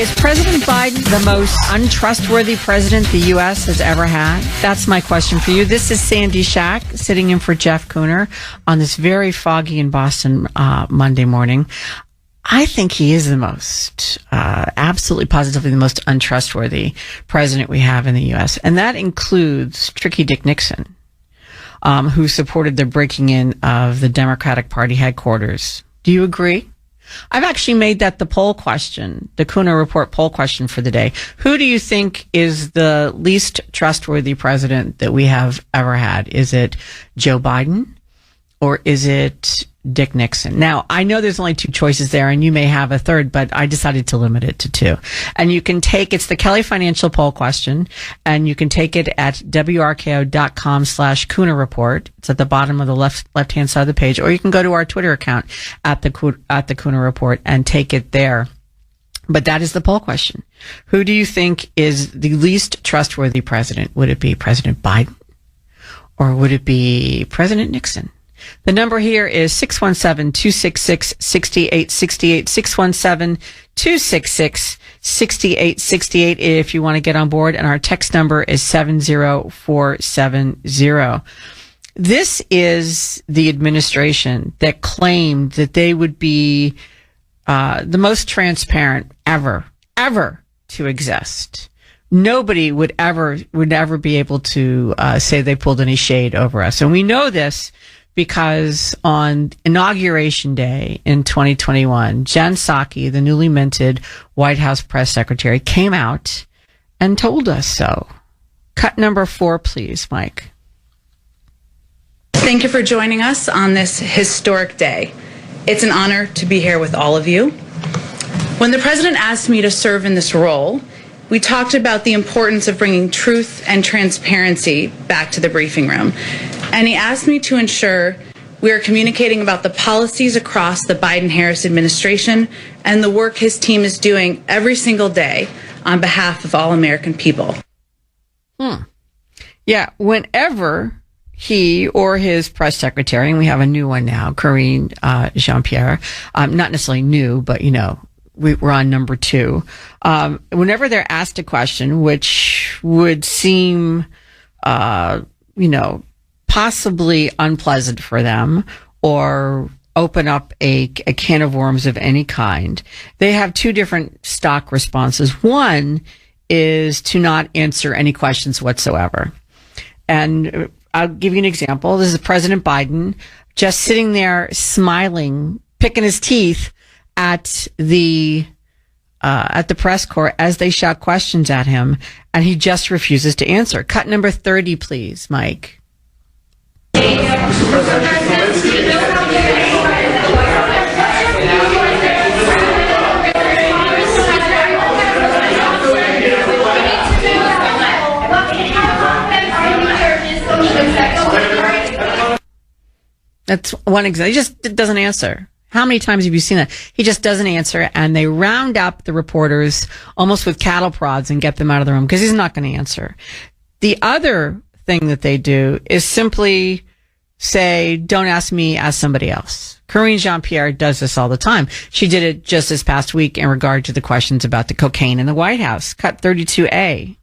Is President Biden the most untrustworthy president the U.S. has ever had? That's my question for you. This is Sandy Shack sitting in for Jeff Kuhner on this very foggy in Boston Monday morning. I think he is the most, absolutely positively the most untrustworthy president we have in the U.S. And that includes Tricky Dick Nixon, who supported the breaking in of the Democratic Party headquarters. Do you agree? I've actually made that the poll question, the Kuhner Report poll question for the day. Who do you think is the least trustworthy president that we have ever had? Is it Joe Biden or is it Dick Nixon? Now, I know there's only two choices there, and you may have a third, but I decided to limit it to two. And you can take, it's the Kelly Financial Poll question, and you can take it at WRKO.com/Kuhner Report. It's at the bottom of the left-hand side of the page, or you can go to our Twitter account at the Kuhner Report and take it there. But that is the poll question. Who do you think is the least trustworthy president? Would it be President Biden, or would it be President Nixon? The number here is 617-266-6868, 617-266-6868 if you want to get on board. And our text number is 70470. This is the administration that claimed that they would be the most transparent ever to exist. Nobody would ever be able to say they pulled any shade over us. And we know this because on Inauguration Day in 2021, Jen Psaki, the newly minted White House press secretary, came out and told us so. Cut number 4, please, Mike. Thank you for joining us on this historic day. It's an honor to be here with all of you. When the president asked me to serve in this role, we talked about the importance of bringing truth and transparency back to the briefing room. And he asked me to ensure we are communicating about the policies across the Biden-Harris administration and the work his team is doing every single day on behalf of all American people. Yeah, whenever he or his press secretary, and we have a new one now, Karine Jean-Pierre, not necessarily new, but, you know, we're on number 2. Whenever they're asked a question, which would seem, possibly unpleasant for them or open up a can of worms of any kind, they have 2 different stock responses. One is to not answer any questions whatsoever. And I'll give you an example. This is President Biden just sitting there smiling, picking his teeth at the press corps as they shout questions at him, and he just refuses to answer. Cut number 30, please, Mike. That's one example. He just doesn't answer. How many times have you seen that? He just doesn't answer, and they round up the reporters almost with cattle prods and get them out of the room because he's not going to answer. The other thing that they do is simply say, don't ask me, ask somebody else. Karine Jean-Pierre does this all the time. She did it just this past week in regard to the questions about the cocaine in the White House. Cut 32A.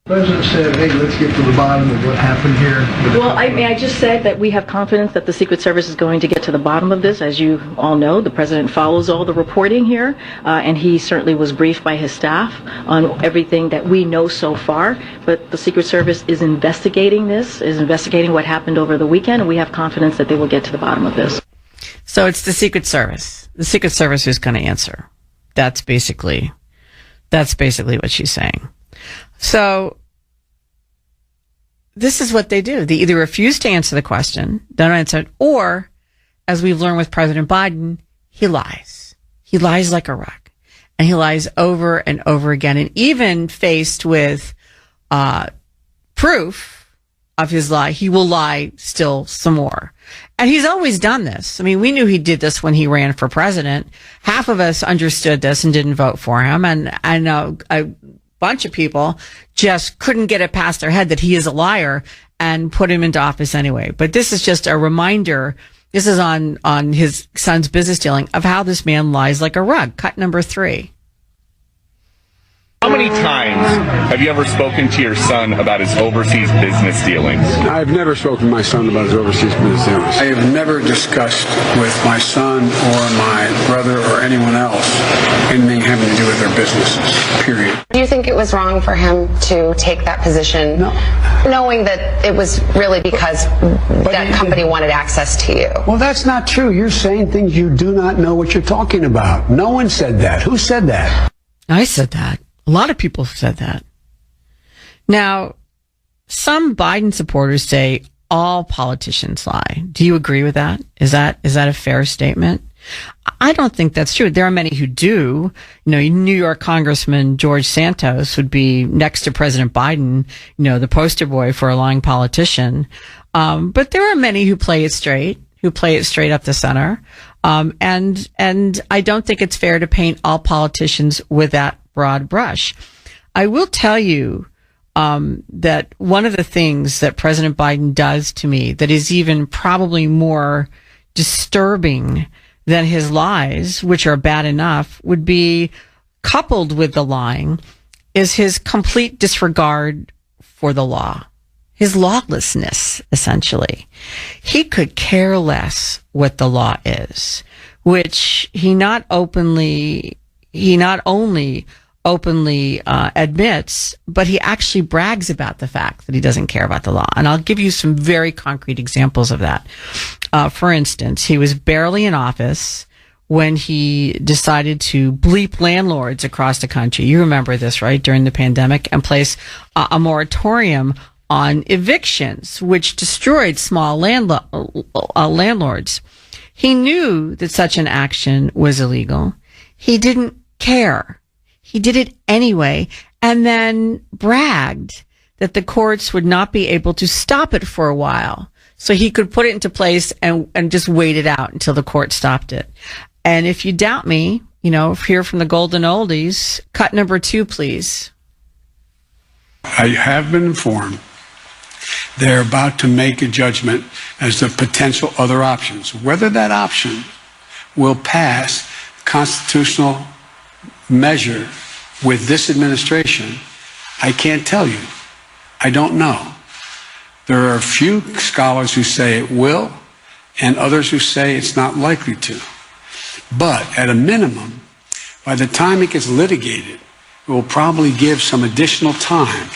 The president said, hey, let's get to the bottom of what happened here. Well, I just said that we have confidence that the Secret Service is going to get to the bottom of this. As you all know, the president follows all the reporting here, and he certainly was briefed by his staff on everything that we know so far. But the Secret Service is investigating this, is investigating what happened over the weekend, and we have confidence that they will get to the bottom of this. So it's the Secret Service. The Secret Service who's going to answer. That's basically what she's saying. So this is what they do. They either refuse to answer the question, don't answer it, or, as we've learned with President Biden, he lies. He lies like a rock. And he lies over and over again. And even faced with proof of his lie, he will lie still some more. And he's always done this. I mean, we knew he did this when he ran for president. Half of us understood this and didn't vote for him. And I know a bunch of people just couldn't get it past their head that he is a liar and put him into office anyway. But this is just a reminder This is on his son's business dealing of how this man lies like a rug. Cut number 3. How many times have you ever spoken to your son about his overseas business dealings? I've never spoken to my son about his overseas business dealings. I have never discussed with my son or my brother or anyone else anything having to do with their businesses, period. Do you think it was wrong for him to take that position, knowing that it was really because that company wanted access to you? Well, that's not true. You're saying things you do not know what you're talking about. No one said that. Who said that? I said that. A lot of people said that. Now, some Biden supporters say all politicians lie. Do you agree with that? Is that a fair statement? I don't think that's true. There are many who do. You know, New York Congressman George Santos would be next to President Biden, you know, the poster boy for a lying politician. But there are many who play it straight up the center. And I don't think it's fair to paint all politicians with that broad brush. I will tell you that one of the things that President Biden does to me that is even probably more disturbing than his lies, which are bad enough, would be coupled with the lying, is his complete disregard for the law. His lawlessness, essentially. He could care less what the law is, which he not only openly admits, but he actually brags about the fact that he doesn't care about the law. And I'll give you some very concrete examples of that. For instance, he was barely in office when he decided to bleep landlords across the country. You remember this, right? During the pandemic, and place a moratorium on evictions, which destroyed small landlords. He knew that such an action was illegal. He didn't care. He did it anyway, and then bragged that the courts would not be able to stop it for a while. So he could put it into place and just wait it out until the court stopped it. And if you doubt me, you know, hear from the golden oldies, cut number 2, please. I have been informed they're about to make a judgment as to potential other options. Whether that option will pass constitutional measure with this administration, I can't tell you. I don't know. There are a few scholars who say it will, and others who say it's not likely to. But at a minimum, by the time it gets litigated, it will probably give some additional time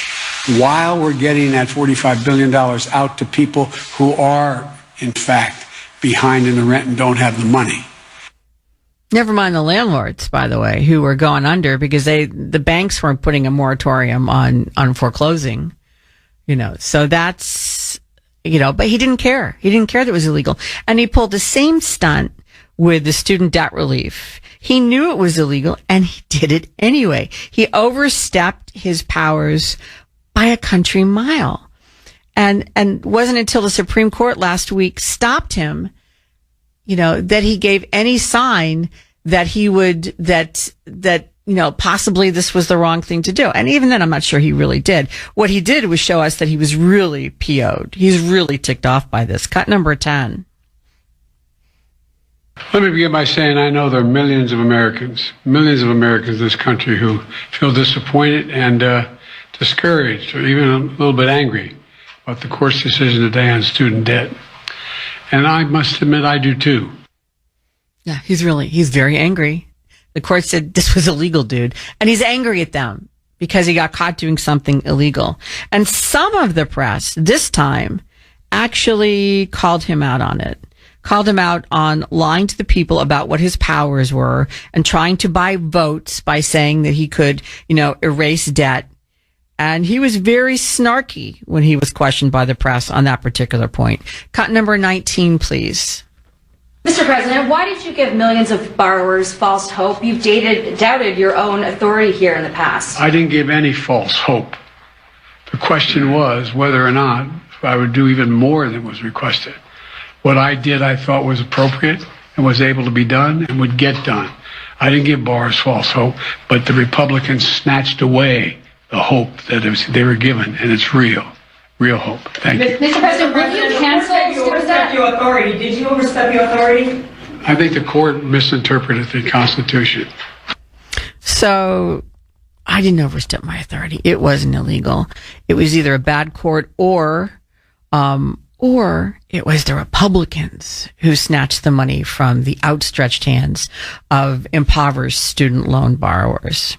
while we're getting that $45 billion out to people who are, in fact, behind in the rent and don't have the money. Never mind the landlords, by the way, who were going under because the banks weren't putting a moratorium on foreclosing, you know. So that's, you know, but he didn't care. He didn't care that it was illegal. And he pulled the same stunt with the student debt relief. He knew it was illegal and he did it anyway. He overstepped his powers by a country mile. And wasn't until the Supreme Court last week stopped him, you know, that he gave any sign that he would, that, you know, possibly this was the wrong thing to do. And even then, I'm not sure he really did. What he did was show us that he was really PO'd. He's really ticked off by this. Cut number 10. Let me begin by saying I know there are millions of Americans in this country who feel disappointed and discouraged or even a little bit angry about the court's decision today on student debt. And I must admit I do too. Yeah, he's very angry. The court said this was illegal, dude. And he's angry at them because he got caught doing something illegal. And some of the press this time actually called him out on it. Called him out on lying to the people about what his powers were and trying to buy votes by saying that he could, you know, erase debt. And he was very snarky when he was questioned by the press on that particular point. Cut number 19, please. Mr. President, why did you give millions of borrowers false hope? You've doubted your own authority here in the past. I didn't give any false hope. The question was whether or not I would do even more than was requested. What I did, I thought was appropriate and was able to be done and would get done. I didn't give borrowers false hope, but the Republicans snatched away the hope that they were given, and it's real hope. Thank you. Mr. President, will you cancel student debt? your authority. Did you overstep your authority? I think the court misinterpreted the Constitution. So I didn't overstep my authority. It wasn't illegal. It was either a bad court or it was the Republicans who snatched the money from the outstretched hands of impoverished student loan borrowers.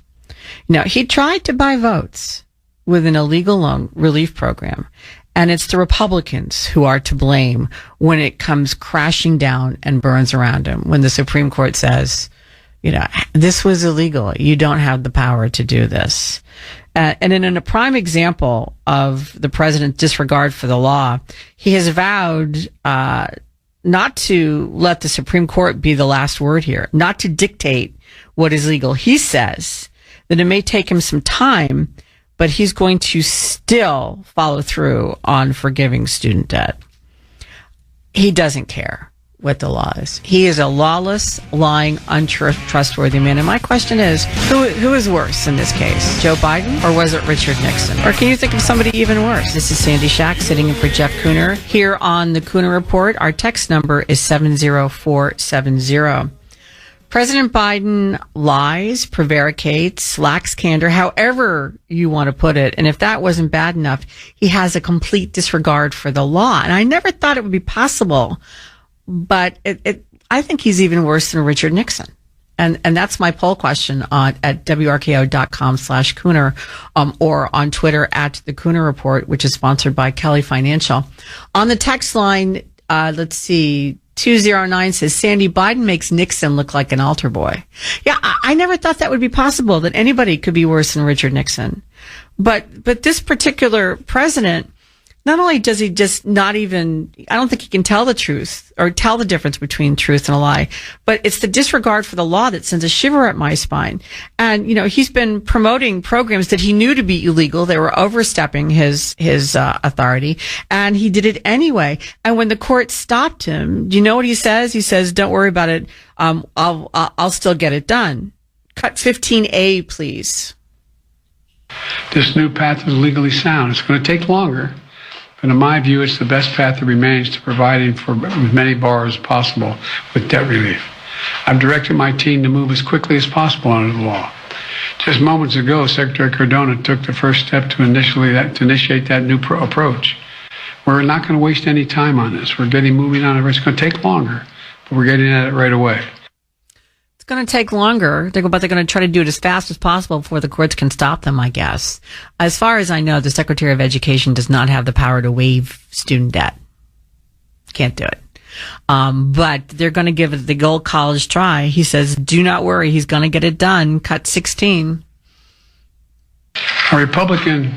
Now, he tried to buy votes with an illegal loan relief program, and it's the Republicans who are to blame when it comes crashing down and burns around him, when the Supreme Court says, this was illegal. You don't have the power to do this. And in a prime example of the president's disregard for the law, he has vowed not to let the Supreme Court be the last word here, not to dictate what is legal. He says that it may take him some time, but he's going to still follow through on forgiving student debt. He doesn't care what the law is. He is a lawless, lying, untrustworthy man. And my question is, who is worse in this case? Joe Biden, or was it Richard Nixon? Or can you think of somebody even worse? This is Sandy Shack sitting in for Jeff Kuhner here on the Kuhner Report. Our text number is 70470. President Biden lies, prevaricates, lacks candor, however you want to put it. And if that wasn't bad enough, he has a complete disregard for the law. And I never thought it would be possible, but I think he's even worse than Richard Nixon. And that's my poll question at WRKO.com/Kuhner, or on Twitter at the Kuhner Report, which is sponsored by Kelly Financial. On the text line, let's see, 209 says, Sandy, Biden makes Nixon look like an altar boy. Yeah, I never thought that would be possible, that anybody could be worse than Richard Nixon. But this particular president, not only does he just not even, I don't think he can tell the truth or tell the difference between truth and a lie, but it's the disregard for the law that sends a shiver up my spine. And, he's been promoting programs that he knew to be illegal. They were overstepping his authority, and he did it anyway. And when the court stopped him, do you know what he says? He says, don't worry about it. I'll still get it done. Cut 15A, please. This new path is legally sound. It's going to take longer. And in my view, it's the best path that remains to providing for as many borrowers as possible with debt relief. I've directed my team to move as quickly as possible under the law. Just moments ago, Secretary Cardona took the first step to initiate that new approach. We're not going to waste any time on this. We're getting moving on it. It's going to take longer, but we're getting at it right away. It's going to take longer, but they're going to try to do it as fast as possible before the courts can stop them, I guess. As far as I know, the Secretary of Education does not have the power to waive student debt. Can't do it. But they're going to give it the gold college try. He says, do not worry, he's going to get it done. Cut 16. Our Republican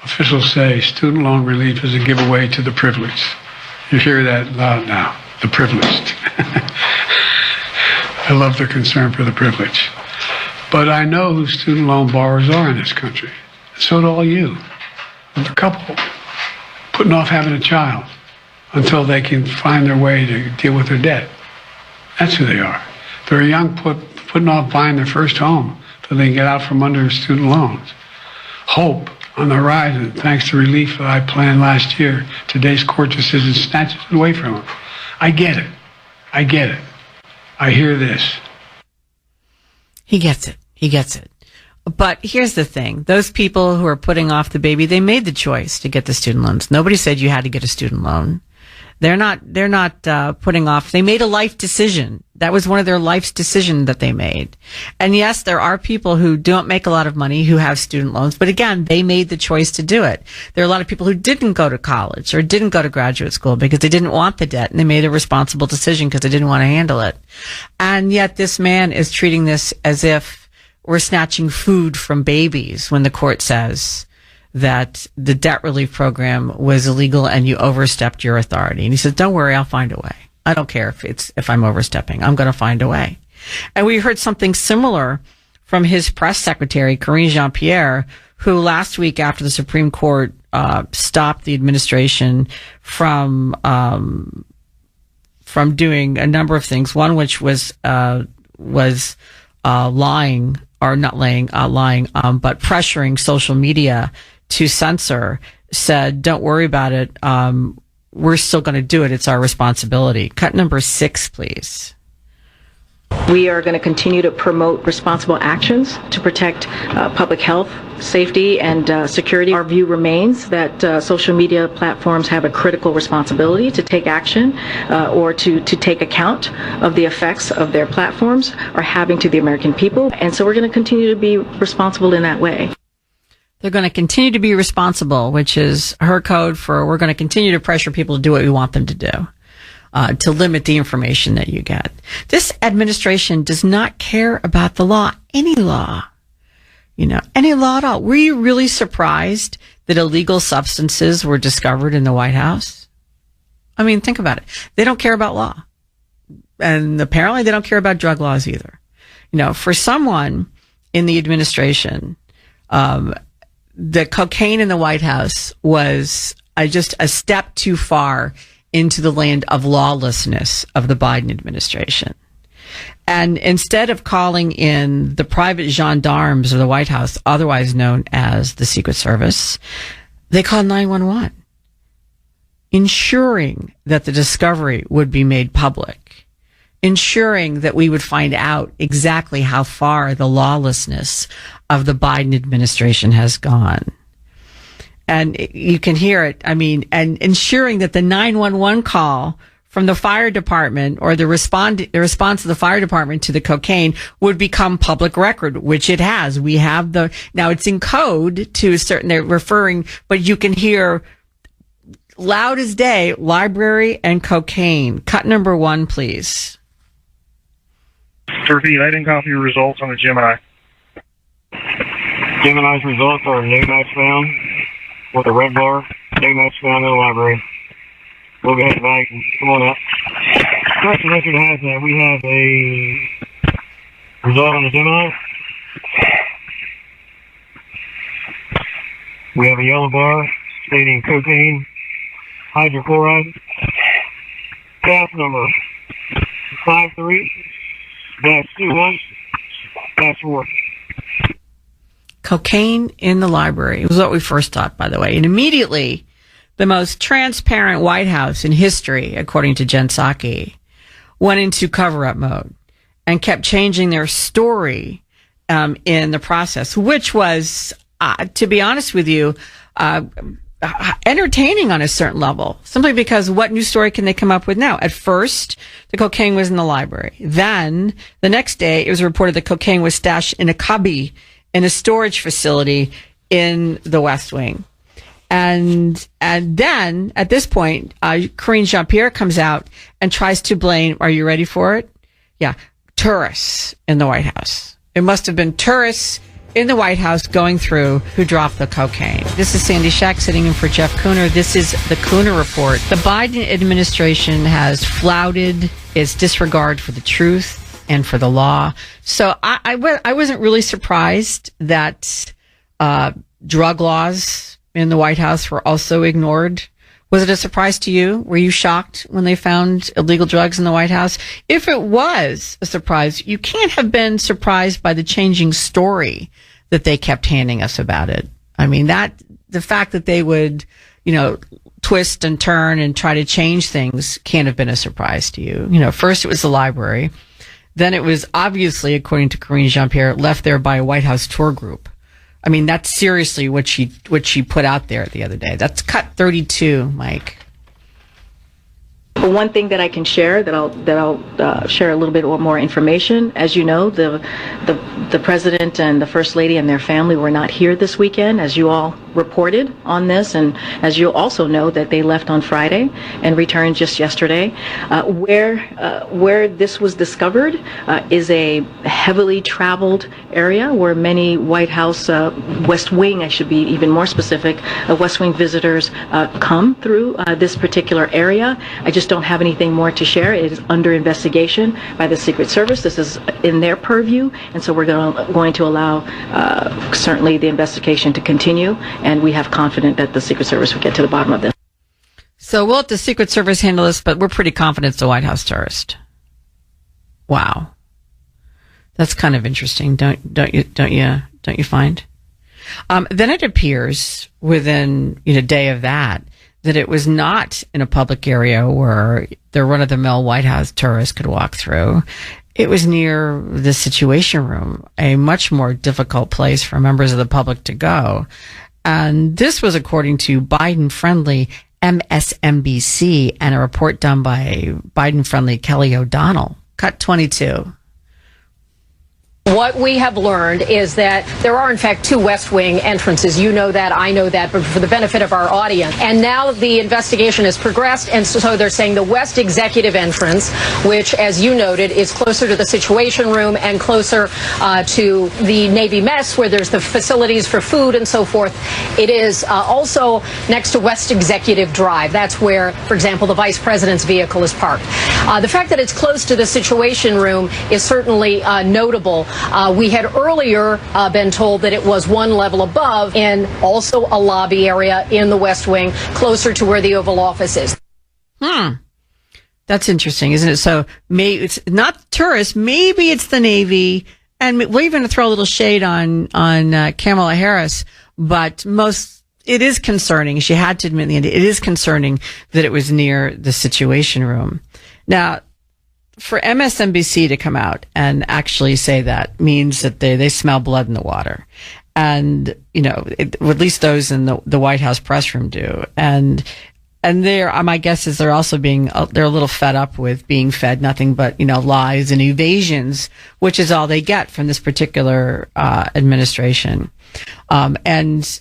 officials say student loan relief is a giveaway to the privileged. You hear that loud now, the privileged. I love their concern for the privileged. But I know who student loan borrowers are in this country. So do all you. The couple putting off having a child until they can find their way to deal with their debt. That's who they are. They're young putting off buying their first home so they can get out from under student loans. Hope on the horizon, thanks to relief that I planned last year. Today's court decision snatches it away from them. I get it. I hear this. He gets it. But here's the thing. Those people who are putting off the baby, they made the choice to get the student loans. Nobody said you had to get a student loan. They're not putting off. They made a life decision. That was one of their life's decision that they made. And yes, there are people who don't make a lot of money who have student loans, but again, they made the choice to do it. There are a lot of people who didn't go to college or didn't go to graduate school because they didn't want the debt, and they made a responsible decision because they didn't want to handle it. And yet this man is treating this as if we're snatching food from babies when the court says that the debt relief program was illegal and you overstepped your authority. And he says, don't worry, I'll find a way. I don't care if I'm overstepping. I'm going to find a way. And we heard something similar from his press secretary, Karine Jean-Pierre, who last week after the Supreme Court stopped the administration from doing a number of things. One which was lying, but pressuring social media to censor, said, don't worry about it. we're still going to do it. It's our responsibility. Cut number 6, please. We are going to continue to promote responsible actions to protect public health, safety, and security. Our view remains that social media platforms have a critical responsibility to take action or to take account of the effects of their platforms are having to the American people. And so we're going to continue to be responsible in that way. They're going to continue to be responsible, which is her code for we're going to continue to pressure people to do what we want them to do. To limit the information that you get. This administration does not care about the law, any law, any law at all. Were you really surprised that illegal substances were discovered in the White House? I mean, think about it. They don't care about law. And apparently they don't care about drug laws either. For someone in the administration, the cocaine in the White House was just a step too far into the land of lawlessness of the Biden administration. And instead of calling in the private gendarmes of the White House, otherwise known as the Secret Service, they called 911, ensuring that the discovery would be made public, ensuring that we would find out exactly how far the lawlessness of the Biden administration has gone. And you can hear it. I mean, and ensuring that the 911 call from the fire department or the response of the fire department to the cocaine would become public record, which it has. We have now it's in code to a certain, they're referring, but you can hear loud as day, library and cocaine. Cut number 1, please. To repeat, I didn't copy your results on the Gemini. Gemini's results are new match found with a red bar, new match found in the library. We'll go ahead and back. Come on up. First, the record has that we have a result on the Gemini. We have a yellow bar stating cocaine, hydrochloride, gas number 53-21-4. Cocaine in the library. It was what we first thought, by the way. And immediately, the most transparent White House in history, according to Jen Psaki, went into cover-up mode and kept changing their story in the process, which was, to be honest with you, entertaining on a certain level, simply because what new story can they come up with now? At first, the cocaine was in the library. Then, the next day, it was reported that cocaine was stashed in a cubby in a storage facility in the West Wing. And then, at this point, Karine Jean-Pierre comes out and tries to blame, are you ready for it? Yeah, tourists in the White House. It must have been tourists in the White House going through who dropped the cocaine. This is Sandy Shack sitting in for Jeff Kuhner. This is the Kuhner Report. The Biden administration has flouted its disregard for the truth and for the law. So I wasn't really surprised that drug laws in the White House were also ignored. Was it a surprise to you? Were you shocked when they found illegal drugs in the White House? If it was a surprise, you can't have been surprised by the changing story that they kept handing us about it. I mean, the fact that they would, twist and turn and try to change things can't have been a surprise to you. First it was the library. Then it was obviously, according to Karine Jean-Pierre, left there by a White House tour group. I mean, that's seriously what she put out there the other day. That's cut 32, Mike. One thing that I can share, that I'll share a little bit more information. As you know, the president and the first lady and their family were not here this weekend, as you all reported on this, and as you also know that they left on Friday and returned just yesterday. Where this was discovered is a heavily traveled area where many White House, West Wing, I should be even more specific, West Wing visitors come through this particular area. I just don't have anything more to share. It is under investigation by the Secret Service. This is in their purview, and so we're going to allow certainly the investigation to continue, and we have confidence that the Secret Service will get to the bottom of this. So we'll let the Secret Service handle this, but we're pretty confident it's a White House tourist. Wow, that's kind of interesting, don't you find? Then it appears within a day of that that it was not in a public area where the run-of-the-mill White House tourist could walk through. It was near the Situation Room, a much more difficult place for members of the public to go. And this was according to Biden-friendly MSNBC and a report done by Biden-friendly Kelly O'Donnell. Cut 22. What we have learned is that there are, in fact, two West Wing entrances. You know that, I know that, but for the benefit of our audience. And now the investigation has progressed, and so they're saying the West Executive entrance, which, as you noted, is closer to the Situation Room and closer to the Navy Mess, where there's the facilities for food and so forth. It is also next to West Executive Drive. That's where, for example, the Vice President's vehicle is parked. The fact that it's close to the Situation Room is certainly notable. We had earlier been told that it was one level above and also a lobby area in the West Wing, closer to where the Oval Office is. That's interesting, isn't it? So maybe it's not tourists, maybe it's the Navy, and we're even going to throw a little shade on Kamala Harris, but it is concerning. She had to admit in the end, it is concerning that it was near the Situation Room. Now, for MSNBC to come out and actually say that means that they smell blood in the water. And, at least those in the White House press room do. And my guess is they're also they're a little fed up with being fed nothing but, lies and evasions, which is all they get from this particular, administration. And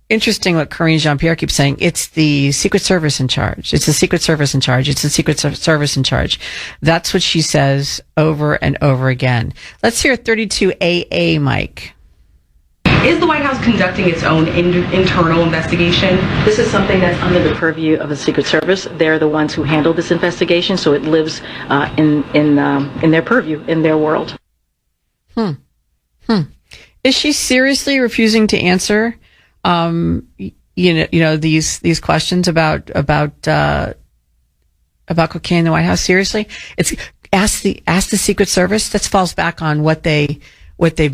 interesting what Karine Jean-Pierre keeps saying. It's the Secret Service in charge. It's the Secret Service in charge. It's the Secret Service in charge. That's what she says over and over again. Let's hear 32AA, Mike. Is the White House conducting its own internal investigation? This is something that's under the purview of the Secret Service. They're the ones who handle this investigation, so it lives in their purview, in their world. Is she seriously refusing to answer these questions about cocaine in the White House? Seriously, it's ask the Secret Service. That falls back on what they've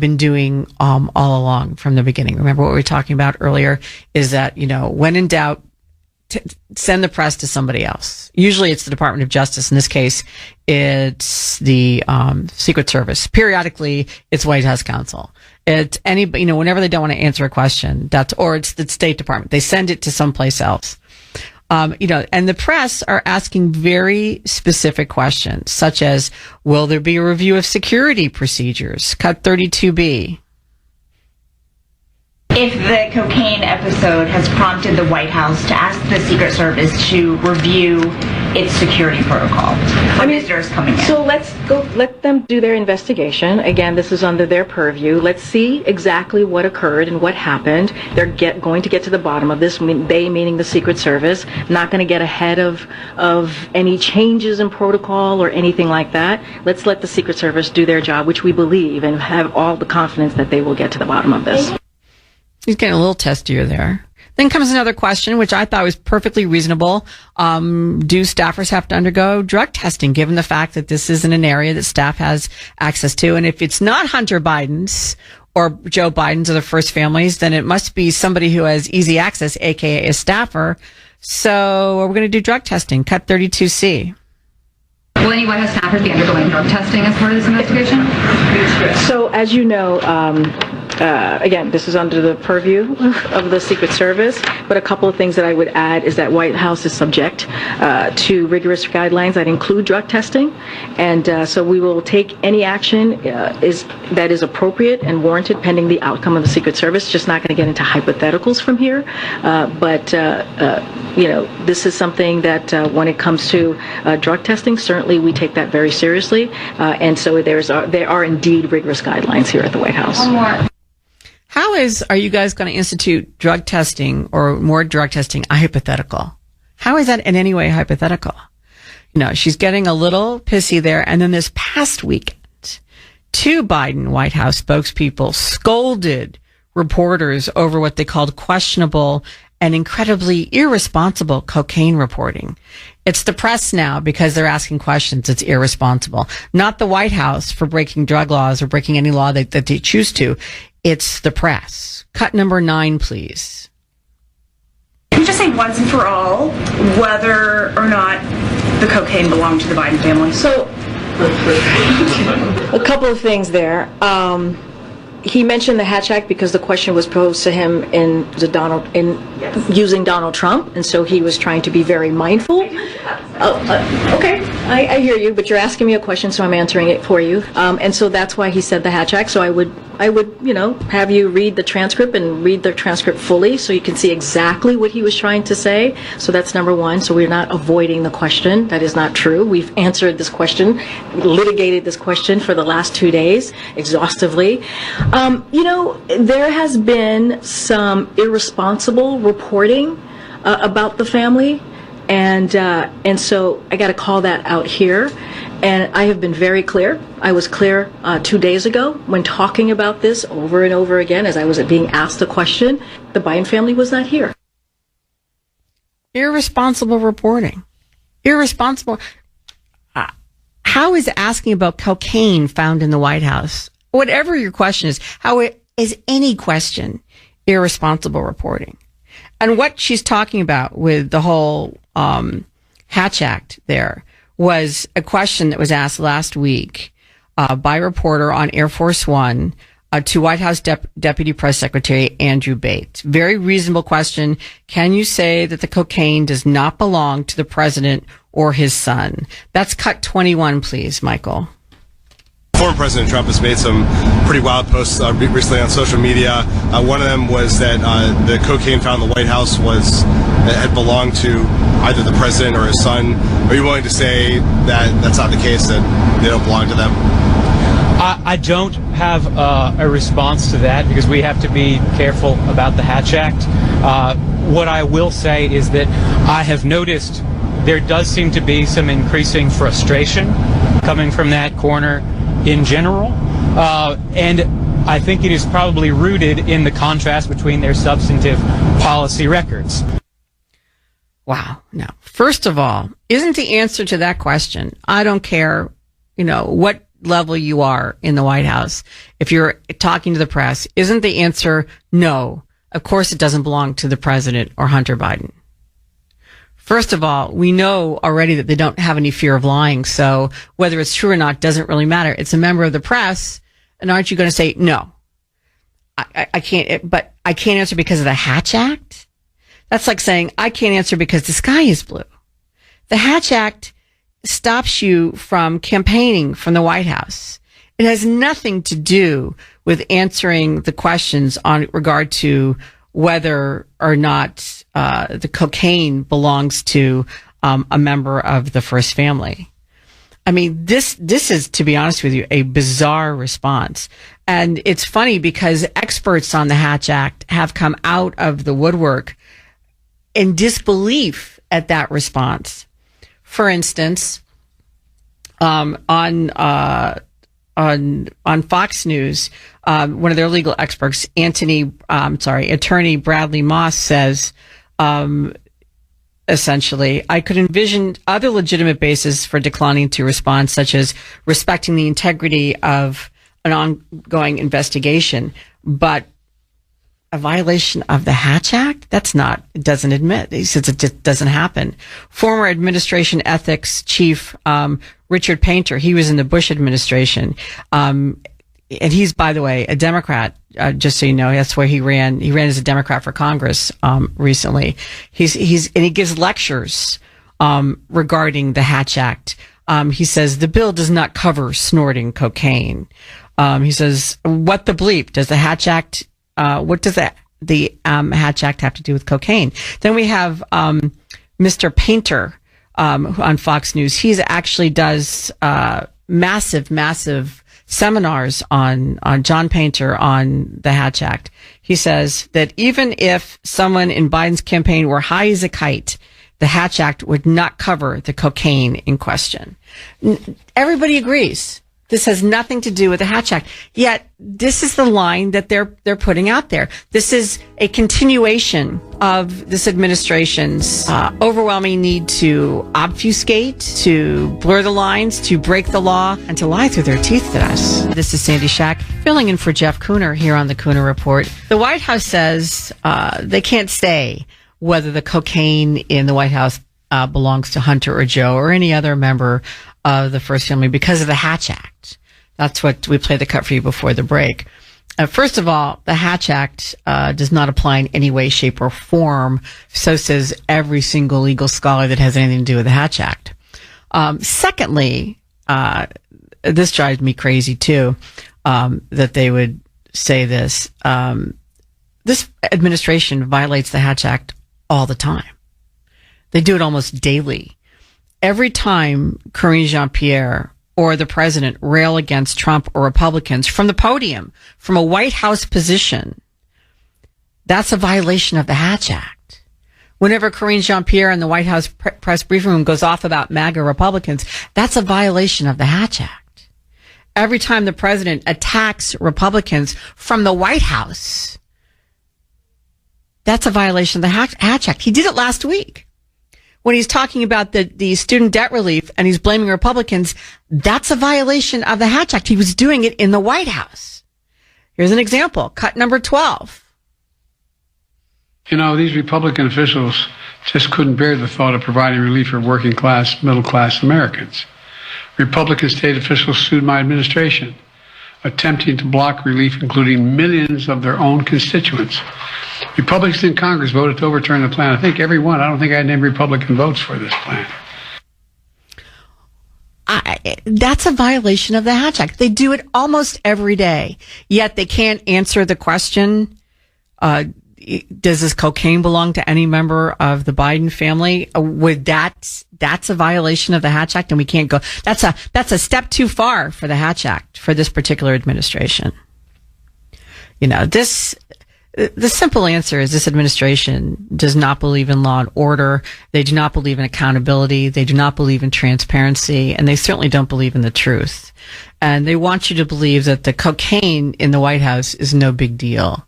been doing all along from the beginning. Remember what we were talking about earlier is that when in doubt, send the press to somebody else. Usually it's the Department of Justice. In this case, it's the Secret Service. Periodically, it's White House counsel. It's anybody, whenever they don't want to answer a question, or it's the State Department. They send it to someplace else. And the press are asking very specific questions, such as, will there be a review of security procedures? Cut 32B. If the cocaine episode has prompted the White House to ask the Secret Service to review its security protocol for visitors coming in. So let them do their investigation. Again, this is under their purview. Let's see exactly what occurred and what happened. They're going to get to the bottom of this. They, meaning the Secret Service, not going to get ahead of any changes in protocol or anything like that. Let's let the Secret Service do their job, which we believe, and have all the confidence that they will get to the bottom of this. He's getting a little testier there. Then comes another question, which I thought was perfectly reasonable. Do staffers have to undergo drug testing, given the fact that this isn't an area that staff has access to? And if it's not Hunter Biden's or Joe Biden's or the first families, then it must be somebody who has easy access, aka a staffer. So we're going to do drug testing. Cut 32C. Will any White House staffers be undergoing drug testing as part of this investigation? So, as you know, again, this is under the purview of the Secret Service, but a couple of things that I would add is that White House is subject to rigorous guidelines that include drug testing, and so we will take any action that is appropriate and warranted pending the outcome of the Secret Service. Just not going to get into hypotheticals from here, but this is something that when it comes to drug testing, certainly we take that very seriously, and so there are indeed rigorous guidelines here at the White House. One more. Are you guys going to institute drug testing or more drug testing a hypothetical? How is that in any way hypothetical? She's getting a little pissy there. And then this past weekend, two Biden White House spokespeople scolded reporters over what they called questionable and incredibly irresponsible cocaine reporting. It's the press now because they're asking questions. It's irresponsible. Not the White House for breaking drug laws or breaking any law that they choose to. It's the press. Cut number 9, please. we just say once and for all whether or not the cocaine belonged to the Biden family? So, a couple of things there. He mentioned the Hatch Act because the question was posed to him using Donald Trump, and so he was trying to be very mindful. Okay, I hear you, but you're asking me a question, so I'm answering it for you. And so that's why he said the Hatch Act. So I would, have you read the transcript and read the transcript fully so you can see exactly what he was trying to say. So that's number one. So we're not avoiding the question. That is not true. We've answered this question, litigated this question for the last 2 days exhaustively. There has been some irresponsible reporting about the family. And so I got to call that out here. And I have been very clear. I was clear 2 days ago when talking about this over and over again as I was being asked a question. The Biden family was not here. Irresponsible reporting. Irresponsible. How is asking about cocaine found in the White House? Whatever your question is, how is any question irresponsible reporting? And what she's talking about with the whole Hatch Act there was a question that was asked last week by a reporter on Air Force One to White House Deputy Press Secretary Andrew Bates. Very reasonable question. Can you say that the cocaine does not belong to the president or his son? That's cut 21, please, Michael. Former President Trump has made some pretty wild posts recently on social media. One of them was that the cocaine found in the White House had belonged to either the president or his son. Are you willing to say that that's not the case, that they don't belong to them? I don't have a response to that because we have to be careful about the Hatch Act. What I will say is that I have noticed there does seem to be some increasing frustration coming from that corner in general, and I think it is probably rooted in the contrast between their substantive policy records. Wow. Now, first of all, isn't the answer to that question, I don't care, what level you are in the White House, if you're talking to the press, isn't the answer no? Of course it doesn't belong to the president or Hunter Biden. First of all, we know already that they don't have any fear of lying, so whether it's true or not doesn't really matter. It's a member of the press, and aren't you going to say, no, I can't, but I can't answer because of the Hatch Act? That's like saying, I can't answer because the sky is blue. The Hatch Act stops you from campaigning from the White House. It has nothing to do with answering the questions on regard to whether or not the cocaine belongs to a member of the first family. I mean, this is, to be honest with you, a bizarre response. And it's funny because experts on the Hatch Act have come out of the woodwork in disbelief at that response. For instance, on Fox News, one of their legal experts, attorney Bradley Moss says, essentially, I could envision other legitimate bases for declining to respond, such as respecting the integrity of an ongoing investigation, but a violation of the Hatch Act? It doesn't admit. He says it just doesn't happen. Former administration ethics chief, Richard Painter, he was in the Bush administration. And he's, by the way, a Democrat, just so you know. That's where he ran. He ran as a Democrat for Congress, recently. He gives lectures, regarding the Hatch Act. He says the bill does not cover snorting cocaine. He says, what the bleep does the Hatch Act, what does the Hatch Act have to do with cocaine? Then we have, Mr. Painter, on Fox News. He actually does, massive seminars on John Painter on the Hatch Act. He says that even if someone in Biden's campaign were high as a kite, the Hatch Act would not cover the cocaine in question. Everybody agrees. This has nothing to do with the Hatch Act. Yet, this is the line that they're putting out there. This is a continuation of this administration's overwhelming need to obfuscate, to blur the lines, to break the law, and to lie through their teeth at us. This is Sandy Shack, filling in for Jeff Kuhner here on the Kuhner Report. The White House says they can't say whether the cocaine in the White House belongs to Hunter or Joe or any other member of the first family because of the Hatch Act. That's what we played the cut for you before the break. First of all, the Hatch Act does not apply in any way, shape, or form. So says every single legal scholar that has anything to do with the Hatch Act. Secondly, this drives me crazy too, that they would say this. This administration violates the Hatch Act all the time. They do it almost daily. Every time Karine Jean-Pierre or the president rail against Trump or Republicans from the podium, from a White House position, that's a violation of the Hatch Act. Whenever Karine Jean-Pierre in the White House press briefing room goes off about MAGA Republicans, that's a violation of the Hatch Act. Every time the president attacks Republicans from the White House, that's a violation of the Hatch Act. He did it last week. When he's talking about the student debt relief and he's blaming Republicans, that's a violation of the Hatch Act. He was doing it in the White House. Here's an example. Cut number 12. You know, these Republican officials just couldn't bear the thought of providing relief for working class, middle class Americans. Republican state officials sued my administration, attempting to block relief, including millions of their own constituents. Republicans in Congress voted to overturn the plan. I think every one. I don't think I had any Republican votes for this plan. That's a violation of the Hatch Act. They do it almost every day, yet they can't answer the question, does this cocaine belong to any member of the Biden family? That's a violation of the Hatch Act, and we can't go. That's a step too far for the Hatch Act for this particular administration. You know, the simple answer is this administration does not believe in law and order. They do not believe in accountability. They do not believe in transparency, and they certainly don't believe in the truth. And they want you to believe that the cocaine in the White House is no big deal.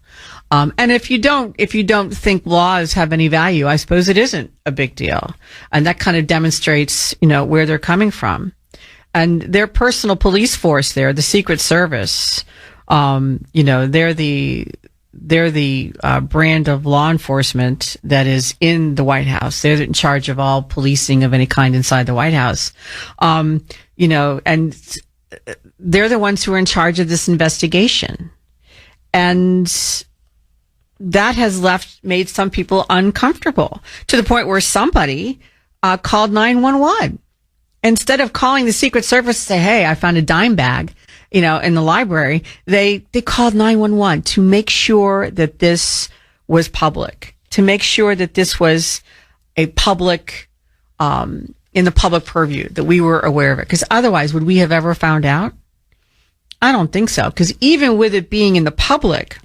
And if you don't think laws have any value, I suppose it isn't a big deal. And that kind of demonstrates, you know, where they're coming from. And their personal police force there, the Secret Service, you know, they're the brand of law enforcement that is in the White House. They're in charge of all policing of any kind inside the White House. You know, and they're the ones who are in charge of this investigation. And that has made some people uncomfortable to the point where somebody called 911. Instead of calling the Secret Service to say, hey, I found a dime bag, you know, in the library, they called 911 to make sure that this was public, to make sure that this was a public, in the public purview, that we were aware of it. Because otherwise, would we have ever found out? I don't think so. Because even with it being in the public,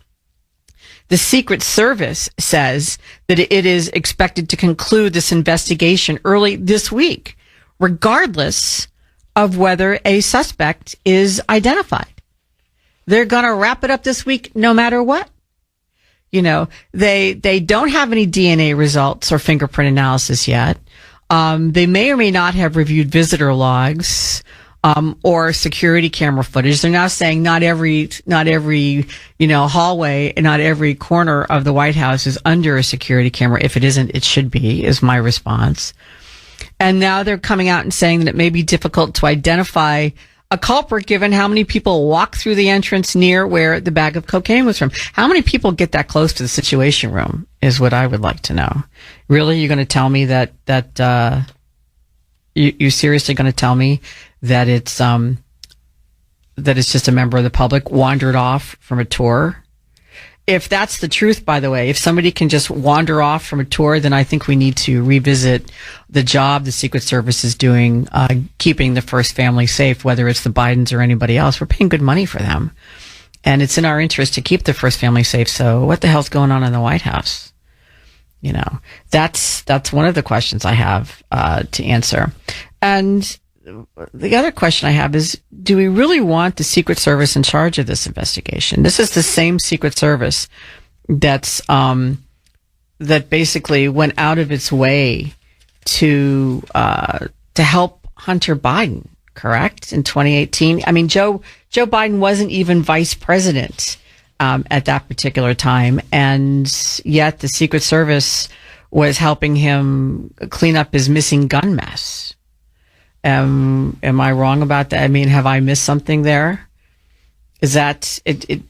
the Secret Service says that it is expected to conclude this investigation early this week, regardless of whether a suspect is identified. They're going to wrap it up this week no matter what. You know, they don't have any DNA results or fingerprint analysis yet. They may or may not have reviewed visitor logs or security camera footage. They're now saying not every you know, hallway and not every corner of the White House is under a security camera. If it isn't, it should be, is my response. And now they're coming out and saying that it may be difficult to identify a culprit given how many people walk through the entrance near where the bag of cocaine was from. How many people get that close to the Situation Room is what I would like to know. Really? You're going to tell me that you seriously going to tell me that it's just a member of the public wandered off from a tour? If that's the truth, by the way, if somebody can just wander off from a tour, then I think we need to revisit the job the Secret Service is doing, keeping the first family safe, whether it's the Bidens or anybody else. We're paying good money for them. And it's in our interest to keep the first family safe. So what the hell's going on in the White House? You know, that's one of the questions I have to answer. And the other question I have is, do we really want the Secret Service in charge of this investigation? This is the same Secret Service that basically went out of its way to help Hunter Biden, correct? In 2018. I mean, Joe Biden wasn't even vice president at that particular time, and yet the Secret Service was helping him clean up his missing gun mess. Am I wrong about that? I mean, have I missed something there? Is that it?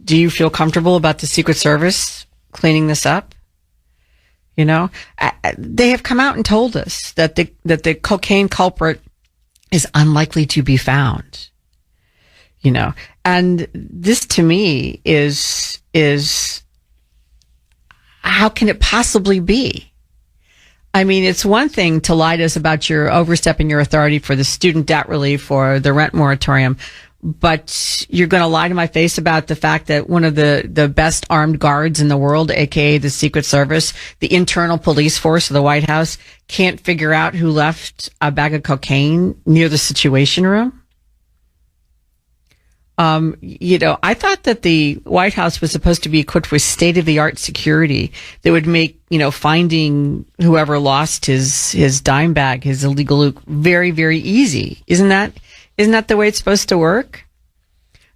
Do you feel comfortable about the Secret Service cleaning this up? You know, they have come out and told us that the cocaine culprit is unlikely to be found. You know, and this to me is how can it possibly be? I mean, it's one thing to lie to us about your overstepping your authority for the student debt relief or the rent moratorium, but you're going to lie to my face about the fact that one of the best armed guards in the world, aka the Secret Service, the internal police force of the White House, can't figure out who left a bag of cocaine near the Situation Room? You know, I thought that the White House was supposed to be equipped with state-of-the-art security that would make, you know, finding whoever lost his dime bag, his illegal loot, very, very easy. Isn't that the way it's supposed to work?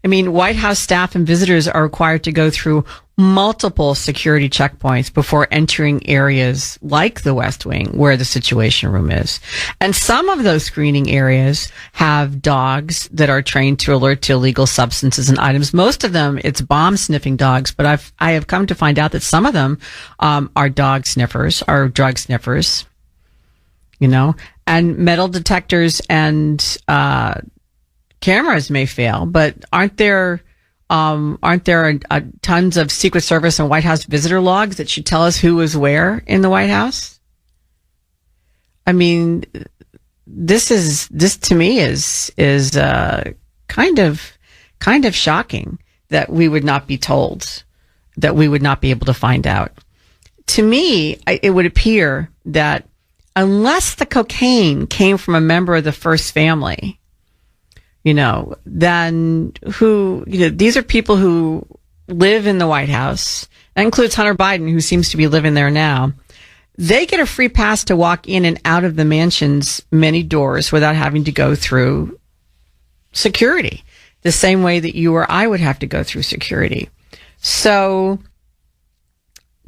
I mean, White House staff and visitors are required to go through multiple security checkpoints before entering areas like the West Wing, where the Situation Room is. And some of those screening areas have dogs that are trained to alert to illegal substances and items. Most of them, it's bomb-sniffing dogs, but I have come to find out that some of them are dog sniffers, are drug sniffers, you know, and metal detectors and cameras may fail, but aren't there tons of Secret Service and White House visitor logs that should tell us who was where in the White House? I mean, this to me is kind of shocking that we would not be told, that we would not be able to find out. To me, it would appear that unless the cocaine came from a member of the first family, you know, then these are people who live in the White House. That includes Hunter Biden, who seems to be living there now. They get a free pass to walk in and out of the mansion's many doors without having to go through security, the same way that you or I would have to go through security. So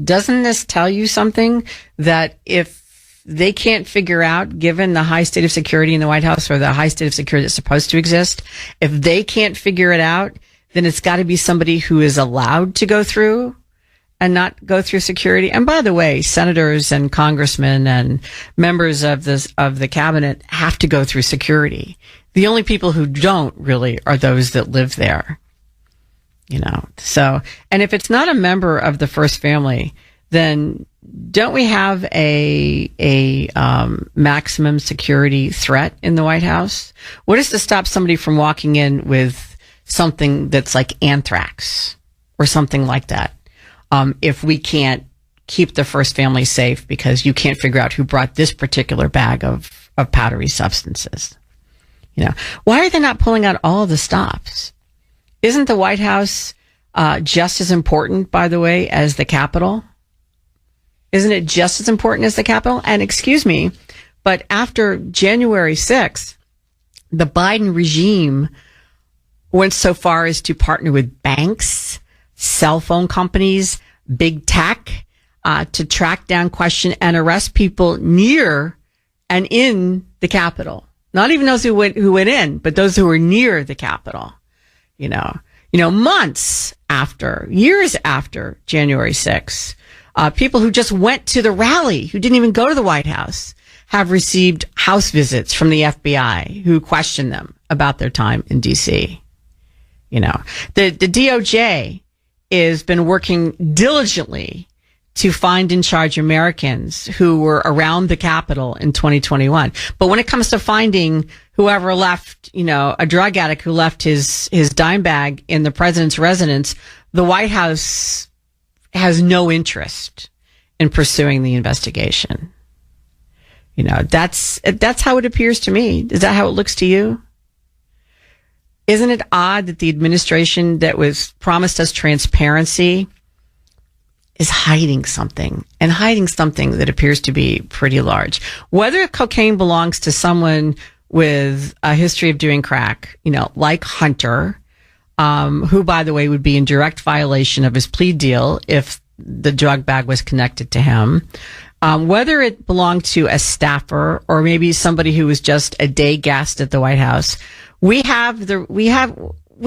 doesn't this tell you something, that if they can't figure out, given the high state of security in the White House, or the high state of security that's supposed to exist, if they can't figure it out, then it's got to be somebody who is allowed to go through and not go through security. And by the way, senators and congressmen and members of the cabinet have to go through security. The only people who don't really are those that live there, you know. So, and if it's not a member of the first family, then don't we have a maximum security threat in the White House? What is to stop somebody from walking in with something that's like anthrax or something like that? If we can't keep the first family safe because you can't figure out who brought this particular bag of powdery substances. You know, why are they not pulling out all of the stops? Isn't the White House just as important, by the way, as the Capitol? Isn't it just as important as the Capitol? And excuse me, but after January 6th, the Biden regime went so far as to partner with banks, cell phone companies, big tech, to track down, question, and arrest people near and in the Capitol. Not even those who went in, but those who were near the Capitol. You know, months after, years after January 6th, people who just went to the rally, who didn't even go to the White House, have received house visits from the FBI who questioned them about their time in D.C. You know, the DOJ has been working diligently to find and charge Americans who were around the Capitol in 2021. But when it comes to finding whoever left, you know, a drug addict who left his dime bag in the president's residence, the White House has no interest in pursuing the investigation. You know, that's how it appears to me. Is that how it looks to you? Isn't it odd that the administration that was promised us transparency is hiding something, and hiding something that appears to be pretty large? Whether cocaine belongs to someone with a history of doing crack, you know, like Hunter, who, by the way, would be in direct violation of his plea deal if the drug bag was connected to him, whether it belonged to a staffer or maybe somebody who was just a day guest at the White House. We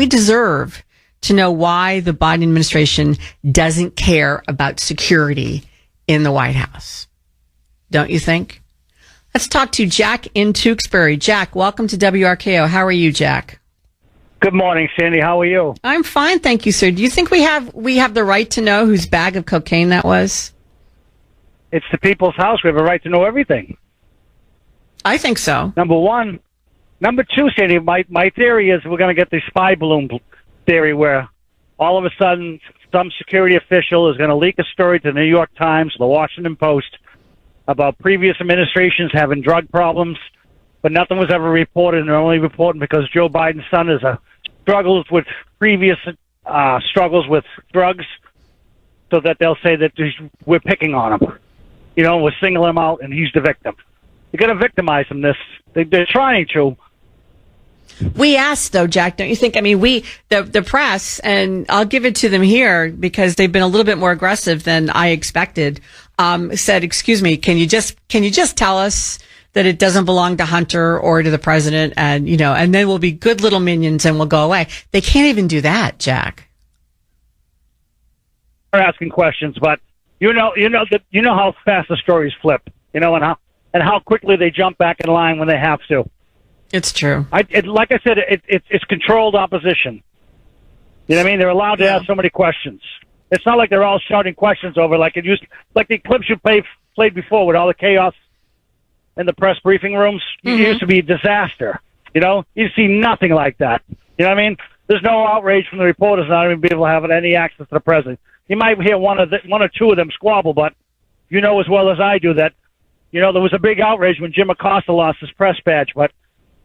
deserve to know why the Biden administration doesn't care about security in the White House. Don't you think? Let's talk to Jack in Tewksbury. Jack, welcome to WRKO. How are you, Jack? Good morning, Sandy. How are you? I'm fine, thank you, sir. Do you think we have the right to know whose bag of cocaine that was? It's the people's house. We have a right to know everything. I think so. Number one. Number two, Sandy, my theory is we're going to get the spy balloon theory where all of a sudden some security official is going to leak a story to the New York Times, the Washington Post, about previous administrations having drug problems, but nothing was ever reported, and they're only reporting because Joe Biden's son is struggles with previous struggles with drugs, so that they'll say that we're picking on him. You know, we're singling him out, and he's the victim. You're going to victimize him. They're trying to. We asked, though, Jack, don't you think? I mean, the press, and I'll give it to them here because they've been a little bit more aggressive than I expected, said, excuse me, can you just tell us that it doesn't belong to Hunter or to the president, and, you know, and then we'll be good little minions and we'll go away. They can't even do that, Jack. They're asking questions, but you know how fast the stories flip, you know, and how quickly they jump back in line when they have to. It's true. Like I said, it's controlled opposition. You know what I mean? They're allowed to ask so many questions. It's not like they're all shouting questions over like it used, like the clips you played before with all the chaos in the press briefing rooms. It used to be a disaster. You know, you see nothing like that. You know what I mean? There's no outrage from the reporters not even being able to have any access to the president. You might hear one or two of them squabble, but you know as well as I do that, you know, there was a big outrage when Jim Acosta lost his press badge, but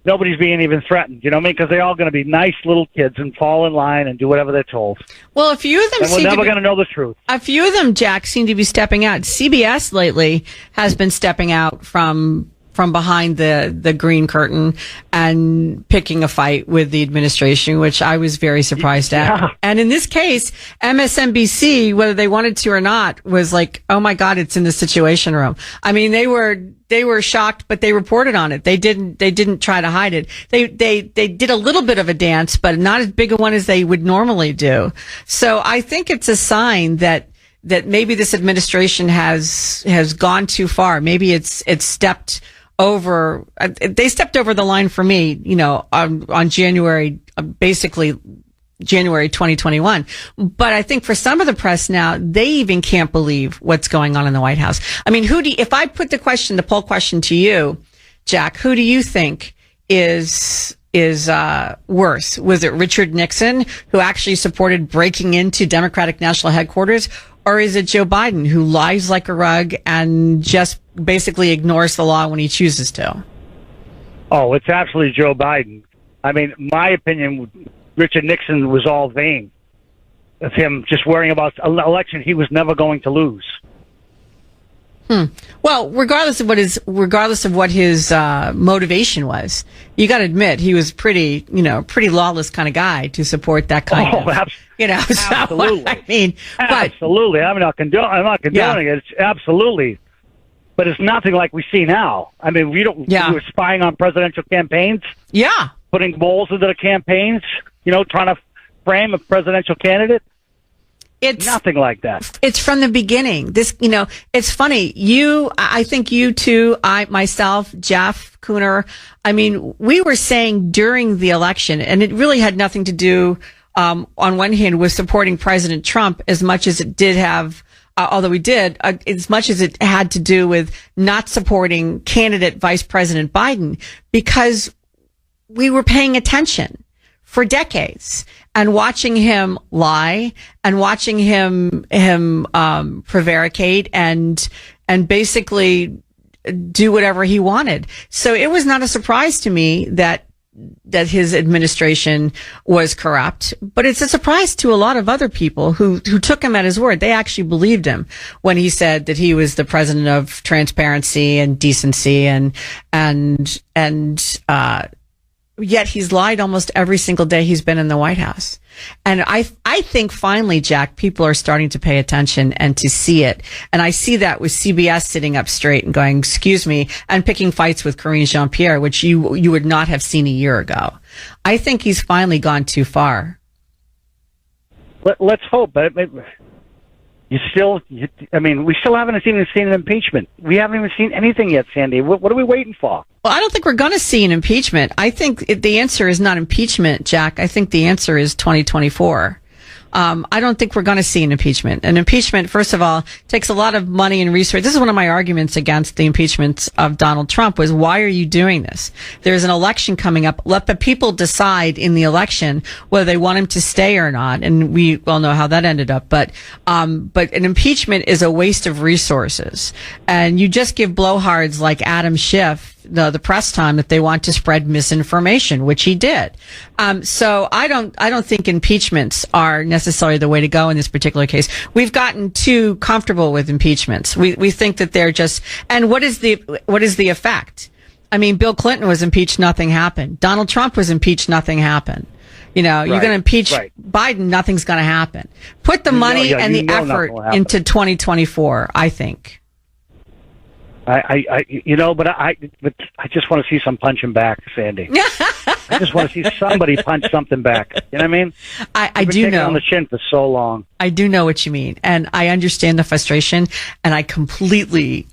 nobody's being even threatened, you know what I mean? Because they're all going to be nice little kids and fall in line and do whatever they're told. Well, a few of them and we're never going to know the truth. A few of them, Jack, seem to be stepping out. CBS lately has been stepping out from behind the green curtain and picking a fight with the administration, which I was very surprised at. And in this case, MSNBC, whether they wanted to or not, was like, oh my God, it's in the Situation Room. I mean, they were shocked, but they reported on it. They didn't try to hide it. They did a little bit of a dance, but not as big a one as they would normally do. So I think it's a sign that maybe this administration has gone too far. Maybe it's stepped over. They stepped over the line for me, you know, on January 2021. But I think for some of the press now, they even can't believe what's going on in the White House. I mean, if I put the poll question to you, Jack, who do you think is worse? Was it Richard Nixon, who actually supported breaking into Democratic National Headquarters? Or is it Joe Biden, who lies like a rug and just basically ignores the law when he chooses to? Oh, it's absolutely Joe Biden. I mean, my opinion, Richard Nixon was all vain. Of him just worrying about an election he was never going to lose. Well, regardless of what his motivation was, you got to admit he was pretty lawless kind of guy to support that kind of. Absolutely. I mean, absolutely. I'm not condoning it. It's absolutely, but it's nothing like we see now. I mean, we were spying on presidential campaigns. Yeah, putting balls into the campaigns. You know, trying to frame a presidential candidate. It's nothing like that. It's from the beginning. This, you know, it's funny. I think you too, myself, Jeff Kuhner. I mean, we were saying during the election, and it really had nothing to do, on one hand, with supporting President Trump as much as it did have, although we did, as much as it had to do with not supporting candidate Vice President Biden, because we were paying attention for decades and watching him lie and watching him prevaricate and basically do whatever he wanted. So it was not a surprise to me that his administration was corrupt, but it's a surprise to a lot of other people who took him at his word. They actually believed him when he said that he was the president of transparency and decency and Yet he's lied almost every single day he's been in the White House. And I think finally, Jack, people are starting to pay attention and to see it. And I see that with CBS sitting up straight and going, excuse me, and picking fights with Karine Jean-Pierre, which you would not have seen a year ago. I think he's finally gone too far. Let's hope. But we still haven't even seen an impeachment. We haven't even seen anything yet, Sandy. What are we waiting for? Well, I don't think we're going to see an impeachment. I think the answer is not impeachment, Jack. I think the answer is 2024. I don't think we're going to see an impeachment. An impeachment, first of all, takes a lot of money and resources. This is one of my arguments against the impeachment of Donald Trump was, why are you doing this? There's an election coming up. Let the people decide in the election whether they want him to stay or not. And we all know how that ended up. But an impeachment is a waste of resources. And you just give blowhards like Adam Schiff the press time that they want to spread misinformation, which he did. So I don't think impeachments are necessarily the way to go in this particular case. We've gotten too comfortable with impeachments. We think that they're just, and what is the effect? I mean, Bill Clinton was impeached, nothing happened. Donald Trump was impeached, nothing happened. You're going to impeach Biden, nothing's going to happen. Put the money and the effort into 2024, I think. But I just want to see some punching back, Sandy. I just want to see somebody punch something back. You know what I mean? I do know. On the chin for so long. I do know what you mean, and I understand the frustration, and I completely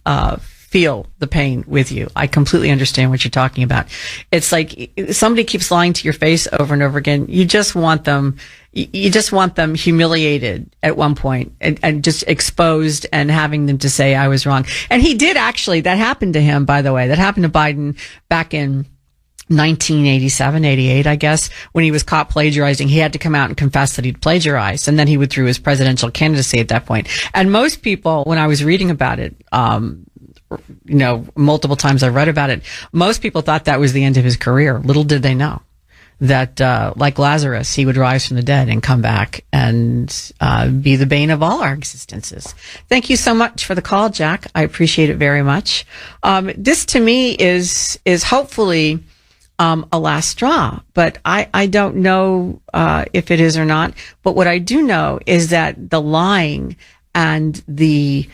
feel the pain with you. I completely understand what you're talking about. It's like somebody keeps lying to your face over and over again. You just want them. You just want them humiliated at one point and just exposed and having them to say, I was wrong. And he did actually, that happened to him, by the way. That happened to Biden back in 1987, 88, I guess, when he was caught plagiarizing. He had to come out and confess that he'd plagiarized, and then he withdrew his presidential candidacy at that point. And most people, when I was reading about it, multiple times I read about it, most people thought that was the end of his career. Little did they know that, like Lazarus, he would rise from the dead and come back and be the bane of all our existences. Thank you so much for the call, Jack. I appreciate it very much. This to me is hopefully a last straw, but I don't know if it is or not. But what I do know is that the lying and the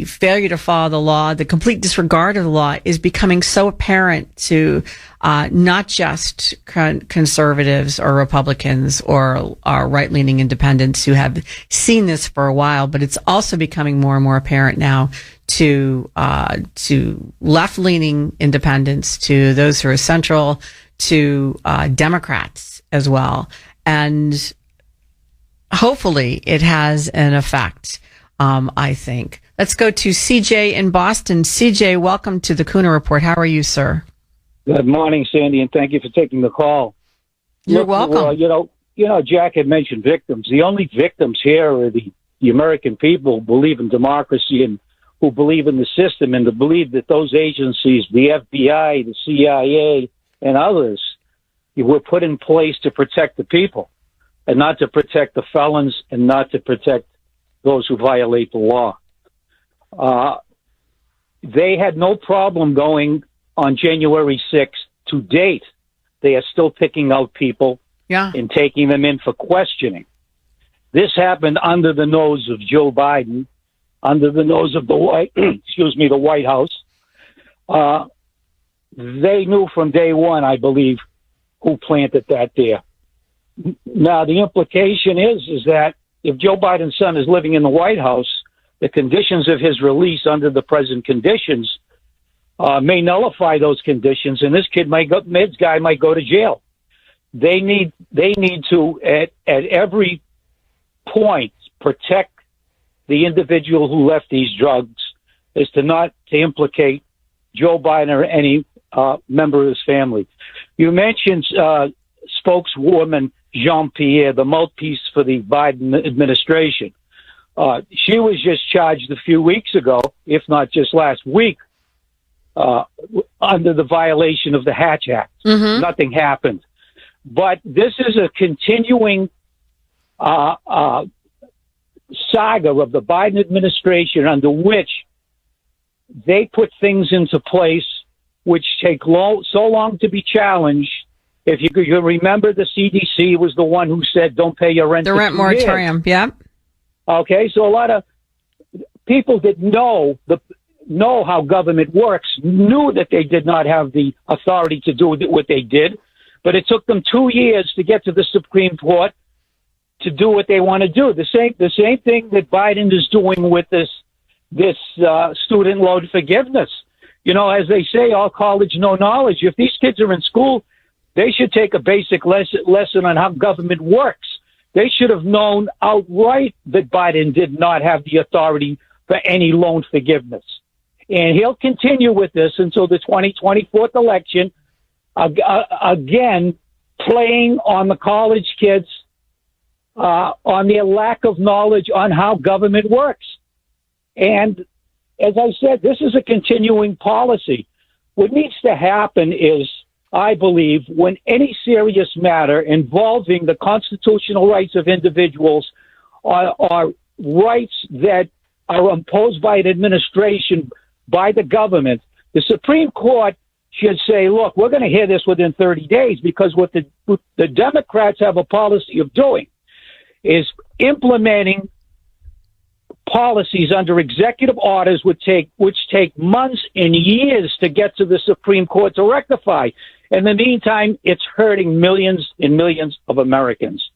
failure to follow the law, the complete disregard of the law is becoming so apparent to not just conservatives or Republicans or right-leaning independents who have seen this for a while, but it's also becoming more and more apparent now to left-leaning independents, to those who are central, to Democrats as well. And hopefully it has an effect, I think. Let's go to CJ in Boston. CJ, welcome to the Kuhner Report. How are you, sir? Good morning, Sandy, and thank you for taking the call. You're welcome. Jack had mentioned victims. The only victims here are the American people who believe in democracy and who believe in the system and to believe that those agencies, the FBI, the CIA, and others, were put in place to protect the people and not to protect the felons and not to protect those who violate the law. They had no problem going on January 6th to date. They are still picking out people and taking them in for questioning. This happened under the nose of Joe Biden, under the nose of the White House. They knew from day one, I believe, who planted that there. Now, the implication is that if Joe Biden's son is living in the White House, the conditions of his release under the present conditions may nullify those conditions, and this guy might go to jail. They need to at every point protect the individual who left these drugs, is to not to implicate Joe Biden or any member of his family. You mentioned spokeswoman Jean-Pierre, the mouthpiece for the Biden administration. She was just charged a few weeks ago, if not just last week, under the violation of the Hatch Act. Mm-hmm. Nothing happened. But this is a continuing saga of the Biden administration under which they put things into place which take so long to be challenged. If you could remember, the CDC was the one who said don't pay your rent. The rent moratorium, yeah. Okay, so a lot of people that know how government works knew that they did not have the authority to do what they did, but it took them 2 years to get to the Supreme Court to do what they want to do. The same thing that Biden is doing with this student loan forgiveness. You know, as they say, all college, no knowledge. If these kids are in school, they should take a basic lesson on how government works. They should have known outright that Biden did not have the authority for any loan forgiveness. And he'll continue with this until the 2024 election, again, playing on the college kids, on their lack of knowledge on how government works. And as I said, this is a continuing policy. What needs to happen is, I believe, when any serious matter involving the constitutional rights of individuals are rights that are imposed by an administration, by the government, the Supreme Court should say, look, we're going to hear this within 30 days, because what the Democrats have a policy of doing is implementing policies under executive orders which take months and years to get to the Supreme Court to rectify. In the meantime, it's hurting millions and millions of Americans.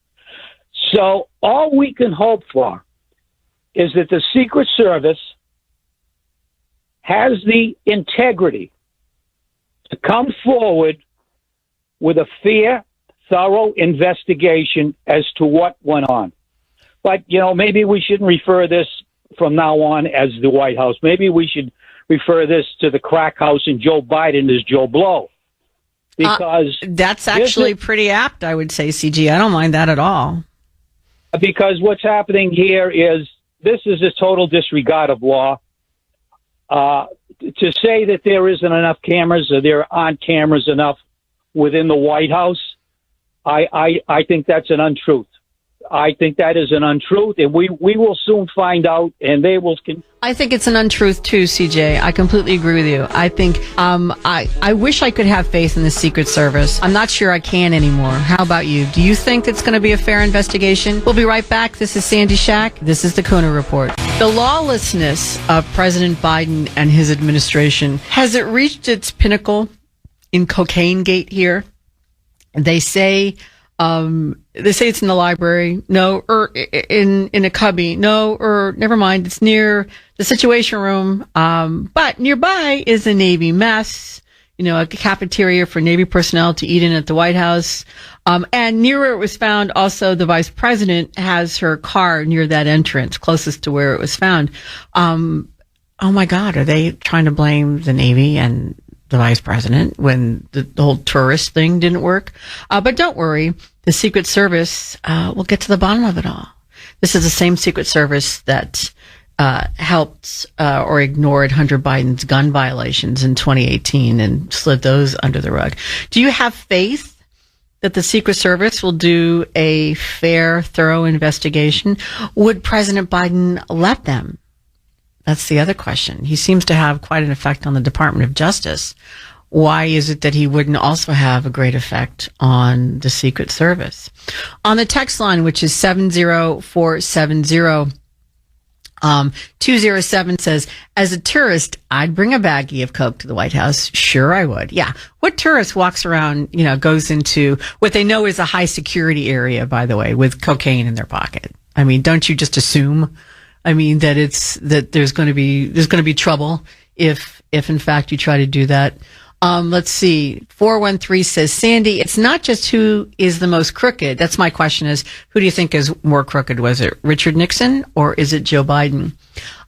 So all we can hope for is that the Secret Service has the integrity to come forward with a fair, thorough investigation as to what went on. But, you know, maybe we shouldn't refer this from now on as the White House. Maybe we should refer this to the crack house and Joe Biden as Joe Blow. Because that's actually pretty apt, I would say, CG. I don't mind that at all. Because what's happening here is this is a total disregard of law. To say that there isn't enough cameras or there aren't cameras enough within the White House, I think that's an untruth. I think that is an untruth, and we will soon find out, and they will. I think it's an untruth too, CJ. I completely agree with you. I think I wish I could have faith in the Secret Service. I'm not sure I can anymore. How about you? Do you think it's going to be a fair investigation? We'll be right back. This is Sandy Shack. This is the Kuhner Report. The lawlessness of President Biden and his administration, has it reached its pinnacle in Cocaine Gate here? They say it's in the library. No, or in a cubby. No, or never mind. It's near the Situation Room. But nearby is a Navy mess, you know, a cafeteria for Navy personnel to eat in at the White House. And near where it was found, also the vice president has her car near that entrance, closest to where it was found. Oh my God, are they trying to blame the Navy and the vice president when the whole tourist thing didn't work? But don't worry, the Secret Service will get to the bottom of it all. This is the same Secret Service that helped or ignored Hunter Biden's gun violations in 2018 and slid those under the rug. Do you have faith that the Secret Service will do a fair, thorough investigation? Would President Biden let them? That's the other question. He seems to have quite an effect on the Department of Justice. Why is it that he wouldn't also have a great effect on the Secret Service? On the text line, which is 70470, 207 says, as a tourist, I'd bring a baggie of Coke to the White House. Sure, I would. Yeah. What tourist walks around, you know, goes into what they know is a high security area, by the way, with cocaine in their pocket? I mean, don't you just assume, I mean, that there's going to be trouble if in fact you try to do that? Let's see. 413 says, Sandy, it's not just who is the most crooked. That's my question, is who do you think is more crooked? Was it Richard Nixon or is it Joe Biden?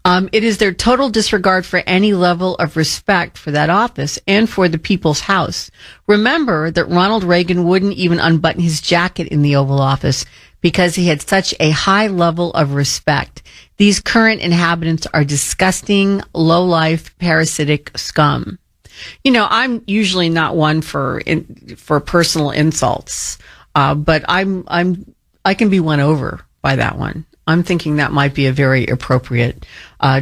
It is their total disregard for any level of respect for that office and for the people's house. Remember that Ronald Reagan wouldn't even unbutton his jacket in the Oval Office because he had such a high level of respect. These current inhabitants are disgusting, low-life, parasitic scum. You know, I'm usually not one for personal insults, but I can be won over by that one. I'm thinking that might be a very appropriate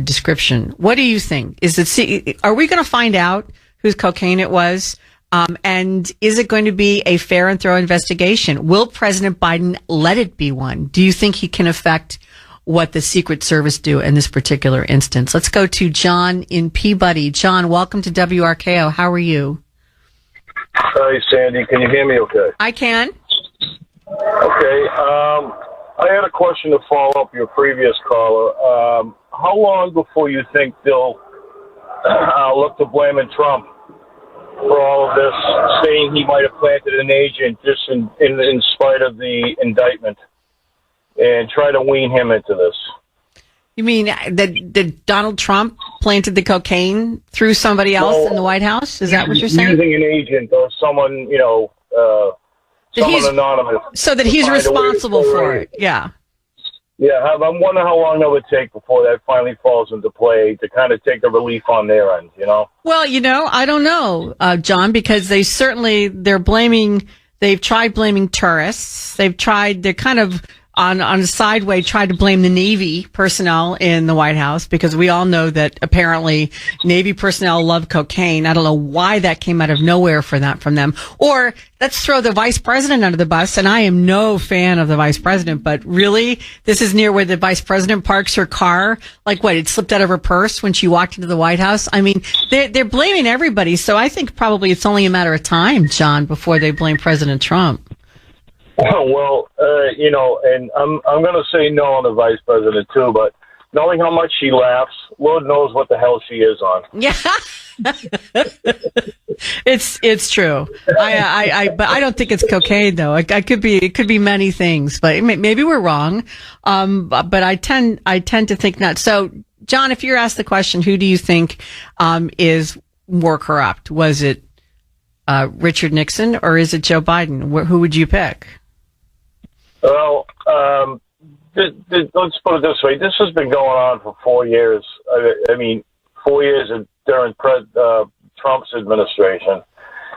description. What do you think? Are we going to find out whose cocaine it was? And is it going to be a fair and thorough investigation? Will President Biden let it be one? Do you think he can affect what the Secret Service do in this particular instance? Let's go to John in Peabody. John, welcome to WRKO. How are you? Hi, Sandy. Can you hear me okay? I can. Okay. I had a question to follow up your previous caller. How long before you think they'll look to blaming Trump for all of this, saying he might have planted an agent just in spite of the indictment, and try to wean him into this? You mean that Donald Trump planted the cocaine through somebody else in the White House? Is that what you're saying? Using an agent or someone, someone anonymous. So that he's responsible for it. Yeah. Yeah, I'm wondering how long that would take before that finally falls into play to kind of take the relief on their end, Well, I don't know, John, because they've tried blaming tourists. They're kind of on a sideway tried to blame the Navy personnel in the White House, because we all know that apparently Navy personnel love cocaine. I don't know why that came out of nowhere from them. Or let's throw the vice president under the bus. And I am no fan of the vice president, but really, this is near where the vice president parks her car. Like what? It slipped out of her purse when she walked into the White House. I mean, they're blaming everybody. So I think probably it's only a matter of time, John, before they blame President Trump. Well, and I'm going to say no on the vice president too, but knowing how much she laughs, Lord knows what the hell she is on. Yeah, it's true. But I don't think it's cocaine though. It could be many things, but maybe we're wrong. But I tend to think not. So, John, if you're asked the question, who do you think is more corrupt? Was it Richard Nixon or is it Joe Biden? Who would you pick? Well, let's put it this way. This has been going on for 4 years. I mean, 4 years during Trump's administration.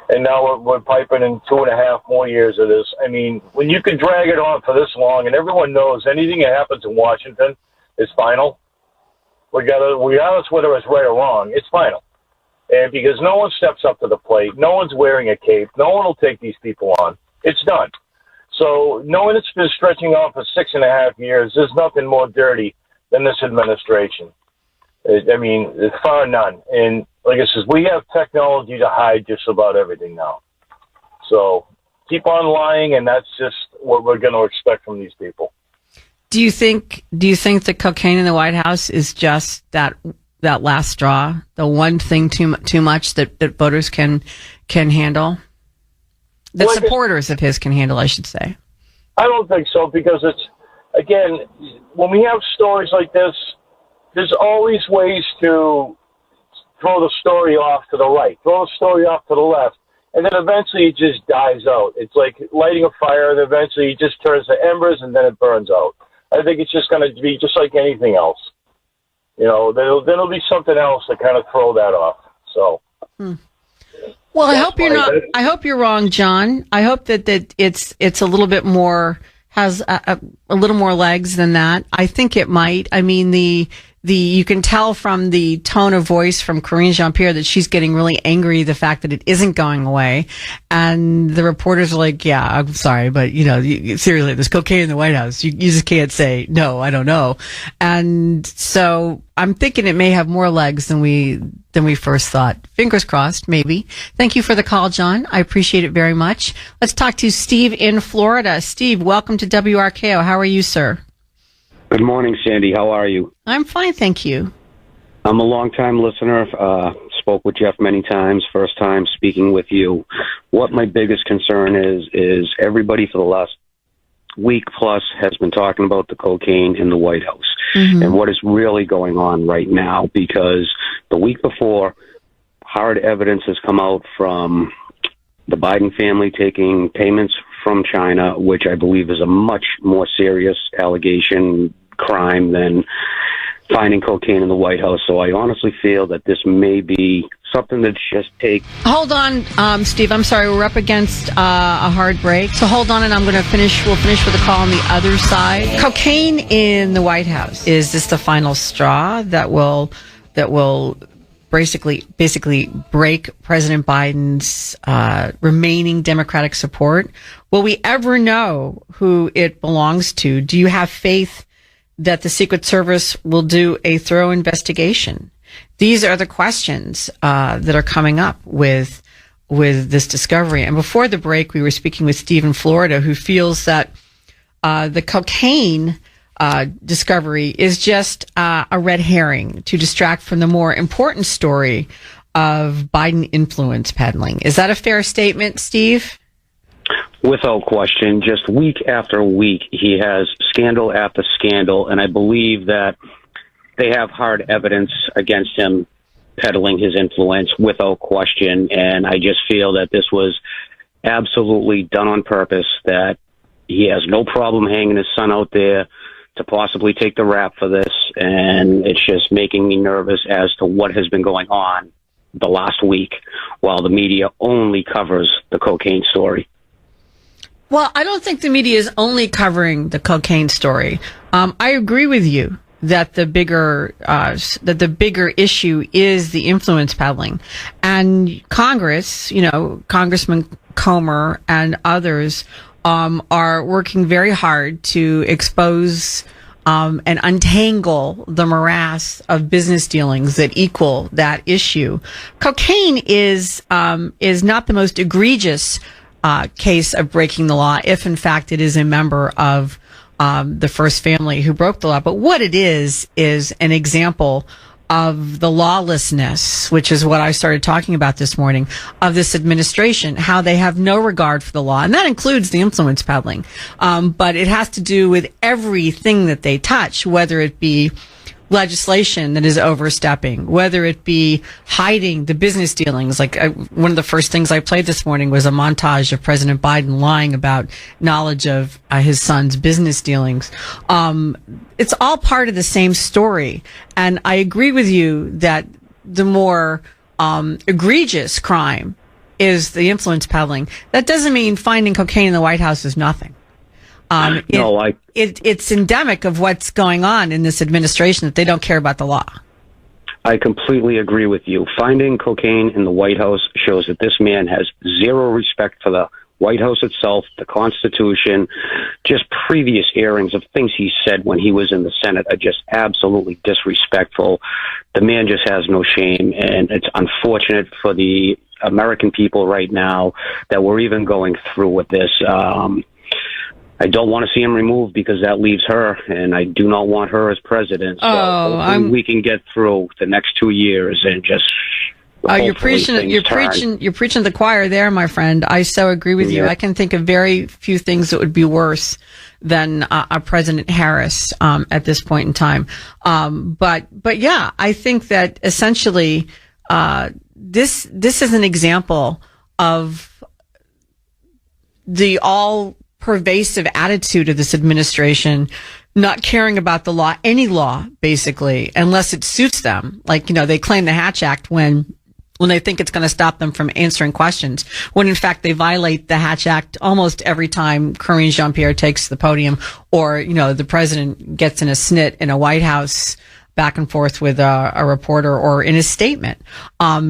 And now we're piping in 2.5 more years of this. I mean, when you can drag it on for this long, and everyone knows anything that happens in Washington is final, regardless whether it's right or wrong, it's final. And because no one steps up to the plate, no one's wearing a cape, no one will take these people on. It's done. So knowing it's been stretching on for 6.5 years, there's nothing more dirty than this administration. I mean, it's far none. And like I said, we have technology to hide just about everything now. So keep on lying, and that's just what we're going to expect from these people. Do you think the cocaine in the White House is just that last straw, the one thing too much that voters can handle? That supporters of his can handle, I should say. I don't think so, because it's, again, when we have stories like this, there's always ways to throw the story off to the right, throw the story off to the left, and then eventually it just dies out. It's like lighting a fire, and eventually it just turns to embers, and then it burns out. I think it's just going to be just like anything else. There'll be something else to kind of throw that off. So. Well, I hope you're not. I hope you're wrong, John. I hope that it's a little bit more, has a little more legs than that. I think it might. I mean, you can tell from the tone of voice from Karine Jean-Pierre that she's getting really angry, the fact that it isn't going away. And the reporters are like, yeah, I'm sorry, but seriously, there's cocaine in the White House. You just can't say, no, I don't know. And so I'm thinking it may have more legs than we first thought. Fingers crossed, maybe. Thank you for the call, John. I appreciate it very much. Let's talk to Steve in Florida. Steve, welcome to WRKO. How are you, sir? Good morning, Sandy. How are you? I'm fine, thank you. I'm a long-time listener. Spoke with Jeff many times. First time speaking with you. What my biggest concern is everybody for the last week plus has been talking about the cocaine in the White House and what is really going on right now, because the week before, hard evidence has come out from the Biden family taking payments from China, which I believe is a much more serious allegation, crime, than finding cocaine in the White House. So I honestly feel that this may be something that's just take. Hold on, Steve. I'm sorry. We're up against a hard break. So hold on, and we'll finish with a call on the other side. Cocaine in the White House. Is this the final straw that will basically break President Biden's remaining Democratic support? Will we ever know who it belongs to? Do you have faith that the Secret Service will do a thorough investigation? These are the questions that are coming up with this discovery. And before the break, we were speaking with Steve in Florida, who feels that the cocaine discovery is just a red herring to distract from the more important story of Biden influence peddling. Is that a fair statement, Steve? Without question, just week after week, he has scandal after scandal, and I believe that they have hard evidence against him peddling his influence without question, and I just feel that this was absolutely done on purpose, that he has no problem hanging his son out there to possibly take the rap for this, and it's just making me nervous as to what has been going on the last week while the media only covers the cocaine story. Well, I don't think the media is only covering the cocaine story. I agree with you that the bigger issue is the influence peddling, and Congress, Congressman Comer and others, are working very hard to expose and untangle the morass of business dealings that equal that issue. Cocaine is not the most egregious case of breaking the law, if in fact it is a member of the first family who broke the law. But what it is an example of the lawlessness, which is what I started talking about this morning, of this administration, how they have no regard for the law. And that includes the influence peddling. But it has to do with everything that they touch, whether it be legislation that is overstepping, whether it be hiding the business dealings. Like one of the first things I played this morning was a montage of President Biden lying about knowledge of his son's business dealings. It's all part of the same story. And I agree with you that the more egregious crime is the influence peddling. That doesn't mean finding cocaine in the White House is nothing. It's endemic of what's going on in this administration, that they don't care about the law. I completely agree with you. Finding cocaine in the White House shows that this man has zero respect for the White House itself, the Constitution. Just previous airings of things he said when he was in the Senate are just absolutely disrespectful. The man just has no shame, and it's unfortunate for the American people right now that we're even going through with this. I don't want to see him removed because that leaves her, and I do not want her as president. So hopefully we can get through the next 2 years and just. You're preaching to the choir there, my friend. I so agree with you. I can think of very few things that would be worse than President Harris at this point in time. But yeah, I think that essentially this is an example of the all pervasive attitude of this administration, not caring about the law, any law, basically, unless it suits them. Like, they claim the Hatch Act when they think it's going to stop them from answering questions, when in fact they violate the Hatch Act almost every time Karine Jean-Pierre takes the podium, or, the president gets in a snit in a White House back and forth with a reporter, or in his statement.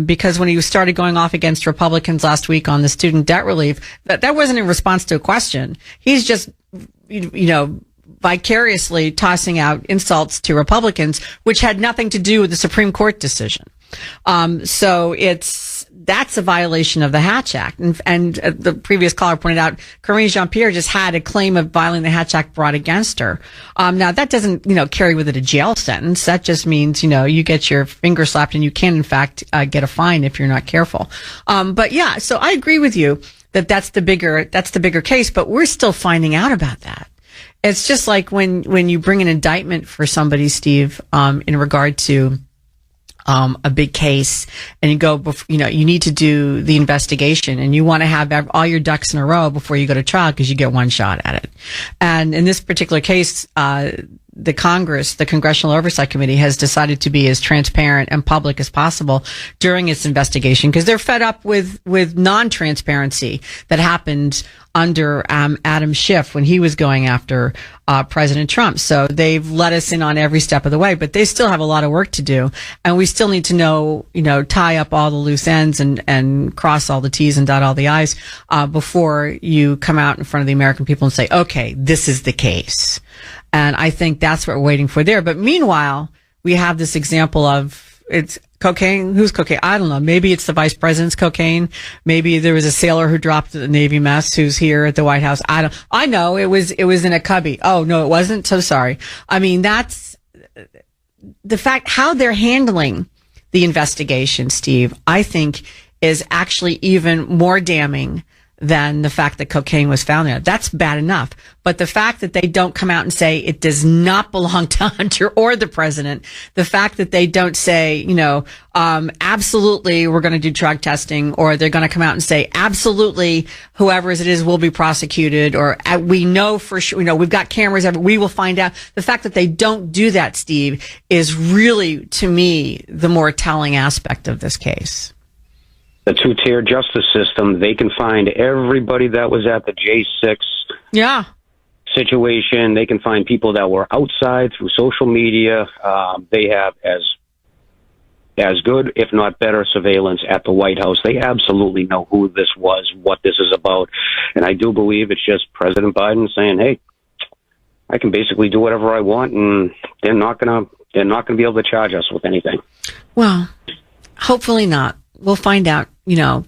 Because when he started going off against Republicans last week on the student debt relief, that wasn't in response to a question. He's just, vicariously tossing out insults to Republicans, which had nothing to do with the Supreme Court decision. So that's a violation of the Hatch Act. And the previous caller pointed out, Karine Jean-Pierre just had a claim of violating the Hatch Act brought against her. Now that doesn't, carry with it a jail sentence. That just means, you get your finger slapped, and you can in fact, get a fine if you're not careful. But yeah, so I agree with you that that's the bigger case, but we're still finding out about that. It's just like when you bring an indictment for somebody, Steve, in regard to a big case, and you go, you need to do the investigation, and you want to have all your ducks in a row before you go to trial because you get one shot at it. And in this particular case, the Congressional Oversight Committee has decided to be as transparent and public as possible during its investigation, because they're fed up with non-transparency that happened under Adam Schiff when he was going after President Trump. So they've let us in on every step of the way, but they still have a lot of work to do, and we still need to know, tie up all the loose ends and cross all the T's and dot all the I's before you come out in front of the American people and say, okay, this is the case. And I think that's what we're waiting for there. But meanwhile, we have this example of it's cocaine. Who's cocaine? I don't know. Maybe it's the vice president's cocaine. Maybe there was a sailor who dropped the Navy mess who's here at the White House. I know it was in a cubby. Oh, no, it wasn't. So sorry. I mean, that's the fact how they're handling the investigation, Steve, I think is actually even more damning than the fact that cocaine was found there. That's bad enough. But the fact that they don't come out and say it does not belong to Hunter or the president, the fact that they don't say, absolutely, we're going to do drug testing, or they're going to come out and say, absolutely, whoever it is will be prosecuted, or we know for sure, we've got cameras, we will find out. The fact that they don't do that, Steve, is really, to me, the more telling aspect of this case. The two-tier justice system, they can find everybody that was at the J6 situation. They can find people that were outside through social media. They have as good, if not better, surveillance at the White House. They absolutely know who this was, what this is about. And I do believe it's just President Biden saying, hey, I can basically do whatever I want, and they're not gonna be able to charge us with anything. Well, hopefully not. We'll find out,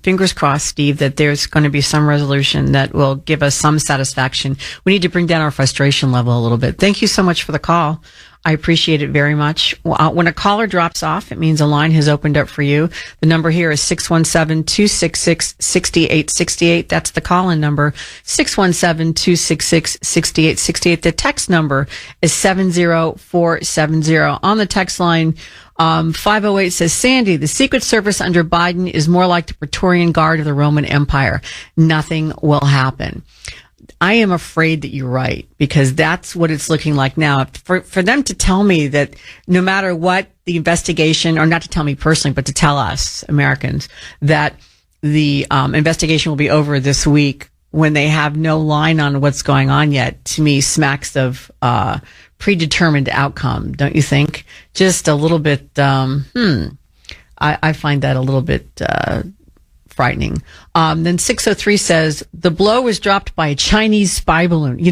fingers crossed, Steve, that there's going to be some resolution that will give us some satisfaction. We need to bring down our frustration level a little bit. Thank you so much for the call. I appreciate it very much. When a caller drops off, it means a line has opened up for you. The number here is 617-266-6868. That's the call-in number, 617-266-6868. The text number is 70470. On the text line, 508 says, Sandy, the Secret Service under Biden is more like the Praetorian Guard of the Roman Empire. Nothing will happen. I am afraid that you're right, because that's what it's looking like now. For them to tell me that no matter what the investigation, or not to tell me personally, but to tell us Americans that the investigation will be over this week when they have no line on what's going on yet, to me smacks of predetermined outcome, don't you think? Just a little bit, I find that a little bit frightening. Then 603 says, the blow was dropped by a Chinese spy balloon.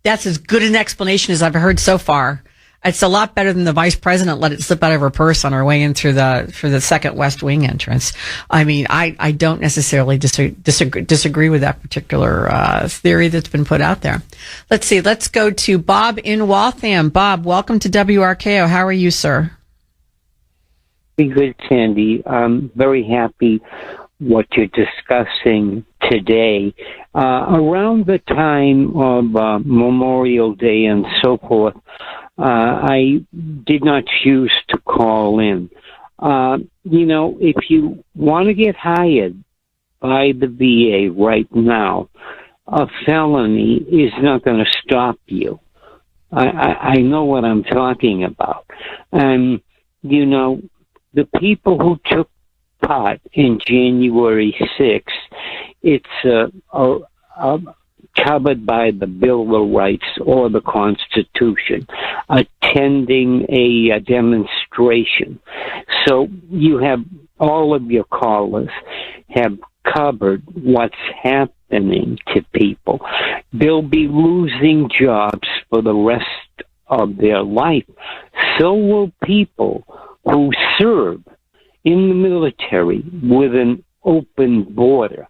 That's as good an explanation as I've heard so far. It's a lot better than the vice president let it slip out of her purse on her way in through the second West Wing entrance. I mean, I don't necessarily disagree with that particular theory that's been put out there. Let's see. Let's go to Bob in Waltham. Bob, welcome to WRKO. How are you, sir? Be good, Sandy. I'm very happy what you're discussing today. Around the time of Memorial Day and so forth, I did not choose to call in. If you want to get hired by the VA right now, a felony is not going to stop you. I know what I'm talking about. And, the people who took part in January 6th, it's covered by the Bill of Rights or the Constitution, attending a demonstration. So you have all of your callers have covered what's happening to people. They'll be losing jobs for the rest of their life. So will people who serve in the military with an open border.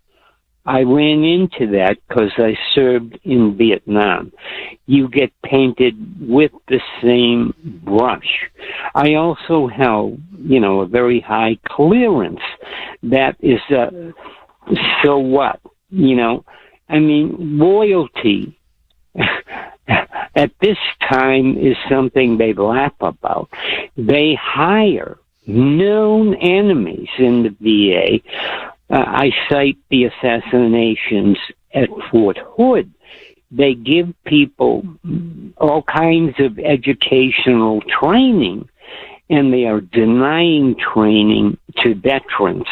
I ran into that because I served in Vietnam. You get painted with the same brush. I also held, a very high clearance. That is, so what? Loyalty at this time is something they laugh about. They hire known enemies in the VA. I cite the assassinations at Fort Hood. They give people all kinds of educational training, and they are denying training to veterans.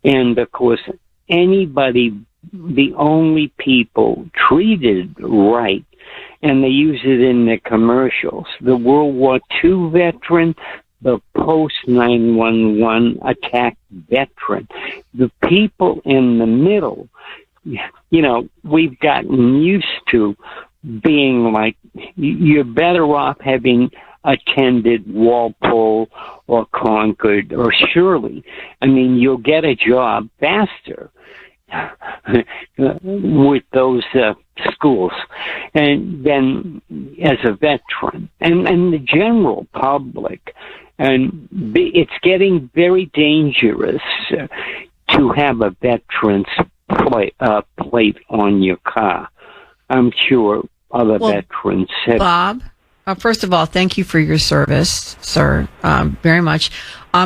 And, of course, anybody the only people treated right, and they use it in their commercials. The World War II veteran, the post 9/11 attack veteran, the people in the middle. You know, we've gotten used to being like, you're better off having attended Walpole or Concord or Shirley. I mean, you'll get a job faster with those schools, and then as a veteran and the general public. And it's getting very dangerous to have a veteran's plate on your car. I'm sure other veterans have. Bob, first of all, thank you for your service, sir, very much.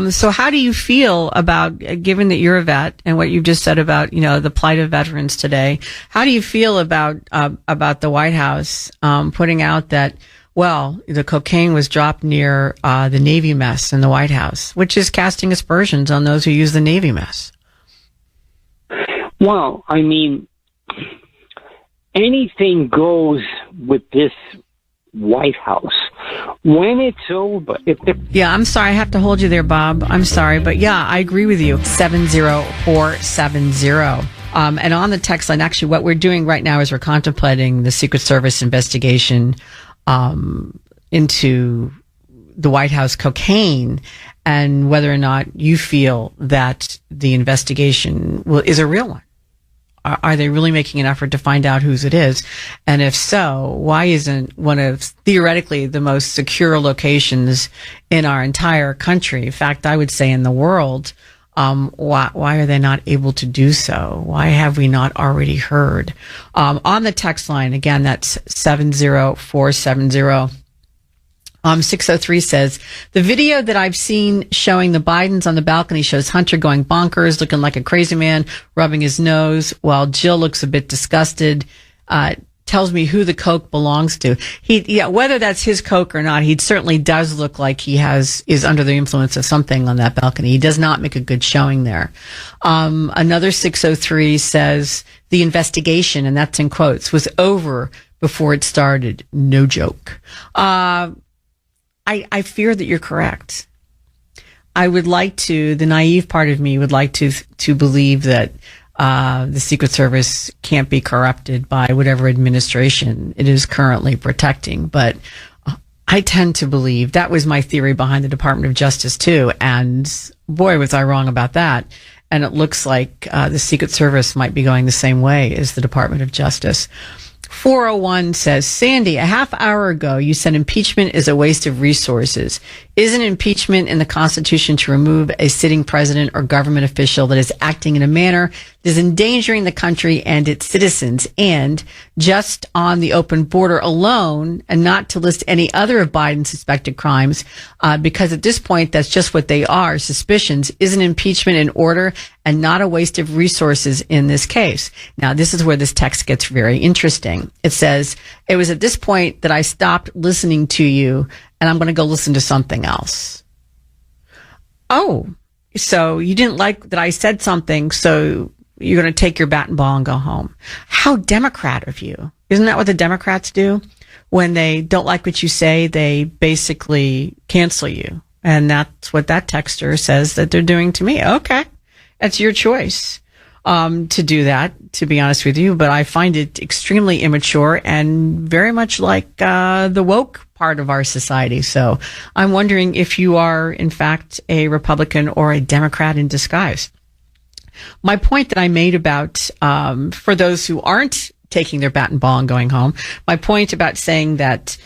So how do you feel about, given that you're a vet and what you've just said about, you know, the plight of veterans today, how do you feel about the White House putting out that, well, the cocaine was dropped near the Navy mess in the White House, which is casting aspersions on those who use the Navy mess? Well, I mean, anything goes with this White House. When it's over, yeah, I'm sorry, I have to hold you there, Bob. I'm sorry, but yeah, I agree with you. 70470. And on the text line, actually, what we're doing right now is we're contemplating the Secret Service investigation into the White House cocaine and whether or not you feel that the investigation is a real one. Are they really making an effort to find out whose it is? And if so, why isn't one of theoretically the most secure locations in our entire country, in fact, I would say in the world, why are they not able to do so? Why have we not already heard? On the text line, again, that's 70470. 603 says, the video that I've seen showing the Bidens on the balcony shows Hunter going bonkers, looking like a crazy man, rubbing his nose, while Jill looks a bit disgusted. Tells me who the coke belongs to. Whether that's his coke or not, he certainly does look like he is under the influence of something on that balcony. He does not make a good showing there. Another 603 says, the investigation, and that's in quotes, was over before it started. No joke. I fear that you're correct. I would like to, the naive part of me would like to believe that the Secret Service can't be corrupted by whatever administration it is currently protecting. But I tend to believe, that was my theory behind the Department of Justice too. And boy, was I wrong about that. And it looks like the Secret Service might be going the same way as the Department of Justice. 401 says, Sandy, a half hour ago, you said impeachment is a waste of resources. Isn't impeachment in the Constitution to remove a sitting president or government official that is acting in a manner that is endangering the country and its citizens? And just on the open border alone, and not to list any other of Biden's suspected crimes, because at this point, that's just what they are, suspicions. Isn't impeachment in order and not a waste of resources in this case? Now, this is where this text gets very interesting. It says, it was at this point that I stopped listening to you and I'm going to go listen to something else. Oh, so you didn't like that I said something, so you're going to take your bat and ball and go home. How Democrat of you. Isn't that what the Democrats do? When they don't like what you say, they basically cancel you. And that's what that texter says that they're doing to me. Okay. That's your choice to do that, to be honest with you. But I find it extremely immature and very much like the woke part of our society. So I'm wondering if you are, in fact, a Republican or a Democrat in disguise. My point that I made about, for those who aren't taking their bat and ball and going home, my point about saying that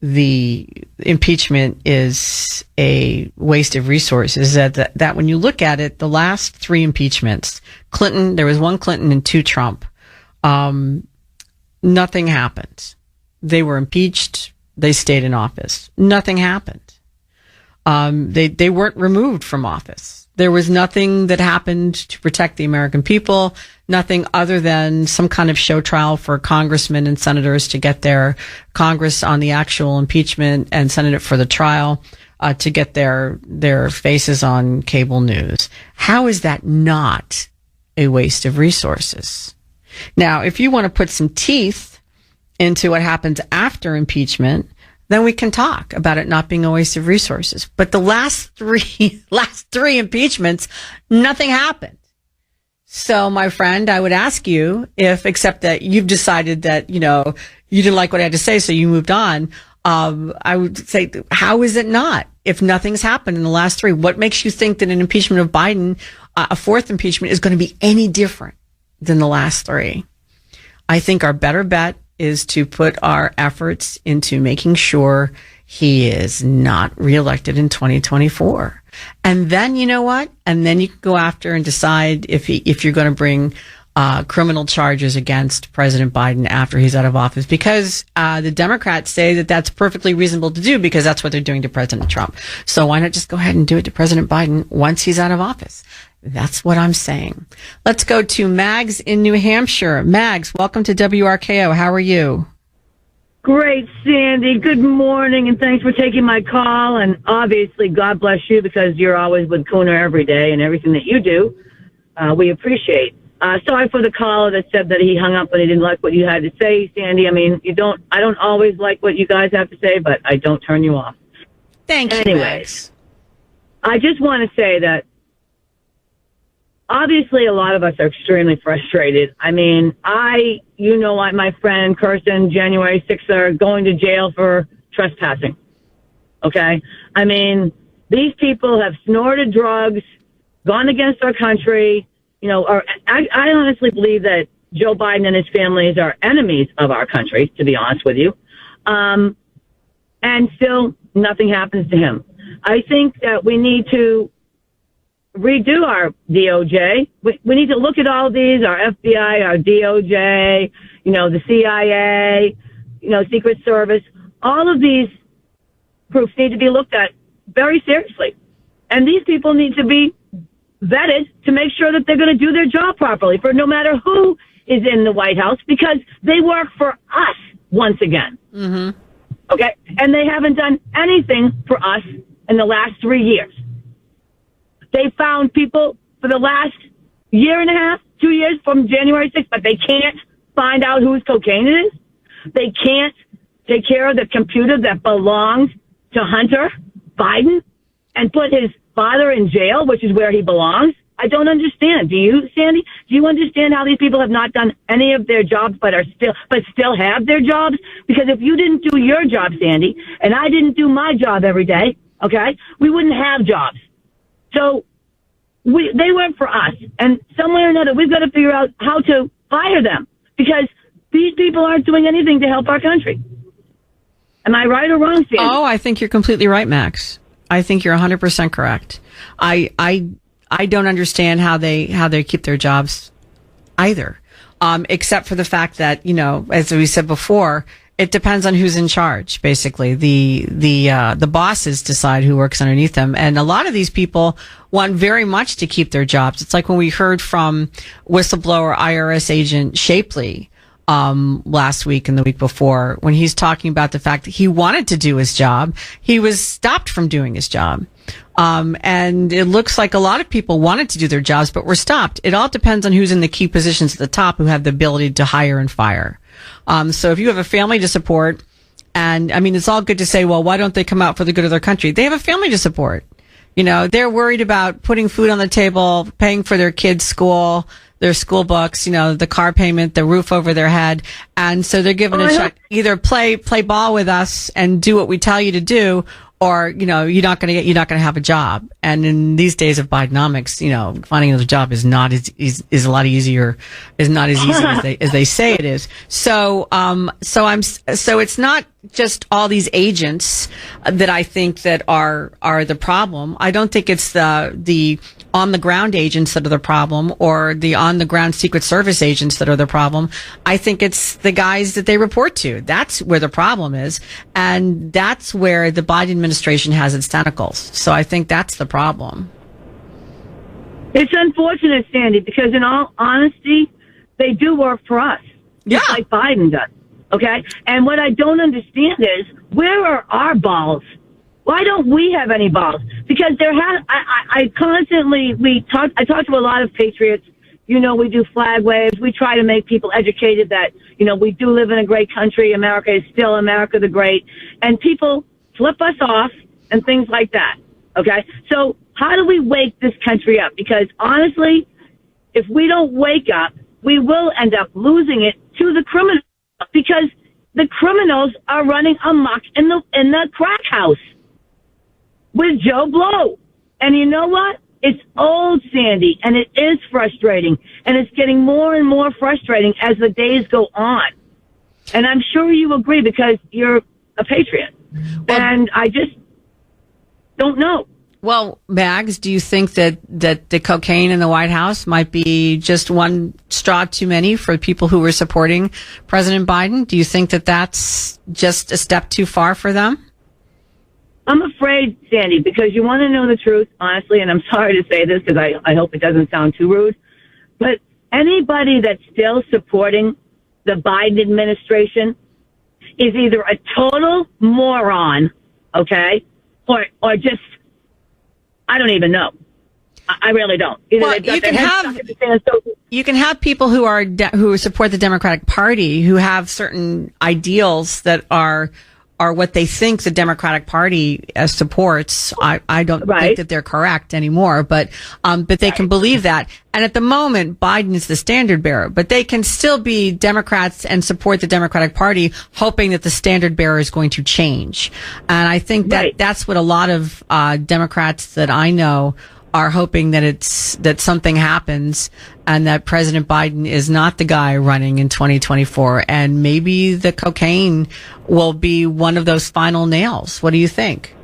the impeachment is a waste of resources, that when you look at it, the last three impeachments, Clinton, there was one Clinton and two Trump, nothing happened. They were impeached. They stayed in office. Nothing happened. They weren't removed from office. There was nothing that happened to protect the American people, nothing other than some kind of show trial for congressmen and senators to get their Congress on the actual impeachment and Senate for the trial, to get their faces on cable news. How is that not a waste of resources. Now, if you want to put some teeth into what happens after impeachment, then we can talk about it not being a waste of resources. But the last three impeachments, nothing happened. So, my friend, I would ask you if, except that you've decided that, you didn't like what I had to say, so you moved on. I would say, how is it not? If nothing's happened in the last three, what makes you think that an impeachment of Biden, a fourth impeachment, is going to be any different than the last three? I think our better bet is to put our efforts into making sure he is not reelected in 2024. And then, you know what? And then you can go after and decide if you're going to bring criminal charges against President Biden after he's out of office, because the Democrats say that that's perfectly reasonable to do because that's what they're doing to President Trump. So why not just go ahead and do it to President Biden once he's out of office? That's what I'm saying. Let's go to Mags in New Hampshire. Mags, welcome to WRKO. How are you? Great, Sandy. Good morning, and thanks for taking my call. And obviously, God bless you, because you're always with Kuhner every day, and everything that you do, we appreciate. Sorry for the caller that said that he hung up and he didn't like what you had to say, Sandy. I mean, I don't always like what you guys have to say, but I don't turn you off. Thank you. Anyways, I just want to say that obviously a lot of us are extremely frustrated. I mean, my friend Kirsten, January 6th, are going to jail for trespassing. Okay? I mean, these people have snorted drugs, gone against our country. I honestly believe that Joe Biden and his families are enemies of our country, to be honest with you. And still nothing happens to him. I think that we need to redo our DOJ. We need to look at all these, our FBI, our DOJ, the CIA, Secret Service. All of these groups need to be looked at very seriously. And these people need to be vetted to make sure that they're going to do their job properly, for no matter who is in the White House, because they work for us once again. Mm-hmm. Okay? And they haven't done anything for us in the last 3 years. They found people for the last year and a half, 2 years from January 6th, but they can't find out whose cocaine it is. They can't take care of the computer that belongs to Hunter Biden and put his father in jail, which is where he belongs. I don't understand. Do you, Sandy? Do you understand how these people have not done any of their jobs but still have their jobs? Because if you didn't do your job, Sandy, and I didn't do my job every day, okay, we wouldn't have jobs. So they work for us, and some way or another, we've got to figure out how to fire them, because these people aren't doing anything to help our country. Am I right or wrong, Sandy? Oh, I think you're completely right, Max. I think you're 100% correct. I don't understand how they keep their jobs either, except for the fact that, as we said before, it depends on who's in charge. Basically, the bosses decide who works underneath them, and a lot of these people want very much to keep their jobs. It's like when we heard from whistleblower IRS agent Shapley last week and the week before, when he's talking about the fact that he wanted to do his job, he was stopped from doing his job. And it looks like a lot of people wanted to do their jobs, but were stopped. It all depends on who's in the key positions at the top, who have the ability to hire and fire. So if you have a family to support, and I mean, it's all good to say, well, why don't they come out for the good of their country? They have a family to support. They're worried about putting food on the table, paying for their kids' school, their school books, the car payment, the roof over their head. And so they're given a check. Either play ball with us and do what we tell you to do, or, you're not going to have a job. And in these days of Bidenomics, finding another job is not is a lot easier, is not as easy as they say it is. So it's not just all these agents that I think that are the problem. I don't think it's the on the ground agents that are the problem, or the on the ground Secret Service agents that are the problem. I think it's the guys that they report to. That's where the problem is. And that's where the Biden administration has its tentacles. So I think that's the problem. It's unfortunate, Sandy, because in all honesty, they do work for us. Yeah. Just like Biden does. Okay? And what I don't understand is, where are our balls? Why don't we have any balls? Because I talk to a lot of patriots We do flag waves. We try to make people educated that, we do live in a great country. America is still America the Great. And people flip us off and things like that. Okay? So how do we wake this country up? Because honestly, if we don't wake up, we will end up losing it to the criminals, because the criminals are running amok in the crack house with Joe Blow. And you know what? It's old, Sandy, and it is frustrating, and it's getting more and more frustrating as the days go on. And I'm sure you agree, because you're a patriot. Well, and I just don't know. Well, Mags, do you think that the cocaine in the White House might be just one straw too many for people who were supporting President Biden? Do you think that that's just a step too far for them? I'm afraid, Sandy, because you want to know the truth, honestly, and I'm sorry to say this because I hope it doesn't sound too rude, but anybody that's still supporting the Biden administration is either a total moron, okay, or just, I don't even know. I really don't. Well, you can have people who support the Democratic Party who have certain ideals that are what they think the Democratic Party supports. I don't think that they're correct anymore, but they can believe that. And at the moment, Biden is the standard bearer, but they can still be Democrats and support the Democratic Party, hoping that the standard bearer is going to change. And I think that's what a lot of Democrats that I know are hoping, that something happens and that President Biden is not the guy running in 2024, and maybe the cocaine will be one of those final nails. What do you think?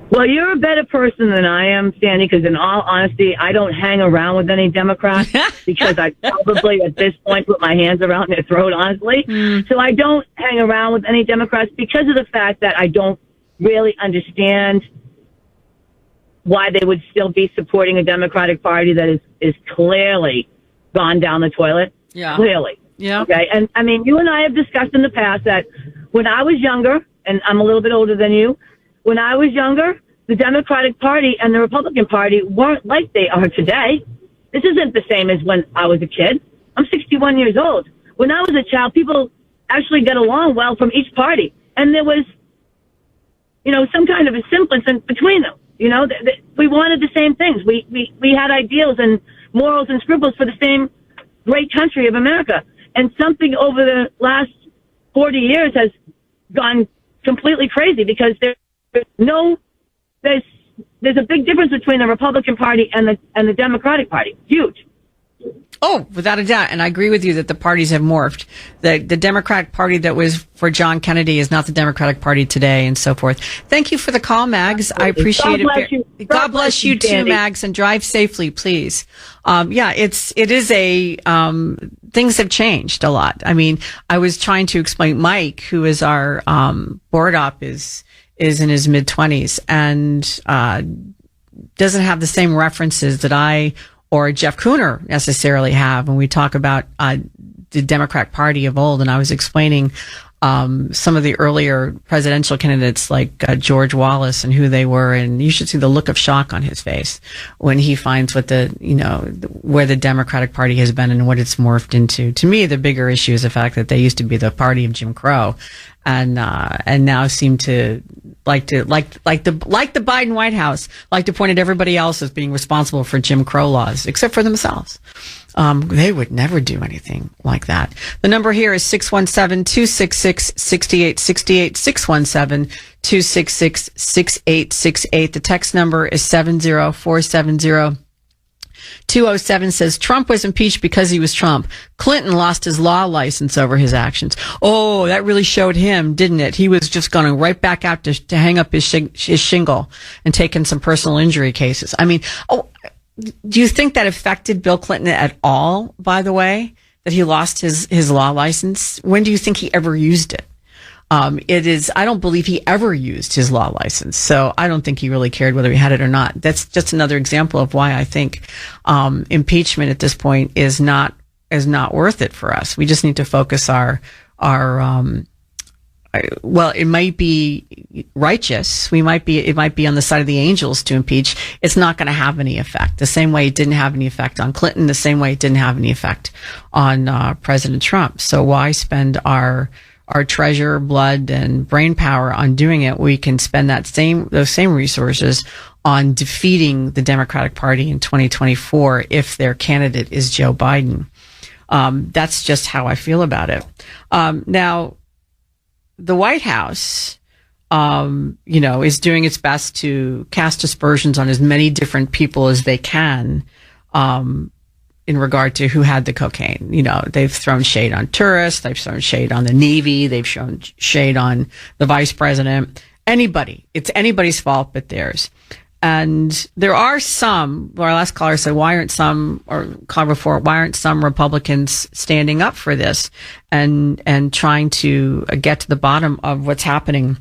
Well, you're a better person than I am, Sandy, because in all honesty, I don't hang around with any Democrats because I probably at this point put my hands around their throat, honestly. So I don't hang around with any Democrats because of the fact that I don't really understand why they would still be supporting a Democratic Party that is clearly gone down the toilet. Yeah. Clearly. Yeah. Okay. And I mean, you and I have discussed in the past that when I was younger, and I'm a little bit older than you, when I was younger, the Democratic Party and the Republican Party weren't like they are today. This isn't the same as when I was a kid. I'm 61 years old. When I was a child, people actually got along well from each party. And there was, some kind of a semblance in between them. We wanted the same things. We had ideals and morals and scruples for the same great country of America. And something over the last 40 years has gone completely crazy, because there's a big difference between the Republican Party and the Democratic Party. Huge. Oh, without a doubt. And I agree with you that the parties have morphed. The Democratic Party that was for John Kennedy is not the Democratic Party today, and so forth. Thank you for the call, Mags. I appreciate it. God bless you too, Mags, and drive safely, please. It is things have changed a lot. I mean, I was trying to explain, Mike, who is our board op, is in his mid-20s and doesn't have the same references that I or Jeff Kuhner necessarily have when we talk about the Democratic Party of old. And I was explaining some of the earlier presidential candidates like George Wallace and who they were, and you should see the look of shock on his face when he finds where the Democratic Party has been and what it's morphed into. To me, the bigger issue is the fact that they used to be the party of Jim Crow, and now seem to like the Biden White House like to point at everybody else as being responsible for Jim Crow laws, except for themselves. They would never do anything like that. The number here is 617-266-6868, 617-266-6868. The text number is 70470. 207 says Trump was impeached because he was Trump. Clinton lost his law license over his actions. Oh, that really showed him, didn't it? He was just going right back out to hang up his shingle and take in some personal injury cases. I mean, do you think that affected Bill Clinton at all, by the way, that he lost his law license? When do you think he ever used it? I don't believe he ever used his law license. So I don't think he really cared whether he had it or not. That's just another example of why I think, impeachment at this point is not worth it for us. We just need to focus our well, it might be righteous. It might be on the side of the angels to impeach. It's not going to have any effect. The same way it didn't have any effect on Clinton, the same way it didn't have any effect on President Trump. So why spend our treasure, blood, and brain power on doing it? We can spend those same resources on defeating the Democratic Party in 2024 if their candidate is Joe Biden. That's just how I feel about it. Now, the White House, is doing its best to cast aspersions on as many different people as they can, in regard to who had the cocaine. They've thrown shade on tourists. They've thrown shade on the Navy. They've shown shade on the vice president. Anybody. It's anybody's fault but theirs. And there are some, our last caller said, why aren't some Republicans standing up for this and trying to get to the bottom of what's happening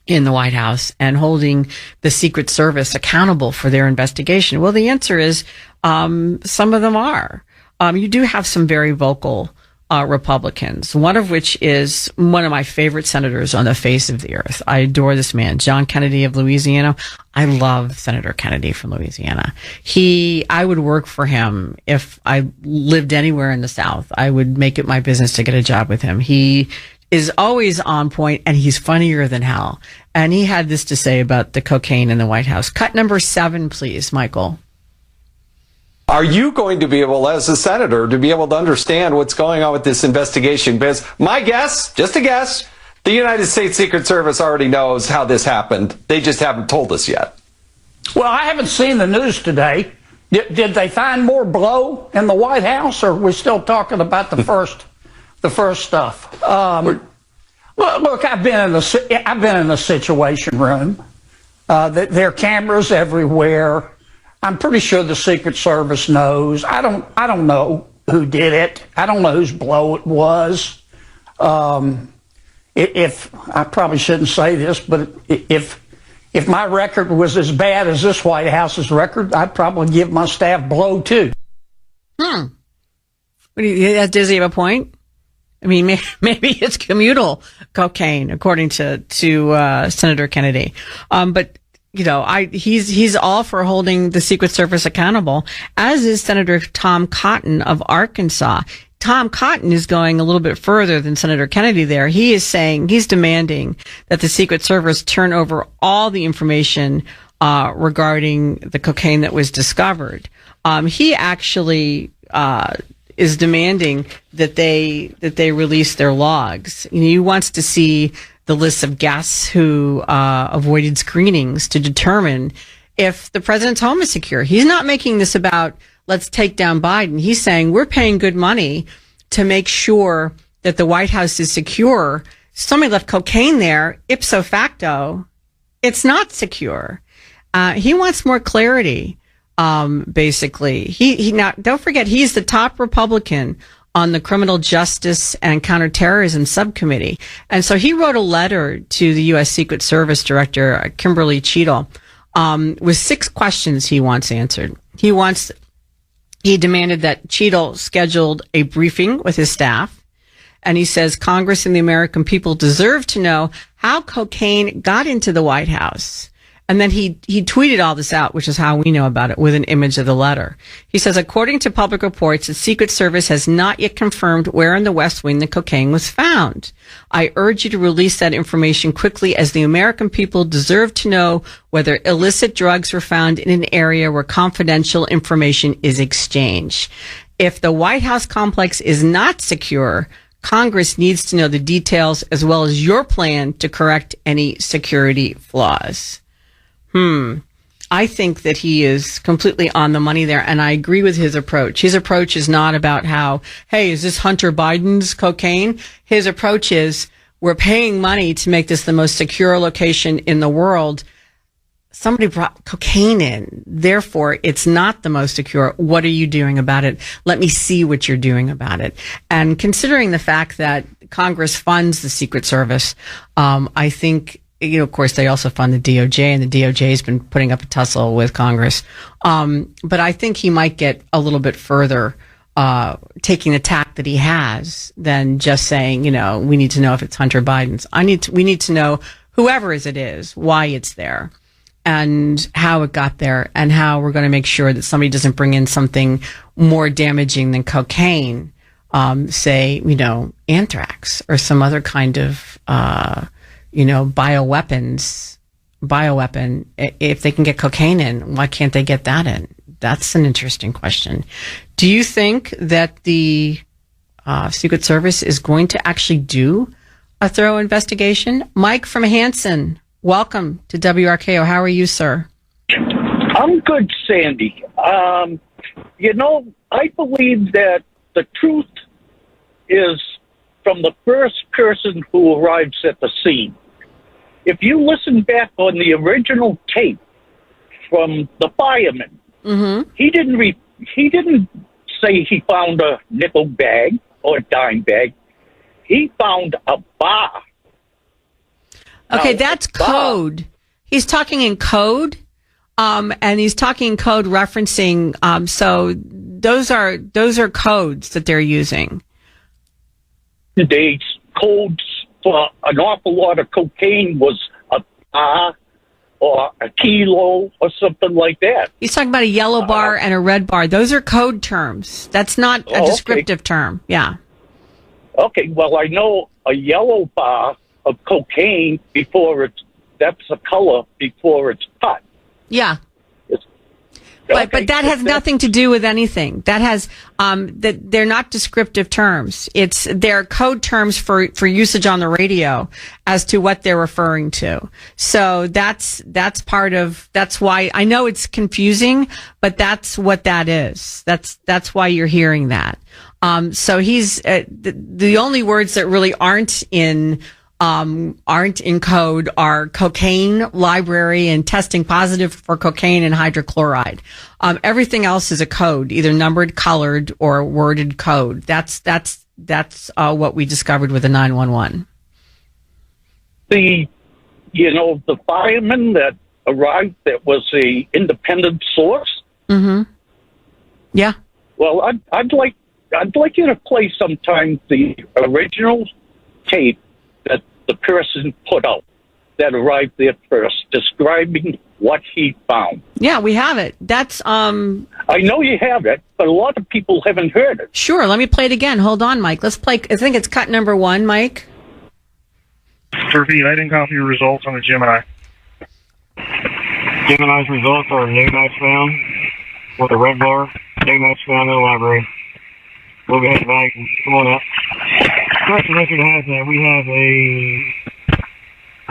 in the White House and holding the Secret Service accountable for their investigation? Well, the answer is, some of them are. You do have some very vocal Republicans, one of which is one of my favorite senators on the face of the earth. I adore this man, John Kennedy of Louisiana. I love Senator Kennedy from Louisiana. I would work for him if I lived anywhere in the South. I would make it my business to get a job with him. He is always on point, and he's funnier than hell. And he had this to say about the cocaine in the White House. Cut number 7, please, Michael. Are you going to be able, as a senator, to be able to understand what's going on with this investigation? Because my guess, just a guess, the United States Secret Service already knows how this happened. They just haven't told us yet. Well, I haven't seen the news today. Did they find more blow in the White House, or are we still talking about the first stuff? Look, I've been in the Situation Room. There are cameras everywhere. I'm pretty sure the Secret Service knows. I don't know who did it. I don't know whose blow it was. If I probably shouldn't say this, but if my record was as bad as this White House's record, I'd probably give my staff blow too. Does he have a point? I mean, maybe it's communal cocaine, according to Senator Kennedy. But he's all for holding the Secret Service accountable, as is Senator Tom Cotton of Arkansas. Tom Cotton is going a little bit further than Senator Kennedy there. He is saying, he's demanding that the Secret Service turn over all the information regarding the cocaine that was discovered. He actually is demanding that they release their logs. He wants to see the list of guests who avoided screenings to determine if the president's home is secure. He's not making this about, let's take down Biden. He's saying we're paying good money to make sure that the White House is secure. Somebody left cocaine there, ipso facto, it's not secure. He wants more clarity, basically. He now, don't forget, he's the top Republican on the Criminal Justice and Counterterrorism Subcommittee. And so he wrote a letter to the U.S. Secret Service Director, Kimberly Cheadle, with 6 questions he wants answered. He demanded that Cheadle scheduled a briefing with his staff. And he says Congress and the American people deserve to know how cocaine got into the White House. And then he tweeted all this out, which is how we know about it, with an image of the letter. He says, according to public reports, the Secret Service has not yet confirmed where in the West Wing the cocaine was found. I urge you to release that information quickly, as the American people deserve to know whether illicit drugs were found in an area where confidential information is exchanged. If the White House complex is not secure, Congress needs to know the details as well as your plan to correct any security flaws. I think that he is completely on the money there, and I agree with his approach. His approach is not about how, hey, is this Hunter Biden's cocaine? His approach is, we're paying money to make this the most secure location in the world. Somebody brought cocaine in. Therefore, it's not the most secure. What are you doing about it? Let me see what you're doing about it. And considering the fact that Congress funds the Secret Service, I think, of course, they also fund the DOJ, and the DOJ has been putting up a tussle with Congress. But I think he might get a little bit further taking the tack that he has than just saying, we need to know if it's Hunter Biden's. We need to know whoever it is, why it's there, and how it got there, and how we're going to make sure that somebody doesn't bring in something more damaging than cocaine, say, anthrax or some other kind of, bioweapon. If they can get cocaine in, why can't they get that in? That's an interesting question. Do you think that the Secret Service is going to actually do a thorough investigation? Mike from Hanson, welcome to WRKO. How are you, sir? I'm good, Sandy. I believe that the truth is from the first person who arrives at the scene. If you listen back on the original tape from the fireman, he didn't say he found a nickel bag or a dime bag. He found a bar. Okay, that's code. He's talking in code, and he's talking in code referencing. So those are codes that they're using. They codes for an awful lot of cocaine was a bar or a kilo or something like that. He's talking about a yellow bar and a red bar. Those are code terms. That's not a descriptive term. Yeah. Okay, well, I know a yellow bar of cocaine that's the color before it's cut. Yeah. But that has nothing to do with anything. That has they're not descriptive terms. They're code terms for usage on the radio as to what they're referring to. So that's why I know it's confusing, but that's what that is. That's why you're hearing that. So he's the only words that really aren't in code are cocaine library and testing positive for cocaine and hydrochloride. Everything else is a code, either numbered, colored, or worded code. That's what we discovered with the 911. The fireman that arrived, that was a independent source. Mm-hmm. Yeah. Well, I'd like you to play sometime the original tape that the person put out that arrived there first, describing what he found. Yeah, we have it. That's I know you have it, but a lot of people haven't heard it. Sure, let me play it again. Hold on, Mike. Let's play. I think it's cut number 1, Mike. To repeat, I didn't copy your results on the Gemini. Gemini's results are new match found with a red bar. New match found in the library. We'll go ahead back and come on up. Correction record has that we have a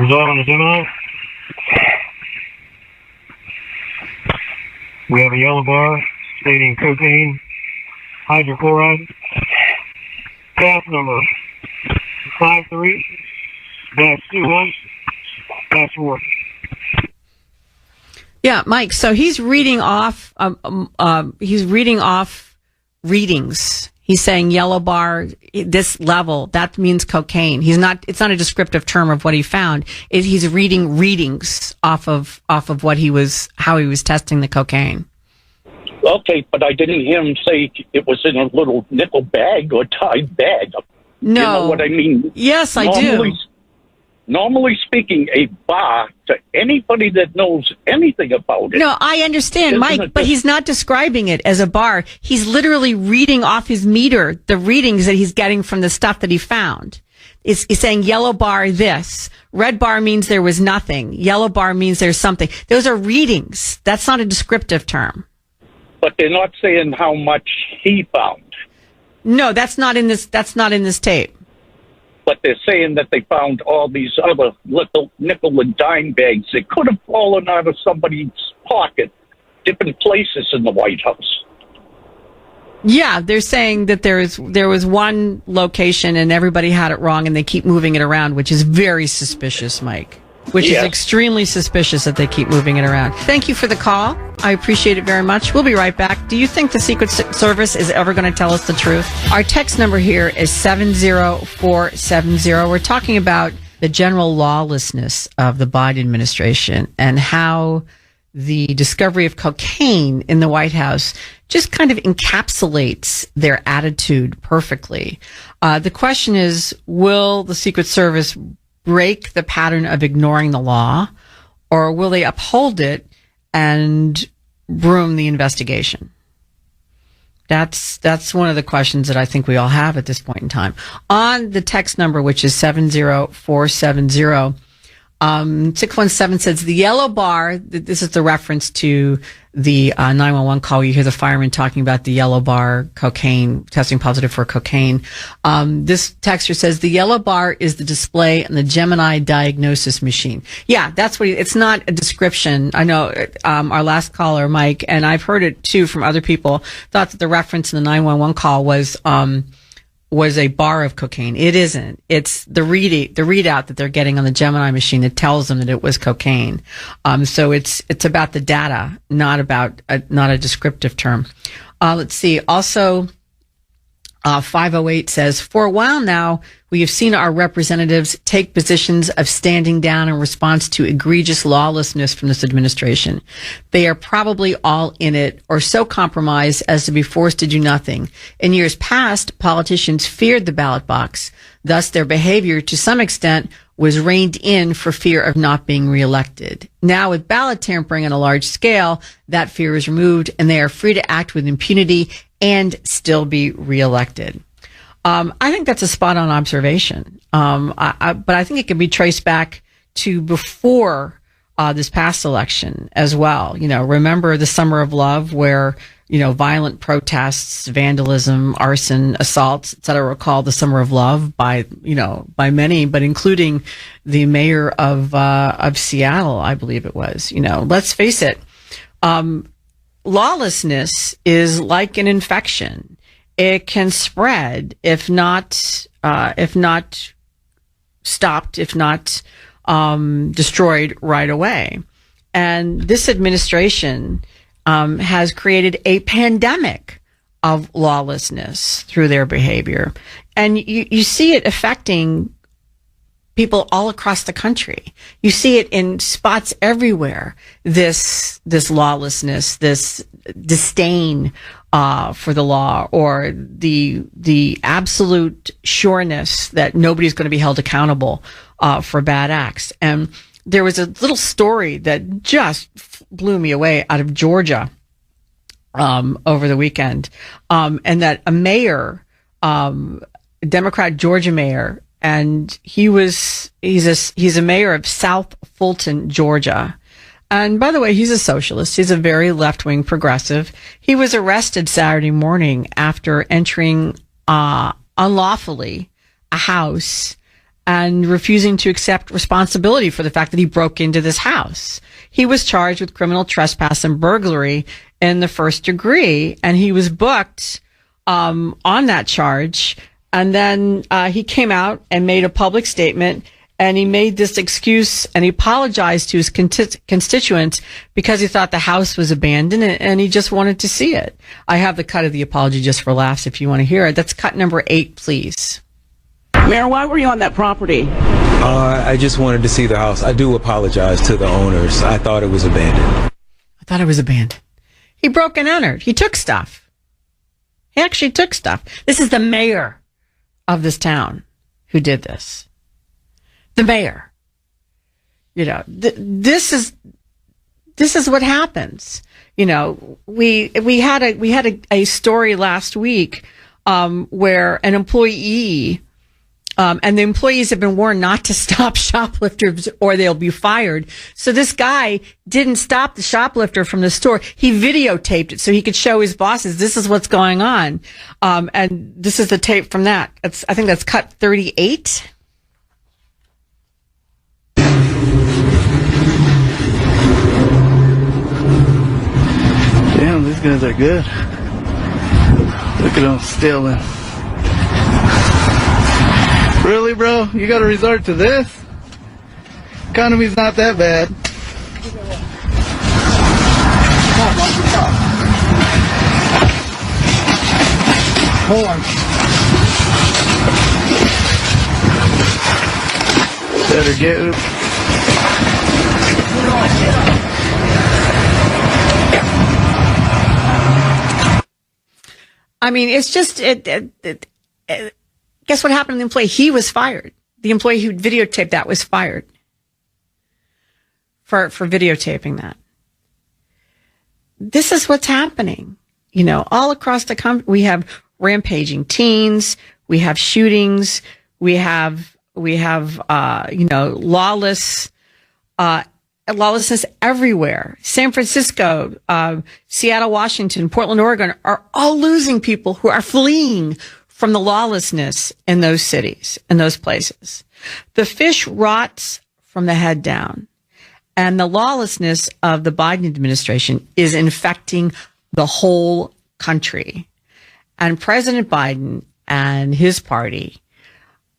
result on the Gemini. We have a yellow bar stating cocaine, hydrochloride. Pass number 53-21-4. Yeah, Mike. So he's reading off. Readings. He's saying yellow bar, this level, that means cocaine. It's not a descriptive term of what he found. He's reading readings off of how he was testing the cocaine. Okay, but I didn't hear him say it was in a little nickel bag or dime bag. No. You know what I mean? Yes, I do. Normally speaking, a bar, to anybody that knows anything about it. No, I understand, Mike, but he's not describing it as a bar. He's literally reading off his meter the readings that he's getting from the stuff that he found. He's saying yellow bar this. Red bar means there was nothing. Yellow bar means there's something. Those are readings. That's not a descriptive term. But they're not saying how much he found. No, that's not in this tape. But they're saying that they found all these other little nickel and dime bags that could have fallen out of somebody's pocket, different places in the White House. Yeah, they're saying that there was one location and everybody had it wrong and they keep moving it around, which is very suspicious, Mike. Which is extremely suspicious that they keep moving it around. Thank you for the call. I appreciate it very much. We'll be right back. Do you think the Secret Service is ever going to tell us the truth? Our text number here is 70470. We're talking about the general lawlessness of the Biden administration and how the discovery of cocaine in the White House just kind of encapsulates their attitude perfectly. The question is, will the Secret Service break the pattern of ignoring the law, or will they uphold it and broom the investigation? That's one of the questions that I think we all have at this point in time. On the text number, which is 70470, 617 says the yellow bar, this is the reference to the 911 call. You hear the fireman talking about the yellow bar cocaine, testing positive for cocaine. This texter says the yellow bar is the display on the Gemini diagnosis machine. Yeah, that's what it's not a description. I know our last caller, Mike, and I've heard it too from other people, thought that the reference in the 911 call was a bar of cocaine. It isn't. It's the readout that they're getting on the Gemini machine that tells them that it was cocaine. So it's about the data, not a descriptive term. Let's see. Also, 508 says, for a while now, we have seen our representatives take positions of standing down in response to egregious lawlessness from this administration. They are probably all in it or so compromised as to be forced to do nothing. In years past, politicians feared the ballot box. Thus, their behavior, to some extent, was reined in for fear of not being reelected. Now, with ballot tampering on a large scale, that fear is removed, and they are free to act with impunity and still be reelected. I think that's a spot-on observation. But I think it can be traced back to before this past election as well. You know, remember the Summer of Love, where violent protests, vandalism, arson, assaults, etc., were called the Summer of Love by many, but including the mayor of Seattle, I believe it was. Let's face it. Lawlessness is like an infection. It can spread if not stopped, if not destroyed right away. And this administration has created a pandemic of lawlessness through their behavior, and you see it affecting people all across the country. You see it in spots everywhere. This lawlessness, this disdain for the law, or the absolute sureness that nobody's going to be held accountable for bad acts. And there was a little story that just blew me away out of Georgia over the weekend, and that a mayor, Democrat Georgia mayor, and he's a mayor of South Fulton, Georgia. And by the way, he's a socialist. He's a very left-wing progressive. He was arrested Saturday morning after entering unlawfully a house and refusing to accept responsibility for the fact that he broke into this house. He was charged with criminal trespass and burglary in the first degree, and he was booked on that charge. And then he came out and made a public statement, and he made this excuse, and he apologized to his constituents because he thought the house was abandoned, and he just wanted to see it. I have the cut of the apology just for laughs if you want to hear it. That's cut number 8, please. Mayor, why were you on that property? I just wanted to see the house. I do apologize to the owners. I thought it was abandoned. He broke and entered. He took stuff. He actually took stuff. This is the mayor of this town who did this. The mayor. This is what happens. We had a story last week where an employee, and the employees have been warned not to stop shoplifters or they'll be fired. So this guy didn't stop the shoplifter from the store. He videotaped it so he could show his bosses, this is what's going on. And this is the tape from that. I think that's cut 38. Damn, these guys are good. Look at them stealing. Really, bro? You gotta resort to this? Economy's not that bad. Hold on. Better get it. I mean, it's just, guess what happened to the employee? He was fired. The employee who videotaped that was fired for videotaping that. This is what's happening. You know, all across the country, we have rampaging teens, we have shootings, we have lawlessness everywhere. San Francisco, Seattle, Washington, Portland, Oregon are all losing people who are fleeing from the lawlessness in those cities, in those places. The fish rots from the head down, and the lawlessness of the Biden administration is infecting the whole country. And President Biden and his party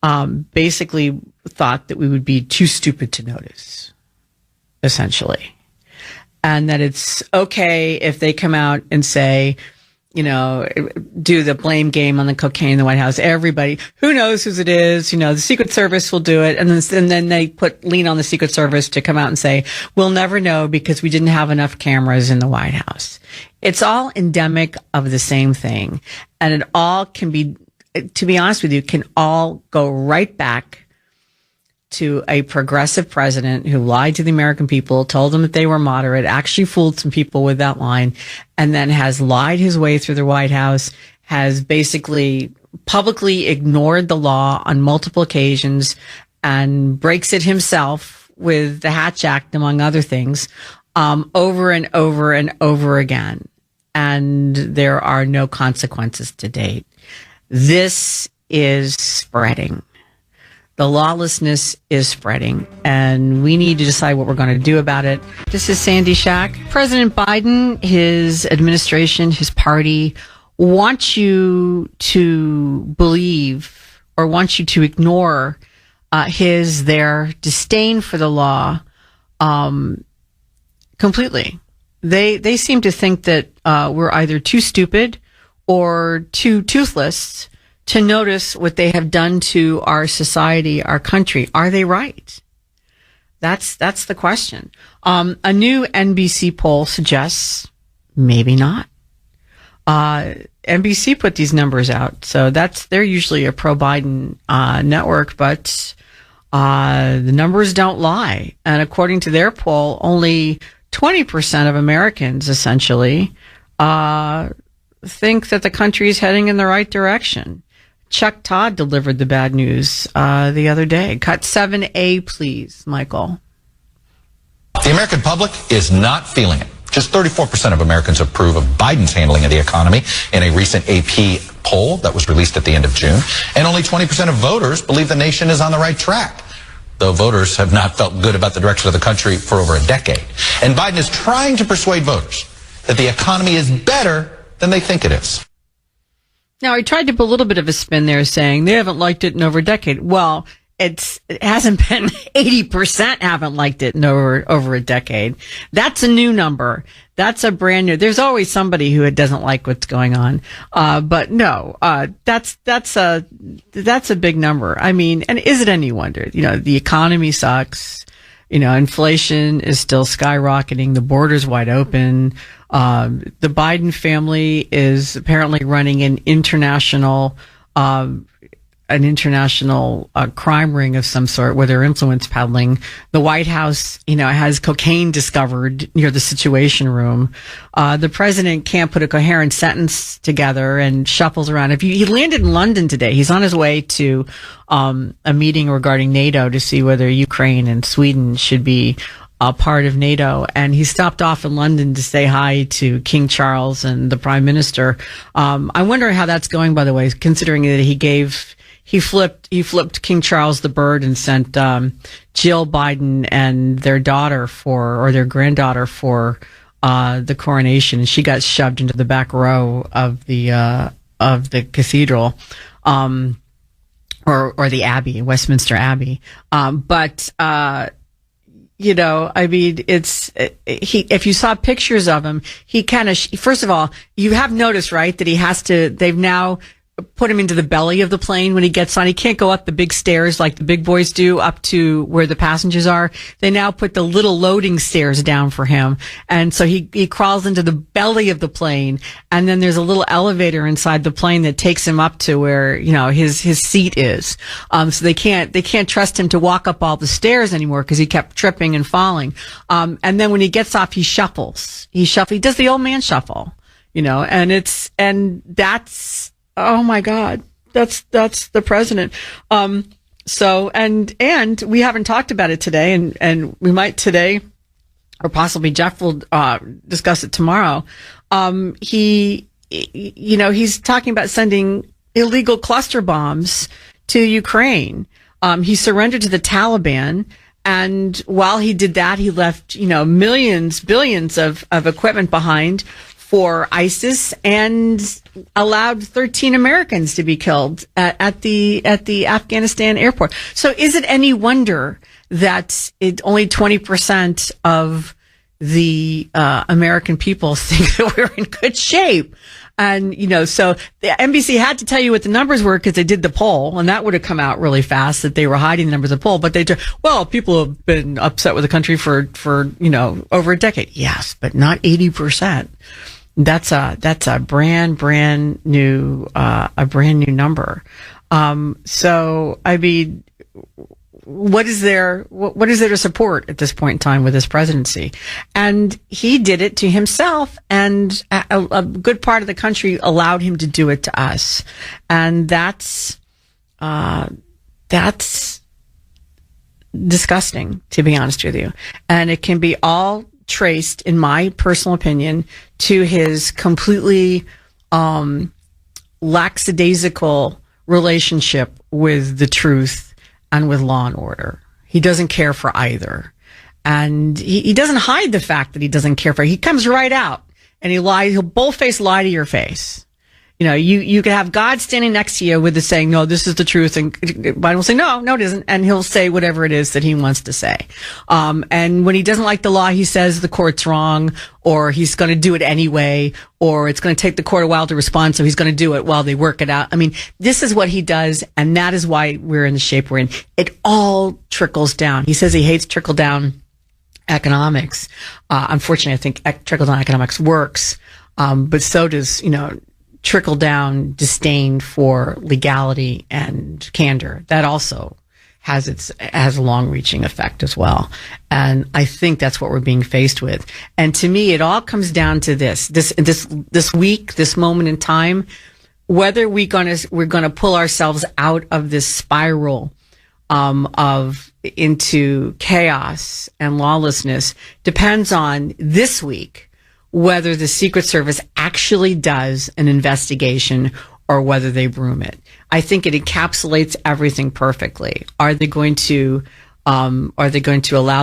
basically thought that we would be too stupid to notice, essentially. And that it's okay if they come out and say, you know, do the blame game on the cocaine in the White House. Everybody, who knows whose it is, you know, the Secret Service will do it. And then they lean on the Secret Service to come out and say, we'll never know because we didn't have enough cameras in the White House. It's all endemic of the same thing. And it all can be, to be honest with you, can all go right back to a progressive president who lied to the American people, told them that they were moderate, actually fooled some people with that line, and then has lied his way through the White House, has basically publicly ignored the law on multiple occasions, and breaks it himself with the Hatch Act, among other things, over and over and over again. And there are no consequences to date. This is spreading. The lawlessness is spreading, and we need to decide what we're going to do about it. This is Sandy Shack. President Biden, his administration, his party wants you to believe or wants you to ignore their disdain for the law completely. They seem to think that we're either too stupid or too toothless to notice what they have done to our society, our country. Are they right? That's the question. A new NBC poll suggests maybe not. NBC put these numbers out, so they're usually a pro-Biden network, but the numbers don't lie. And according to their poll, only 20% of Americans essentially think that the country is heading in the right direction. Chuck Todd delivered the bad news the other day. Cut 7A, please, Michael. The American public is not feeling it. Just 34% of Americans approve of Biden's handling of the economy in a recent AP poll that was released at the end of June. And only 20% of voters believe the nation is on the right track, though voters have not felt good about the direction of the country for over a decade. And Biden is trying to persuade voters that the economy is better than they think it is. Now, he tried to put a little bit of a spin there, saying they haven't liked it in over a decade. Well, it hasn't been 80% haven't liked it in over a decade. That's a new number. That's a brand new. There's always somebody who doesn't like what's going on. But no, that's a big number. I mean, and is it any wonder? You know, the economy sucks. You know, inflation is still skyrocketing. The border's wide open. The Biden family is apparently running an international crime ring of some sort where they're influence peddling. The White House, you know, has cocaine discovered near the Situation Room. The president can't put a coherent sentence together and shuffles around. He landed in London today. He's on his way to a meeting regarding NATO to see whether Ukraine and Sweden should be a part of NATO, and he stopped off in London to say hi to King Charles and the Prime Minister. I wonder how that's going, by the way, considering that he flipped King Charles the bird and sent Jill Biden and their granddaughter for the coronation, and she got shoved into the back row of the cathedral, or the Abbey, Westminster Abbey. You know, I mean, if you saw pictures of him, he kind of, first of all, you have noticed, right, that they've now put him into the belly of the plane when he gets on. He can't go up the big stairs like the big boys do up to where the passengers are. They now put the little loading stairs down for him. And so he crawls into the belly of the plane. And then there's a little elevator inside the plane that takes him up to where, his seat is. So they can't trust him to walk up all the stairs anymore because he kept tripping and falling. And then when he gets off, he shuffles. He does the old man shuffle, and that's, oh my God, that's the president. So, and we haven't talked about it today, and we might today, or possibly Jeff will, discuss it tomorrow. He's talking about sending illegal cluster bombs to Ukraine. He surrendered to the Taliban. And while he did that, he left, billions of equipment behind for ISIS and allowed 13 Americans to be killed at the Afghanistan airport. So is it any wonder that only 20% of the American people think that we're in good shape? And, so the NBC had to tell you what the numbers were because they did the poll, and that would have come out really fast that they were hiding the numbers of the poll. But people have been upset with the country for over a decade. Yes, but not 80%. That's a brand new number. So, I mean, what is there to support at this point in time with his presidency? And he did it to himself, and a good part of the country allowed him to do it to us. And that's disgusting, to be honest with you. And it can be all traced, in my personal opinion, to his completely lackadaisical relationship with the truth and with law and order. He doesn't care for either. And he doesn't hide the fact that he doesn't care for it. He comes right out and he'll bullface lie to your face. You can have God standing next to you with the saying, no, this is the truth. And Biden will say, no, it isn't. And he'll say whatever it is that he wants to say. And when he doesn't like the law, he says the court's wrong, or he's going to do it anyway, or it's going to take the court a while to respond. So he's going to do it while they work it out. I mean, this is what he does. And that is why we're in the shape we're in. It all trickles down. He says he hates trickle down economics. Unfortunately, I think trickle down economics works. But so does, trickle down disdain for legality and candor. That also has a long reaching effect as well. And I think that's what we're being faced with. And to me, it all comes down to this week, this moment in time, whether we're going to pull ourselves out of this spiral, into chaos and lawlessness depends on this week, whether the Secret Service actually does an investigation or whether they broom it. I think it encapsulates everything perfectly. Are they going to allow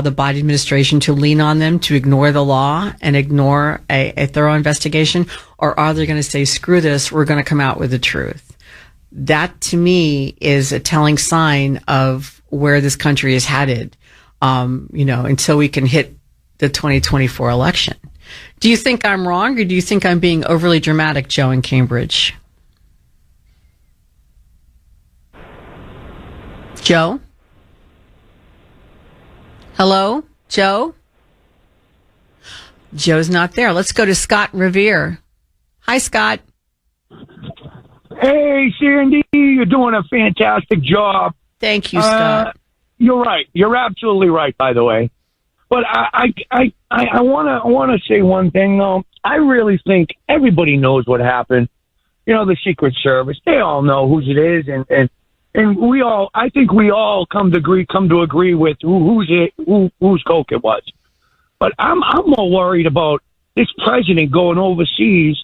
the Biden administration to lean on them to ignore the law and ignore a thorough investigation? Or are they going to say, screw this, we're going to come out with the truth? That to me is a telling sign of where this country is headed, until we can hit the 2024 election. Do you think I'm wrong, or do you think I'm being overly dramatic, Joe in Cambridge? Joe? Hello? Joe? Joe's not there. Let's go to Scott Revere. Hi, Scott. Hey, Sandy, you're doing a fantastic job. Thank you, Scott. You're right. You're absolutely right, by the way. But I want to say one thing, though. I really think everybody knows what happened. The Secret Service, they all know whose it is, and we all, I think we all come to agree with whose coke it was. But I'm more worried about this president going overseas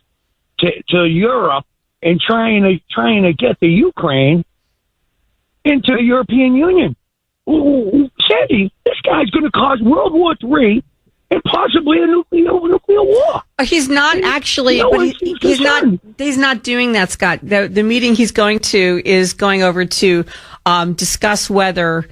to Europe and trying to get the Ukraine into the European Union. Sandy, this guy's going to cause World War III and possibly a nuclear war. He's not actually, he's not doing that, Scott. The meeting he's going to is going over to discuss whether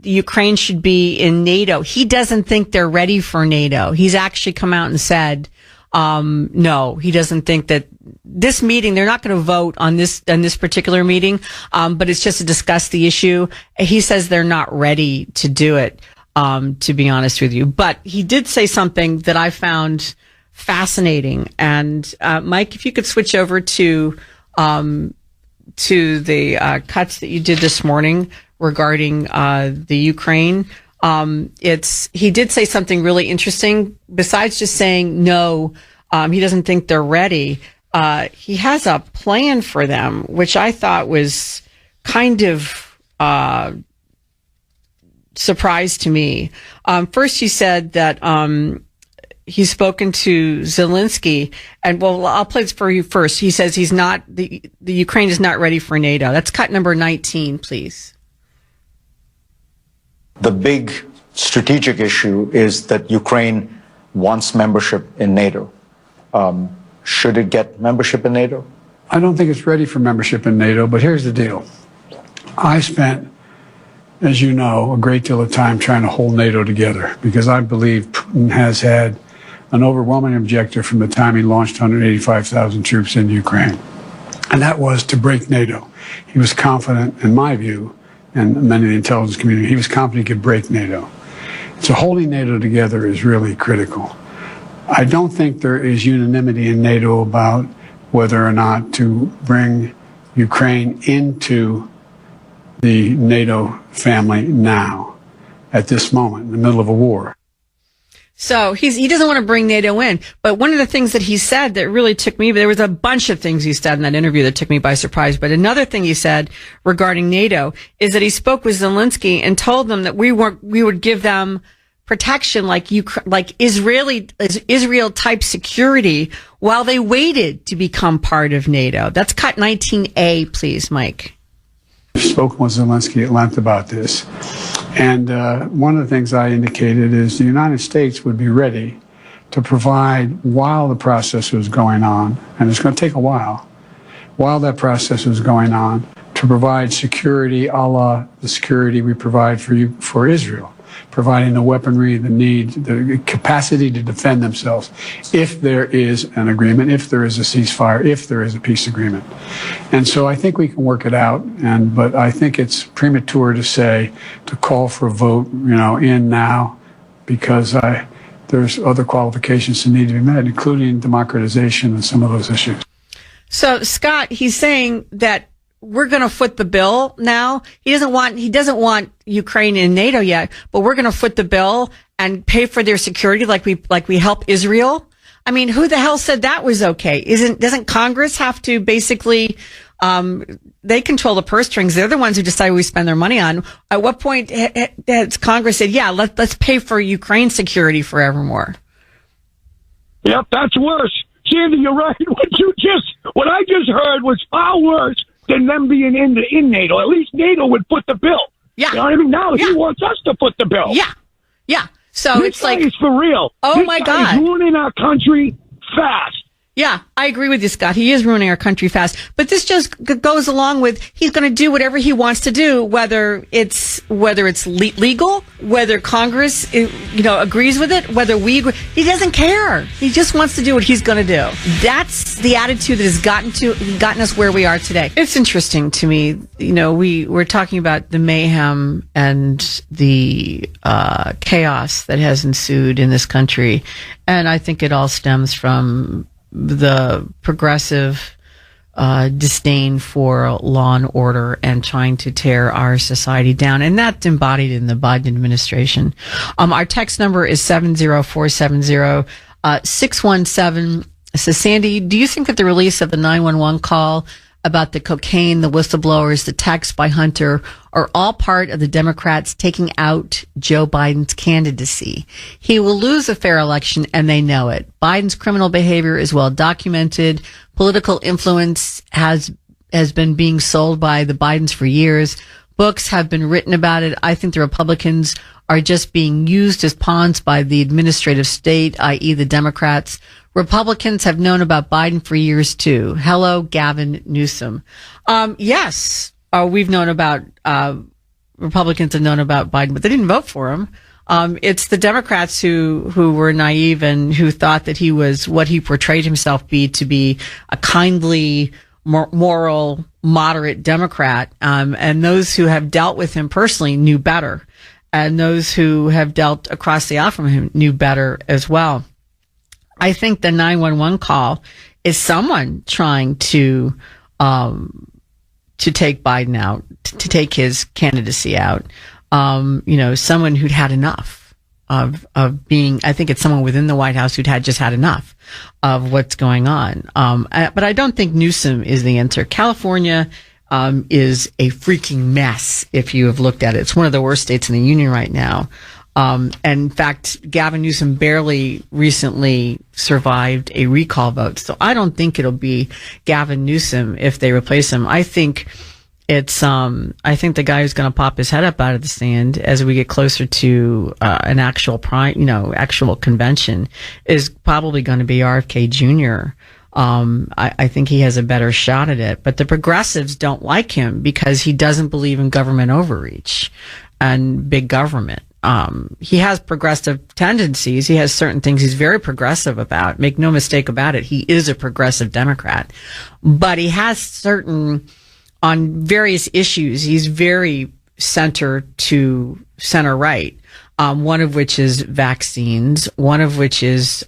Ukraine should be in NATO. He doesn't think they're ready for NATO. He's actually come out and said No, he doesn't think that this meeting, they're not going to vote on this particular meeting, but it's just to discuss the issue. He says they're not ready to do it, to be honest with you. But he did say something that I found fascinating. And Mike, if you could switch over to the cuts that you did this morning regarding the Ukraine. He did say something really interesting. Besides just saying no, he doesn't think they're ready. He has a plan for them, which I thought was kind of surprise to me. First, he said that he's spoken to Zelensky, and well, I'll play this for you first. He says he's not the Ukraine is not ready for NATO. That's cut number 19, please. The big strategic issue is that Ukraine wants membership in NATO. Should it get membership in NATO? I don't think it's ready for membership in NATO, but here's the deal. I spent, as you know, a great deal of time trying to hold NATO together because I believe Putin has had an overwhelming objective from the time he launched 185,000 troops in Ukraine, and that was to break NATO. He was confident, in my view, and many of the intelligence community, he was confident he could break NATO. So holding NATO together is really critical. I don't think there is unanimity in NATO about whether or not to bring Ukraine into the NATO family now, at this moment, in the middle of a war. So he doesn't want to bring NATO in. But one of the things that he said that really took me, there was a bunch of things he said in that interview that took me by surprise. But another thing he said regarding NATO is that he spoke with Zelensky and told them that we would give them protection like Israel type security while they waited to become part of NATO. That's cut 19A, please, Mike. I've spoken with Zelensky at length about this. And one of the things I indicated is the United States would be ready to provide, while the process was going on, and it's going to take a while that process was going on, to provide security a la the security we provide for Israel, providing the weaponry, the capacity to defend themselves if there is an agreement, if there is a ceasefire, if there is a peace agreement. And so I think we can work it out, but I think it's premature to call for a vote, in now, because there's other qualifications that need to be met, including democratization and some of those issues. So, Scott, he's saying that we're going to foot the bill now. He doesn't want Ukraine in NATO yet, but we're going to foot the bill and pay for their security like we help Israel. I mean, who the hell said that was okay? Doesn't Congress have to basically, they control the purse strings. They're the ones who decide what we spend their money on. At what point has Congress said, yeah, let's pay for Ukraine security forevermore? Yep, that's worse. Sandy, you're right. What I just heard was far worse than them being in NATO. At least NATO would foot the bill. Yeah. You know what I mean? Now he wants us to foot the bill. Yeah. Yeah. So this it's like, is for real. Oh my God. He's ruining our country fast. Yeah, I agree with you, Scott. He is ruining our country fast. But this just goes along with he's going to do whatever he wants to do, whether it's legal, whether Congress agrees with it, whether we agree. He doesn't care. He just wants to do what he's going to do. That's the attitude that has gotten us where we are today. It's interesting to me. We're talking about the mayhem and the chaos that has ensued in this country, and I think it all stems from the progressive disdain for law and order and trying to tear our society down. And that's embodied in the Biden administration. Our text number is 70470 617. Says, Sandy, do you think that the release of the 911 call about the cocaine, the whistleblowers, the text by Hunter are all part of the Democrats taking out Joe Biden's candidacy? He will lose a fair election, and they know it. Biden's criminal behavior is well documented. Political influence has been being sold by the Bidens for years. Books have been written about it. I think the Republicans are just being used as pawns by the administrative state, i.e. the Democrats. Republicans have known about Biden for years, too. Hello, Gavin Newsom. Yes, we've known about, Republicans have known about Biden, but they didn't vote for him. It's the Democrats who were naive and who thought that he was what he portrayed himself to be a kindly, moral, moderate Democrat. And those who have dealt with him personally knew better. And those who have dealt across the aisle from him knew better as well. I think the 911 call is someone trying to take Biden out, to take his candidacy out. Someone who'd had enough of being, I think it's someone within the White House who'd just had enough of what's going on. But I don't think Newsom is the answer. California, is a freaking mess. If you have looked at it, it's one of the worst states in the union right now. And in fact, Gavin Newsom barely recently survived a recall vote. So I don't think it'll be Gavin Newsom if they replace him. I think I think the guy who's going to pop his head up out of the sand as we get closer to an actual actual convention is probably going to be RFK Jr. I think he has a better shot at it, but the progressives don't like him because he doesn't believe in government overreach and big government. He has progressive tendencies. He has certain things he's very progressive about. Make no mistake about it. He is a progressive Democrat, but he has certain, on various issues, he's very center to center right. One of which is vaccines, one of which is,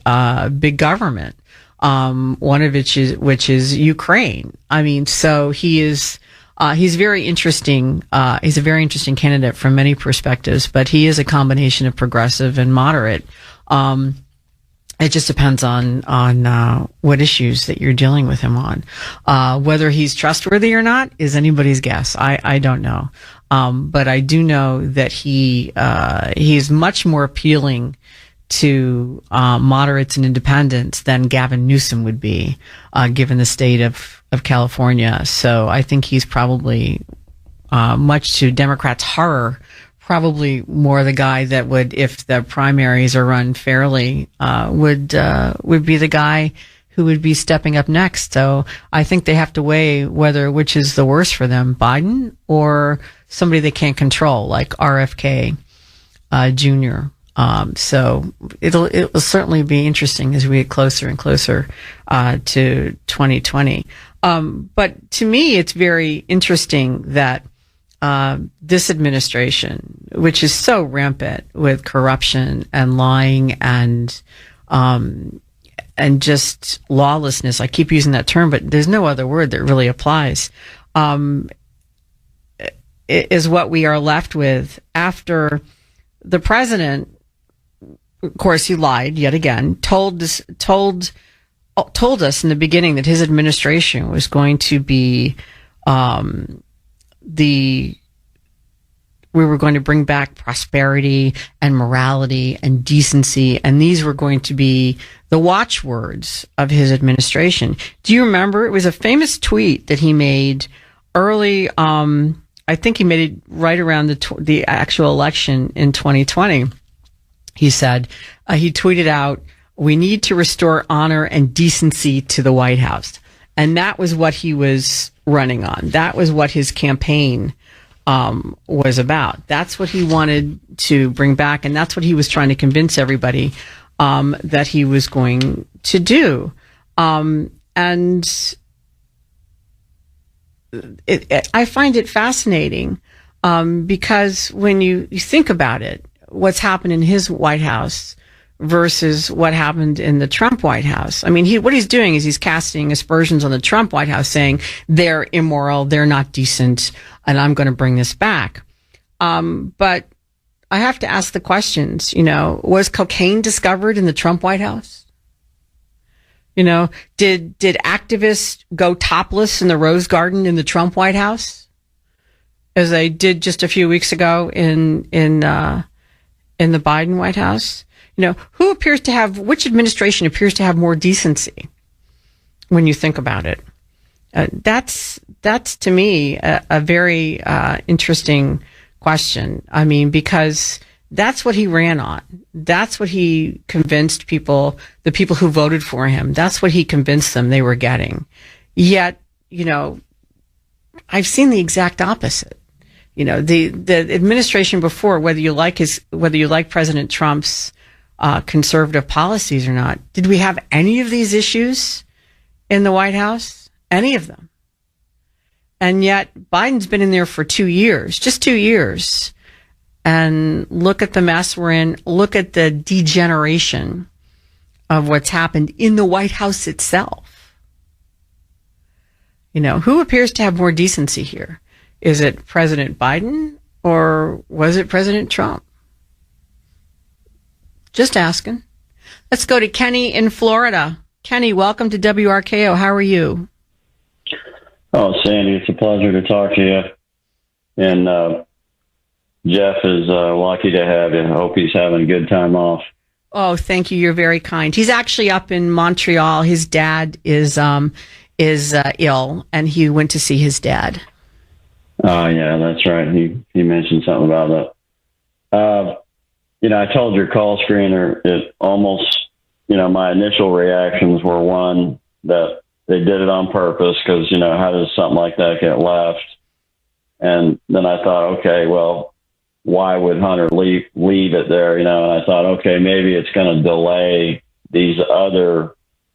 big government. One of which is Ukraine. I mean, so he's very interesting. He's a very interesting candidate from many perspectives, but he is a combination of progressive and moderate. It just depends on what issues that you're dealing with him on. Whether he's trustworthy or not is anybody's guess. I don't know. But I do know that he's much more appealing to moderates and independents than Gavin Newsom would be, given the state of California. So I think he's probably, much to Democrats' horror, probably more the guy that would, if the primaries are run fairly, would be the guy who would be stepping up next. So I think they have to weigh which is the worst for them, Biden or somebody they can't control, like RFK Jr. So it'll certainly be interesting as we get closer and closer to 2020. But to me, it's very interesting that this administration, which is so rampant with corruption and lying and just lawlessness. I keep using that term, but there's no other word that really applies. Is what we are left with after the president. Of course, he lied yet again. Told us in the beginning that his administration was going to be we were going to bring back prosperity and morality and decency, and these were going to be the watchwords of his administration. Do you remember? It was a famous tweet that he made early. I think he made it right around the actual election in 2020. He said, he tweeted out, "We need to restore honor and decency to the White House." And that was what he was running on. That was what his campaign was about. That's what he wanted to bring back. And that's what he was trying to convince everybody that he was going to do. And I find it fascinating because when you think about it, what's happened in his White House versus what happened in the Trump White House. I mean, what he's doing is he's casting aspersions on the Trump White House, saying they're immoral, they're not decent, and I'm going to bring this back. But I have to ask the questions, was cocaine discovered in the Trump White House? Did activists go topless in the Rose Garden in the Trump White House, as they did just a few weeks ago in the Biden White House? Which administration appears to have more decency when you think about it? That's to me a very interesting question. I mean, because that's what he ran on. That's what he convinced people, the people who voted for him. That's what he convinced them they were getting. Yet, I've seen the exact opposite. the administration before, whether you like President Trump's conservative policies or not, did we have any of these issues in the White House? Any of them? And yet Biden's been in there for 2 years, just 2 years. And look at the mess we're in. Look at the degeneration of what's happened in the White House itself. Who appears to have more decency here? Is it President Biden or was it President Trump? Just asking. Let's go to Kenny in Florida. Kenny, welcome to WRKO. How are you? Oh, Sandy, it's a pleasure to talk to you. And Jeff is lucky to have you. I hope he's having a good time off. Oh, thank you. You're very kind. He's actually up in Montreal. His dad is ill, and he went to see his dad. Oh, yeah, that's right. He mentioned something about that. I told your call screener, it almost, my initial reactions were one, that they did it on purpose because, how does something like that get left? And then I thought, okay, well, why would Hunter leave it there? And I thought, okay, maybe it's going to delay these other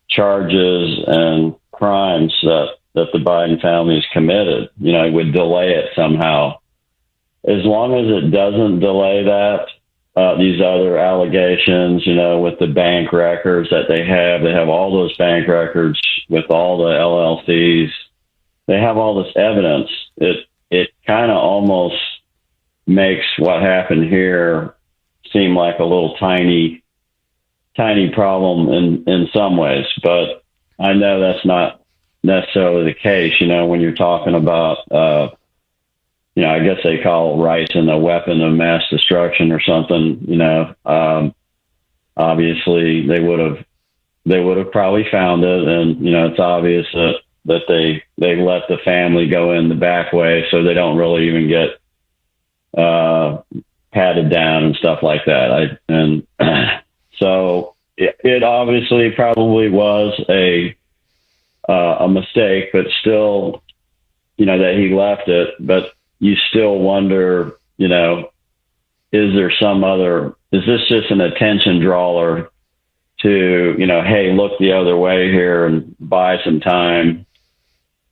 charges and crimes that the Biden family has committed. It would delay it somehow. As long as it doesn't delay that, these other allegations, with the bank records that they have all those bank records with all the LLCs. They have all this evidence. It kind of almost makes what happened here seem like a little tiny problem in some ways, but I know that's not necessarily the case. When you're talking about, I guess they call rice and a weapon of mass destruction or something, obviously they would have probably found it. And, it's obvious that they let the family go in the back way, so they don't really even get, patted down and stuff like that. So it obviously probably was a mistake, but still, that he left it, but you still wonder, is this just an attention drawer to, hey, look the other way here and buy some time?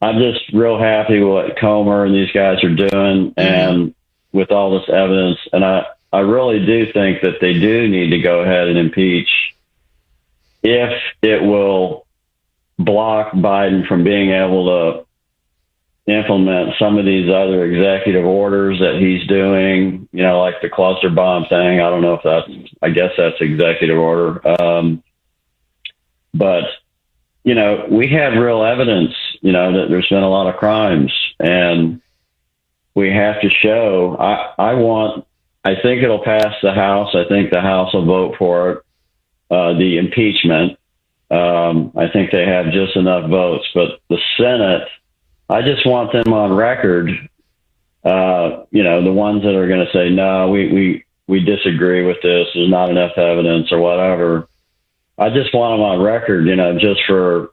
I'm just real happy with what Kuhner and these guys are doing and with all this evidence. And I really do think that they do need to go ahead and impeach if it will block Biden from being able to implement some of these other executive orders that he's doing, like the cluster bomb thing. I don't know if I guess that's executive order. But, we have real evidence, that there's been a lot of crimes, and we have to show, I think it'll pass the House. I think the House will vote for it. The impeachment. I think they have just enough votes, but the Senate, I just want them on record, the ones that are going to say, no, we disagree with this. There's not enough evidence or whatever. I just want them on record, just so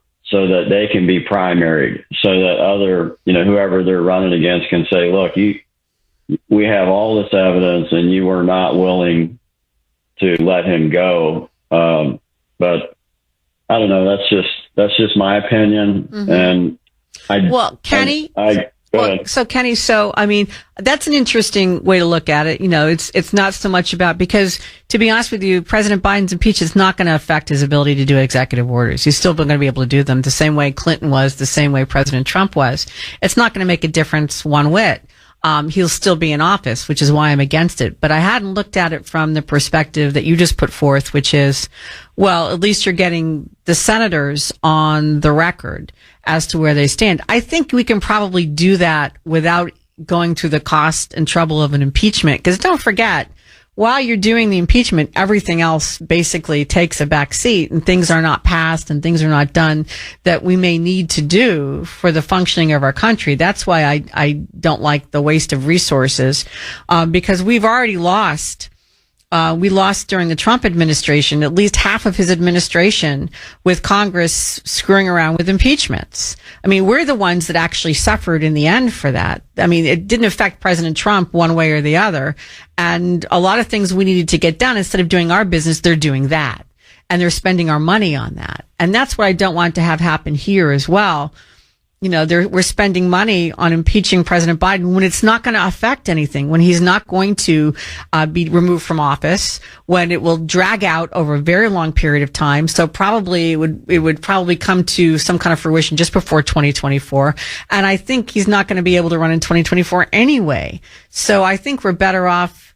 that they can be primaried, so that other, whoever they're running against can say, look, we have all this evidence and you were not willing to let him go. But I don't know. That's just my opinion. And Kenny, Kenny, that's an interesting way to look at it. It's not so much about, because to be honest with you, President Biden's impeachment is not going to affect his ability to do executive orders. He's still going to be able to do them the same way Clinton was, the same way President Trump was. It's not going to make a difference one whit. He'll still be in office, which is why I'm against it. But I hadn't looked at it from the perspective that you just put forth, which is, well, at least you're getting the senators on the record as to where they stand. I think we can probably do that without going through the cost and trouble of an impeachment. Because don't forget, while you're doing the impeachment, everything else basically takes a back seat, and things are not passed and things are not done that we may need to do for the functioning of our country. That's why I don't like the waste of resources, because we've already lost we lost during the Trump administration, at least half of his administration, with Congress screwing around with impeachments. I mean, we're the ones that actually suffered in the end for that. I mean, it didn't affect President Trump one way or the other. And a lot of things we needed to get done, instead of doing our business, they're doing that. And they're spending our money on that. And that's what I don't want to have happen here as well. You know, we're spending money on impeaching President Biden when it's not going to affect anything, when he's not going to be removed from office, when it will drag out over a very long period of time. So probably it would probably come to some kind of fruition just before 2024. And I think he's not going to be able to run in 2024 anyway. So I think we're better off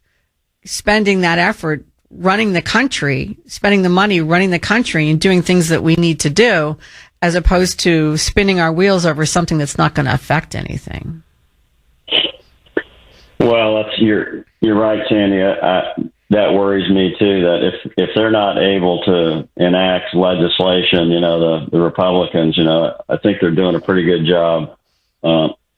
spending that effort running the country, spending the money running the country and doing things that we need to do, as opposed to spinning our wheels over something that's not going to affect anything. Well, you're right, Sandy. That worries me too. That if they're not able to enact legislation, the Republicans, I think they're doing a pretty good job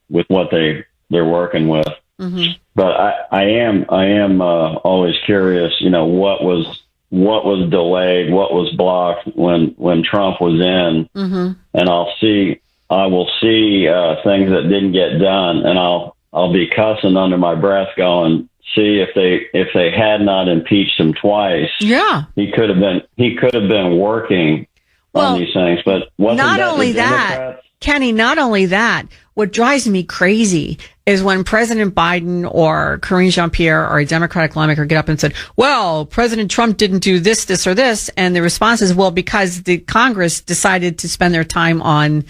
with what they're working with. Mm-hmm. But I am always curious. What was delayed, what was blocked when Trump was in, mm-hmm. and I will see things that didn't get done, and I'll be cussing under my breath, going, see if they had not impeached him twice, yeah, he could have been working on these things. But not only that, Kenny, not only that, what drives me crazy is when President Biden or Karine Jean-Pierre or a Democratic lawmaker get up and said, well, President Trump didn't do this, this, or this. And the response is, well, because the Congress decided to spend their time on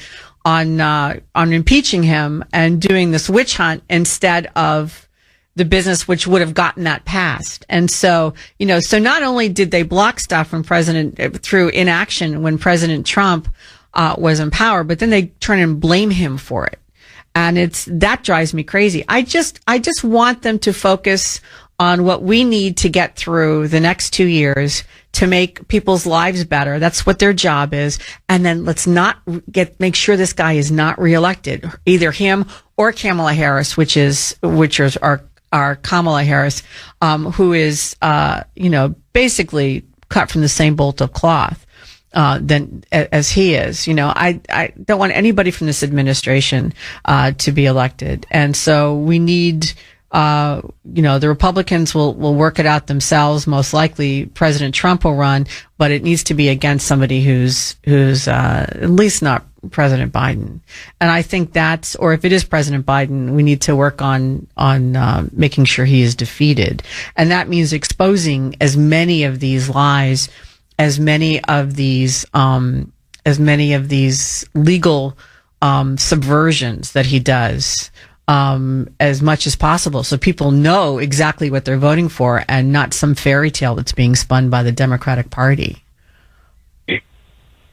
impeaching him and doing this witch hunt instead of the business which would have gotten that passed. And so, so not only did they block stuff through inaction when President Trump was in power, but then they turn and blame him for it. And that drives me crazy. I just want them to focus on what we need to get through the next 2 years to make people's lives better. That's what their job is. And then let's make sure this guy is not reelected, either him or Kamala Harris, which is our Kamala Harris, who is, basically cut from the same bolt of cloth. As he is, I don't want anybody from this administration, to be elected. And so we need, the Republicans will work it out themselves. Most likely President Trump will run, but it needs to be against somebody who's at least not President Biden. And I think or if it is President Biden, we need to work on making sure he is defeated. And that means exposing as many of these lies, as many of these legal subversions that he does, as much as possible, so people know exactly what they're voting for and not some fairy tale that's being spun by the Democratic Party.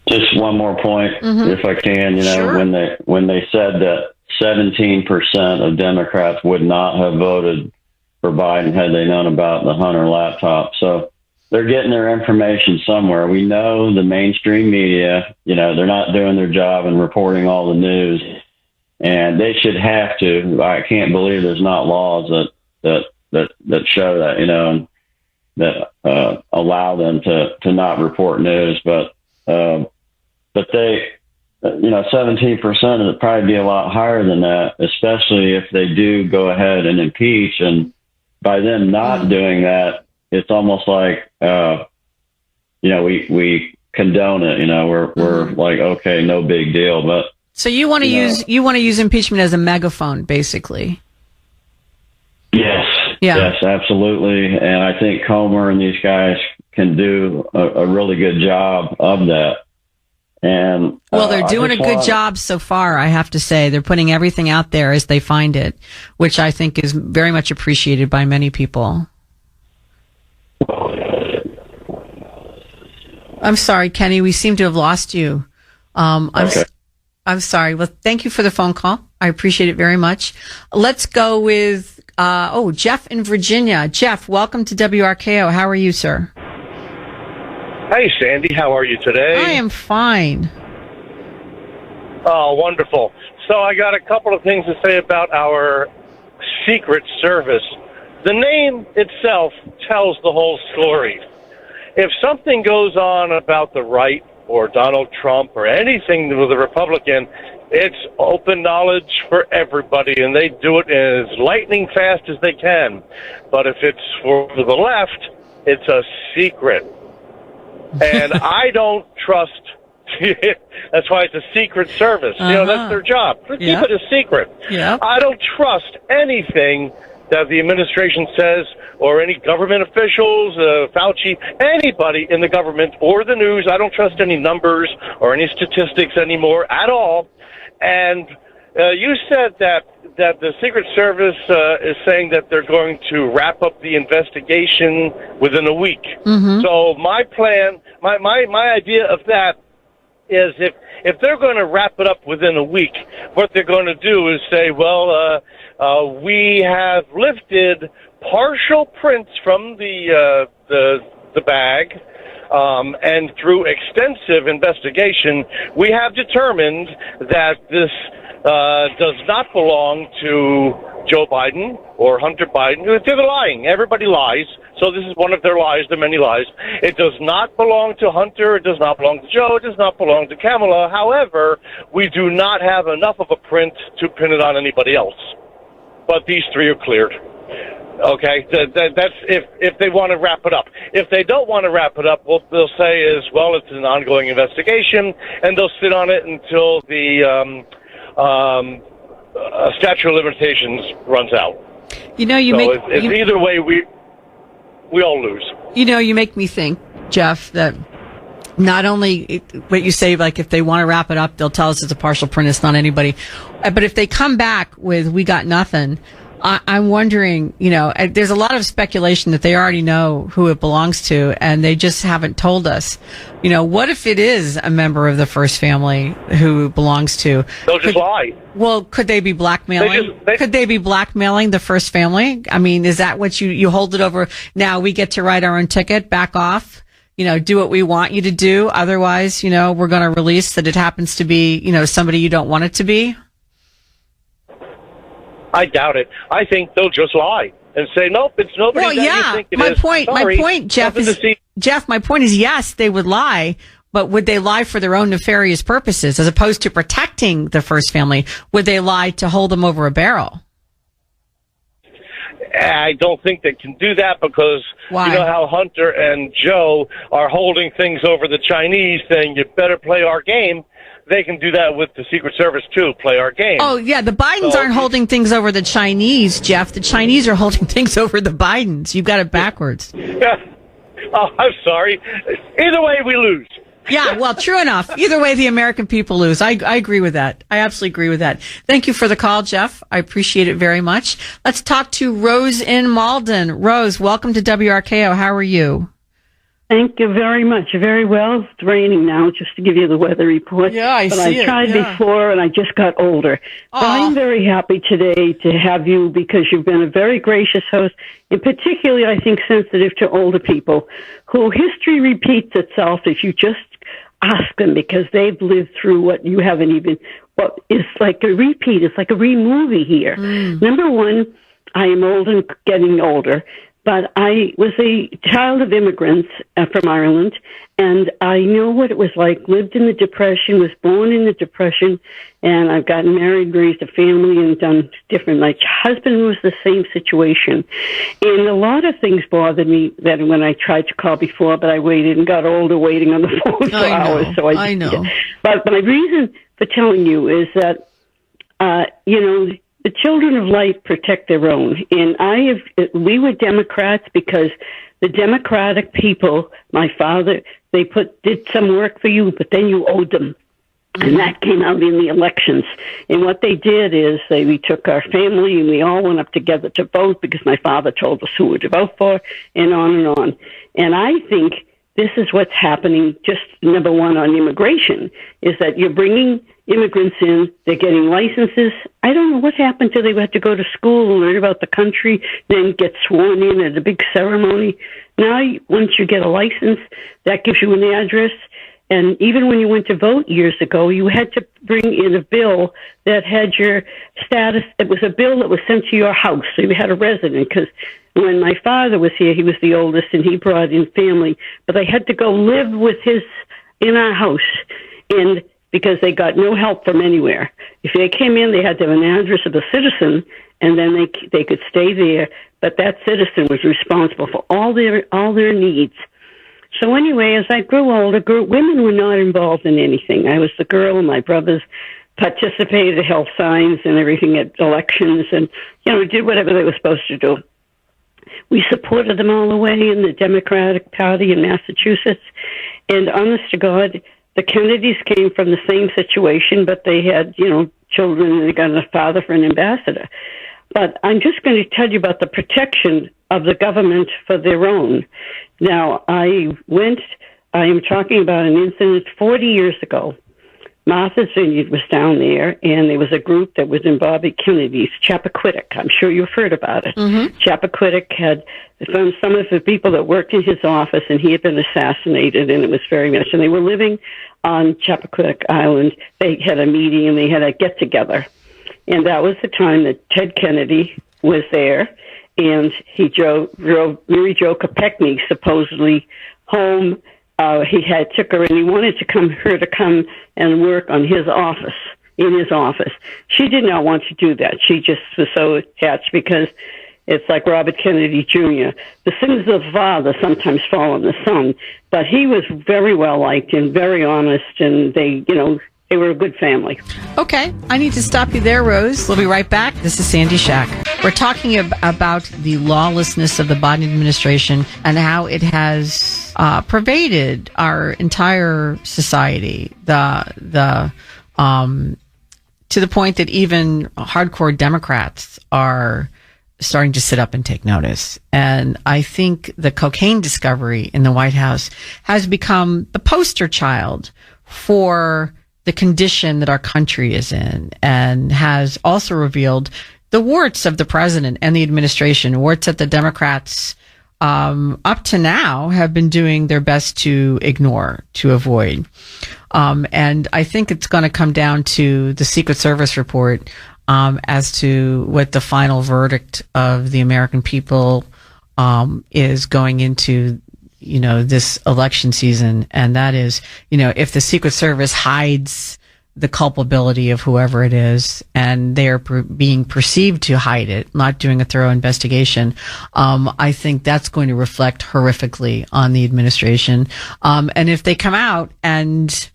Just one more point, mm-hmm. if I can. Sure. when they said that 17% of Democrats would not have voted for Biden had they known about the Hunter laptop. So they're getting their information somewhere. We know the mainstream media, they're not doing their job and reporting all the news, and they should have to. I can't believe there's not laws that show that, and that allow them to not report news. But they, 17% would probably be a lot higher than that, especially if they do go ahead and impeach. And by them not doing that, it's almost like, we condone it. We're like, okay, no big deal. But so you want to use impeachment as a megaphone, basically. Yes. Yeah. Yes, absolutely. And I think Comer and these guys can do a really good job of that. And well, they're doing a good job so far, I have to say. They're putting everything out there as they find it, which I think is very much appreciated by many people. I'm sorry, Kenny. We seem to have lost you. Okay. I'm sorry. Well, thank you for the phone call. I appreciate it very much. Let's go with Jeff in Virginia. Jeff, welcome to WRKO. How are you, sir? Hey, Sandy. How are you today? I am fine. Oh, wonderful. So I got a couple of things to say about our Secret Service. The name itself tells the whole story. If something goes on about the right or Donald Trump or anything with a Republican, it's open knowledge for everybody, and they do it as lightning fast as they can. But if it's for the left, it's a secret. And I don't trust. That's why it's a secret service. You know, that's their job. Keep it a secret. Yeah. I don't trust anything that the administration says, or any government officials, Fauci, anybody in the government or the news. I don't trust any numbers or any statistics anymore at all. And you said that the Secret Service is saying that they're going to wrap up the investigation within a week. Mm-hmm. So my plan, my idea of that is if they're going to wrap it up within a week, what they're going to do is say, well, we have lifted partial prints from the bag, and through extensive investigation, we have determined that this does not belong to Joe Biden or Hunter Biden. They're lying. Everybody lies. So this is one of their lies, the many lies. It does not belong to Hunter. It does not belong to Joe. It does not belong to Kamala. However, we do not have enough of a print to pin it on anybody else. But these three are cleared. Okay, that's if they want to wrap it up. If they don't want to wrap it up, what they'll say is, well, it's an ongoing investigation, and they'll sit on it until the statute of limitations runs out. You know, either way, we all lose. You know, you make me think, Jeff, that not only what you say, like if they want to wrap it up, they'll tell us it's a partial print, it's not anybody. But if they come back with, we got nothing, I'm wondering, you know, there's a lot of speculation that they already know who it belongs to, and they just haven't told us. You know, what if it is a member of the first family who it belongs to? They'll just lie. Well, could they be blackmailing? Could they be blackmailing the first family? I mean, is that what you hold it over? Now we get to write our own ticket, back off, you know, do what we want you to do. Otherwise, you know, we're going to release that it happens to be, you know, somebody you don't want it to be. I doubt it. I think they'll just lie and say, nope, it's nobody that you think it is. My point, Jeff, my point is, yes, they would lie, but would they lie for their own nefarious purposes as opposed to protecting the first family? Would they lie to hold them over a barrel? I don't think they can do that because you know how Hunter and Joe are holding things over the Chinese, saying you better play our game. They can do that with the Secret Service, too, play our game. Oh, yeah, the Bidens aren't holding things over the Chinese, Jeff. The Chinese are holding things over the Bidens. You've got it backwards. Yeah. Oh, I'm sorry. Either way, we lose. Yeah, well, true enough. Either way, the American people lose. I agree with that. I absolutely agree with that. Thank you for the call, Jeff. I appreciate it very much. Let's talk to Rose in Malden. Rose, welcome to WRKO. How are you? Thank you very much. Very well. It's raining now, just to give you the weather report. Yeah, I see it. But I tried before, and I just got older. But I'm very happy today to have you because you've been a very gracious host, and particularly, I think, sensitive to older people who history repeats itself if you just ask them because they've lived through what you haven't even, what is like a repeat. It's like a re-movie here. Number one, I am old and getting older. But I was a child of immigrants from Ireland, and I know what it was like, lived in the Depression, was born in the Depression, and I've gotten married, raised a family, and done different. My husband was the same situation. And a lot of things bothered me that when I tried to call before, but I waited and got older waiting on the phone for hours. So I know. But my reason for telling you is that, you know, the children of light protect their own. And we were Democrats because the Democratic people, my father, they did some work for you, but then you owed them. And that came out in the elections. And what they did is we took our family and we all went up together to vote because my father told us who to vote for, and on and on. And I think this is what's happening, just number one on immigration, is that you're bringing immigrants in, they're getting licenses. I don't know what happened till they had to go to school and learn about the country, then get sworn in at a big ceremony. Now, once you get a license, that gives you an address, And even when you went to vote years ago, you had to bring in a bill that had your status. It was a bill that was sent to your house, so you had a resident. Because when my father was here, he was the oldest, and he brought in family, but they had to go live with in our house, and because they got no help from anywhere. If they came in, they had to have an address of a citizen, and then they could stay there. But that citizen was responsible for all their needs. So anyway, as I grew older, women were not involved in anything. I was the girl, and my brothers participated in health science and everything at elections, and did whatever they were supposed to do. We supported them all the way in the Democratic Party in Massachusetts, and honest to God, the Kennedys came from the same situation, but they had children, and they got a father for an ambassador. But I'm just going to tell you about the protection of the government for their own. Now, I am talking about an incident 40 years ago. Martha's Vineyard was down there, and there was a group that was in Bobby Kennedy's, Chappaquiddick. I'm sure you've heard about it. Mm-hmm. Chappaquiddick had found some of the people that worked in his office, and he had been assassinated, and it was very much. And they were living on Chappaquiddick Island. They had a meeting, and they had a get-together. And that was the time that Ted Kennedy was there, and he drove Mary Jo Kopechne supposedly home. He took her, and he wanted her to come and work in his office. She did not want to do that. She just was so attached because it's like Robert Kennedy Jr. The sins of the father sometimes fall on the son, but he was very well liked and very honest, and they were a good family. Okay, I need to stop you there, Rose. We'll be right back. This is Sandy Shack. We're talking about the lawlessness of the Biden administration and how it has pervaded our entire society. To the point that even hardcore Democrats are starting to sit up and take notice. And I think the cocaine discovery in the White House has become the poster child for the condition that our country is in, and has also revealed the warts of the president and the administration, warts that the Democrats up to now have been doing their best to ignore, to avoid. And I think it's going to come down to the Secret Service report as to what the final verdict of the American people is going into this election season. And that is, if the Secret Service hides the culpability of whoever it is, and they are being perceived to hide it, not doing a thorough investigation, I think that's going to reflect horrifically on the administration. And if they come out and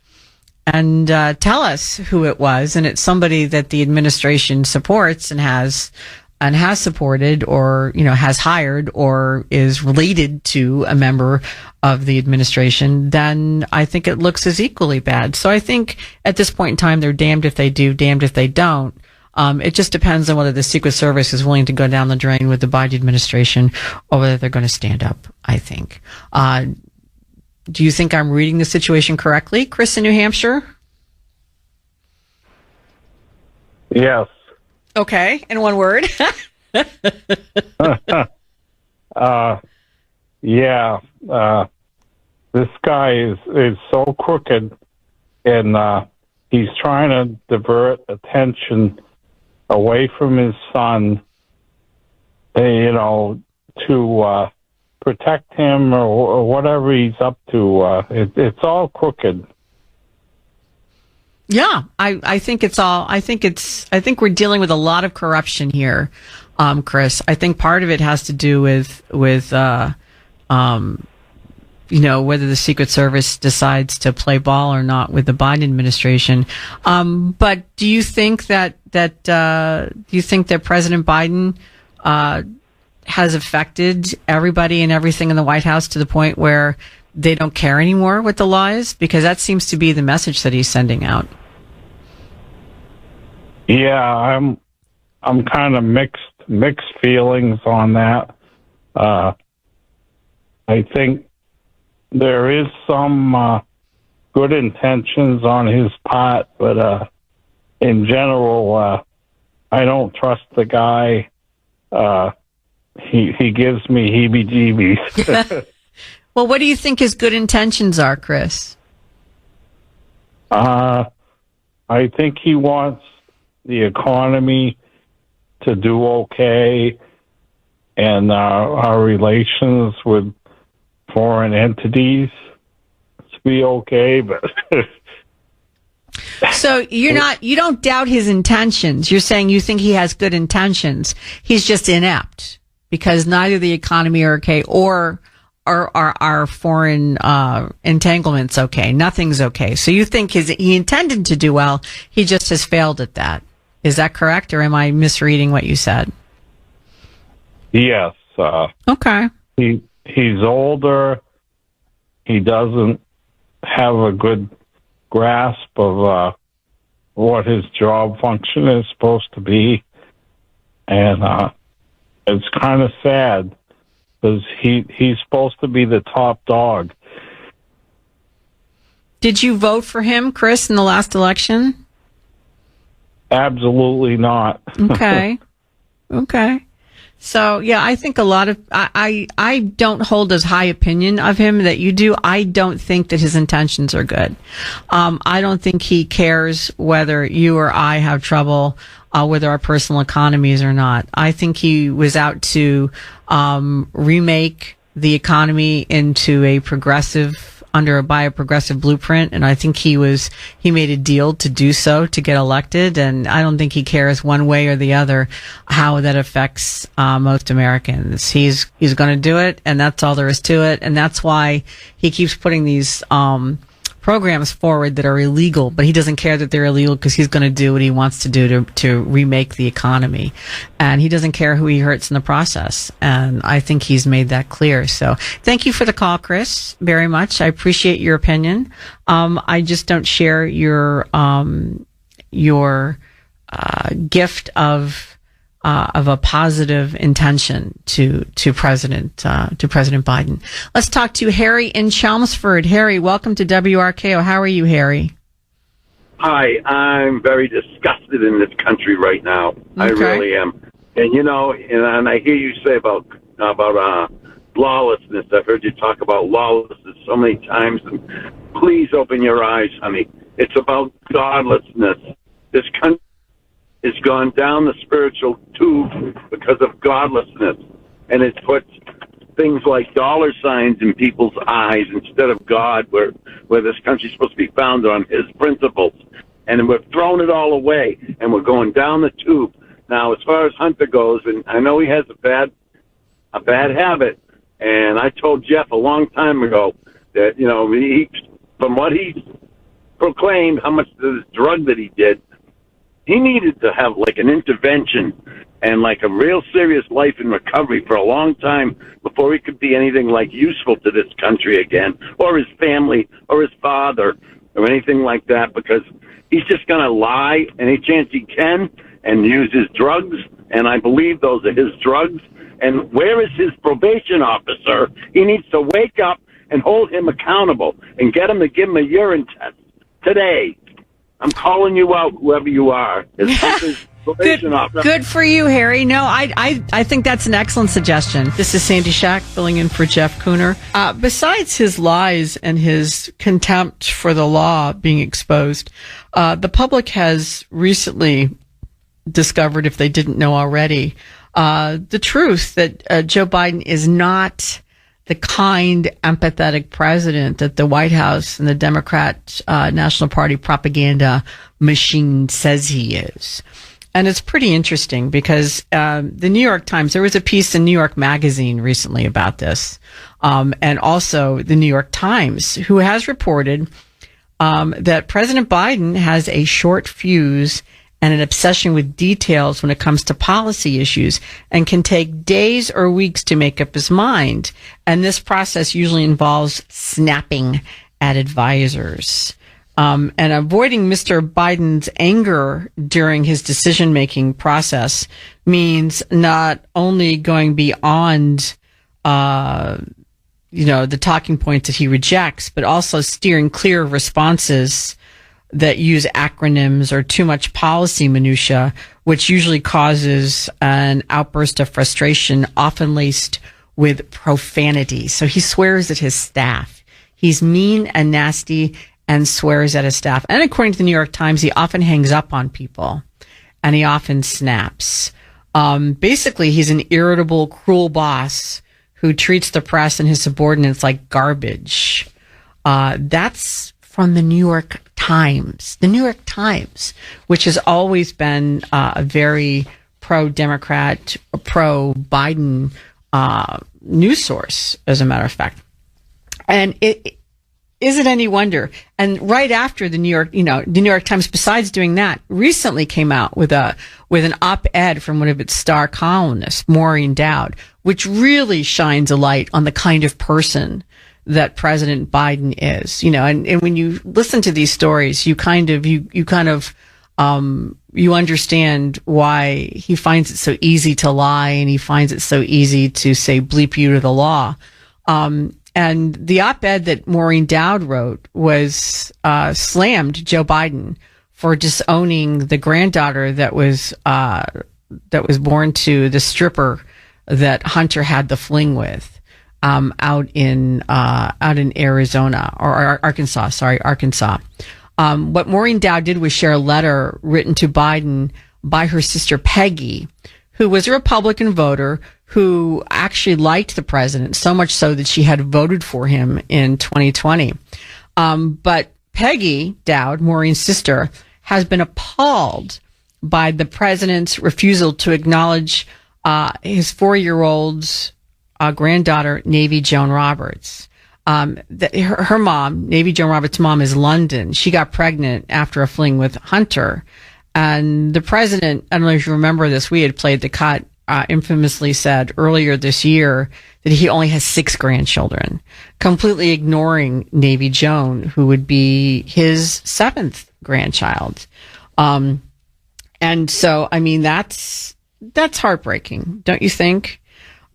tell us who it was, and it's somebody that the administration supports and has supported, or has hired, or is related to a member of the administration, then I think it looks as equally bad. So I think at this point in time, they're damned if they do, damned if they don't. It just depends on whether the Secret Service is willing to go down the drain with the Biden administration, or whether they're going to stand up, I think. Do you think I'm reading the situation correctly, Chris in New Hampshire? Yes. Okay, in one word. This guy is so crooked, and he's trying to divert attention away from his son, to protect him or whatever he's up to. It's all crooked. Yeah, I think we're dealing with a lot of corruption here, Chris. I think part of it has to do with whether the Secret Service decides to play ball or not with the Biden administration. But do you think that President Biden has affected everybody and everything in the White House to the point where they don't care anymore what the law is? Because that seems to be the message that he's sending out. Yeah, I'm kind of mixed feelings on that. I think there is some good intentions on his part, but in general, I don't trust the guy. He gives me heebie-jeebies. Well, what do you think his good intentions are, Chris? I think he wants the economy to do okay and our relations with foreign entities to be okay, but so you don't doubt his intentions. You're saying you think he has good intentions. He's just inept because neither the economy are okay or our foreign entanglements okay. Nothing's okay. So you think he intended to do well, he just has failed at that. Is that correct, or am I misreading what you said? yes. Okay. He's older. He doesn't have a good grasp of what his job function is supposed to be. And it's kind of sad because he's supposed to be the top dog. Did you vote for him, Chris, in the last election? Absolutely not. Okay. Okay. So, yeah, I think a lot of, I don't hold as high opinion of him that you do. I don't think that his intentions are good. I don't think he cares whether you or I have trouble with our personal economies or not. I think he was out to remake the economy into a progressive, by a progressive blueprint, and I think he made a deal to do so to get elected, and I don't think he cares one way or the other how that affects most Americans. He's going to do it, and that's all there is to it, and that's why he keeps putting these programs forward that are illegal, but he doesn't care that they're illegal because he's going to do what he wants to do to remake the economy. And he doesn't care who he hurts in the process. And I think he's made that clear. So thank you for the call, Chris, very much. I appreciate your opinion. I just don't share your gift of a positive intention to President Biden. Let's talk to Harry in Chelmsford. Harry, welcome to WRKO. How are you, Harry? Hi, I'm very disgusted in this country right now. Okay. I really am. And and I hear you say about lawlessness. I've heard you talk about lawlessness so many times. And please open your eyes, honey. It's about godlessness. This country has gone down the spiritual tube because of godlessness, and it puts things like dollar signs in people's eyes instead of God, where this country's supposed to be founded on His principles. And we've thrown it all away, and we're going down the tube. Now, as far as Hunter goes, and I know he has a bad habit, and I told Jeff a long time ago that from what he proclaimed, how much of this drug that he did. He needed to have like an intervention and like a real serious life in recovery for a long time before he could be anything like useful to this country again, or his family, or his father, or anything like that, because he's just going to lie any chance he can and use his drugs, and I believe those are his drugs. And where is his probation officer? He needs to wake up and hold him accountable and get him to give him a urine test today. I'm calling you out, whoever you are. Good for you, Harry. No, I think that's an excellent suggestion. This is Sandy Shack filling in for Jeff Kuhner. Besides his lies and his contempt for the law being exposed, the public has recently discovered, if they didn't know already, the truth that Joe Biden is not the kind, empathetic president that the White House and the Democrat National Party propaganda machine says he is. And it's pretty interesting because the New York Times, there was a piece in New York Magazine recently about this, and also the New York Times, who has reported that President Biden has a short fuse and an obsession with details when it comes to policy issues and can take days or weeks to make up his mind. And this process usually involves snapping at advisors. And avoiding Mr. Biden's anger during his decision-making process means not only going beyond, the talking points that he rejects, but also steering clear of responses that use acronyms or too much policy minutia, which usually causes an outburst of frustration, often laced with profanity. So he swears at his staff. He's mean and nasty and swears at his staff. And according to the New York Times, he often hangs up on people and he often snaps. Basically, he's an irritable, cruel boss who treats the press and his subordinates like garbage. That's from the New York Times. The New York Times, which has always been a very pro-Democrat, pro-Biden news source, as a matter of fact. And is it any wonder? And right after the New York Times, besides doing that, recently came out with an op-ed from one of its star columnists, Maureen Dowd, which really shines a light on the kind of person that President Biden is. And when you listen to these stories, you understand why he finds it so easy to lie, and he finds it so easy to say bleep you to the law. And the op-ed that Maureen Dowd wrote was slammed Joe Biden for disowning the granddaughter that was born to the stripper that Hunter had the fling with out in Arizona or Arkansas. Arkansas. What Maureen Dowd did was share a letter written to Biden by her sister Peggy, who was a Republican voter who actually liked the president, so much so that she had voted for him in 2020. But Peggy Dowd, Maureen's sister, has been appalled by the president's refusal to acknowledge his 4-year-old's granddaughter, Navy Joan Roberts. Her mom, Navy Joan Roberts' mom, is London. She got pregnant after a fling with Hunter. And the president, I don't know if you remember this, we had played the cut, infamously said earlier this year that he only has 6 grandchildren, completely ignoring Navy Joan, who would be his 7th grandchild. And so, I mean, that's heartbreaking, don't you think?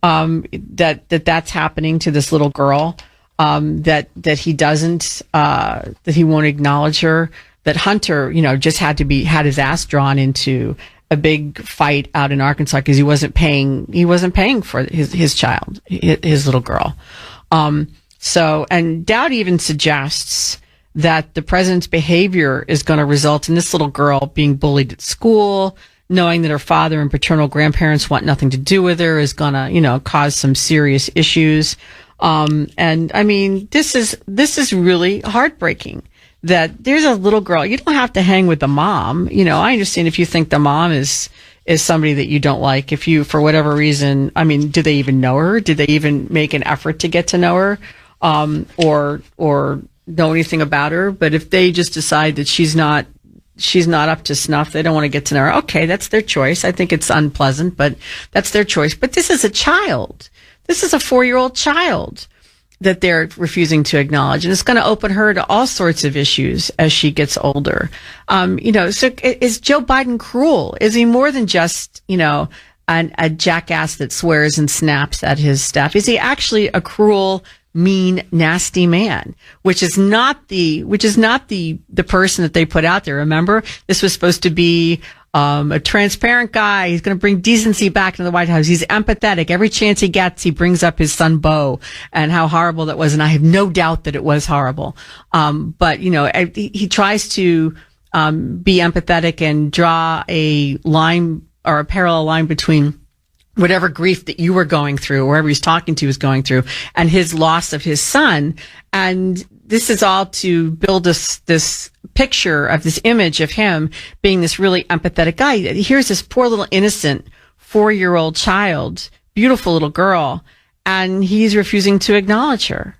That's happening to this little girl, that he won't acknowledge her, that Hunter, just had his ass drawn into a big fight out in Arkansas because he wasn't paying for his child, his little girl. And Dowd even suggests that the president's behavior is going to result in this little girl being bullied at school, knowing that her father and paternal grandparents want nothing to do with her is going to, cause some serious issues. And I mean, this is really heartbreaking that there's a little girl. You don't have to hang with the mom. I understand if you think the mom is somebody that you don't like, if you, for whatever reason, I mean, do they even know her? Did they even make an effort to get to know her? Or know anything about her? But if they just decide that she's not up to snuff, they don't want to get to know her. Okay, that's their choice. I think it's unpleasant, but that's their choice. But this is a child. This is a 4-year-old child that they're refusing to acknowledge. And it's going to open her to all sorts of issues as she gets older. So is Joe Biden cruel? Is he more than just, a jackass that swears and snaps at his staff? Is he actually a cruel, mean, nasty man? Which is not the person that they put out there. Remember, this was supposed to be a transparent guy. He's going to bring decency back into the White House. He's empathetic. Every chance he gets, he brings up his son Beau and how horrible that was. And I have no doubt that it was horrible. But he tries to be empathetic and draw a line or a parallel line between whatever grief that you were going through, wherever he's talking to is going through, and his loss of his son. And this is all to build this picture of this image of him being this really empathetic guy. Here's this poor little innocent 4-year-old child, beautiful little girl, and he's refusing to acknowledge her.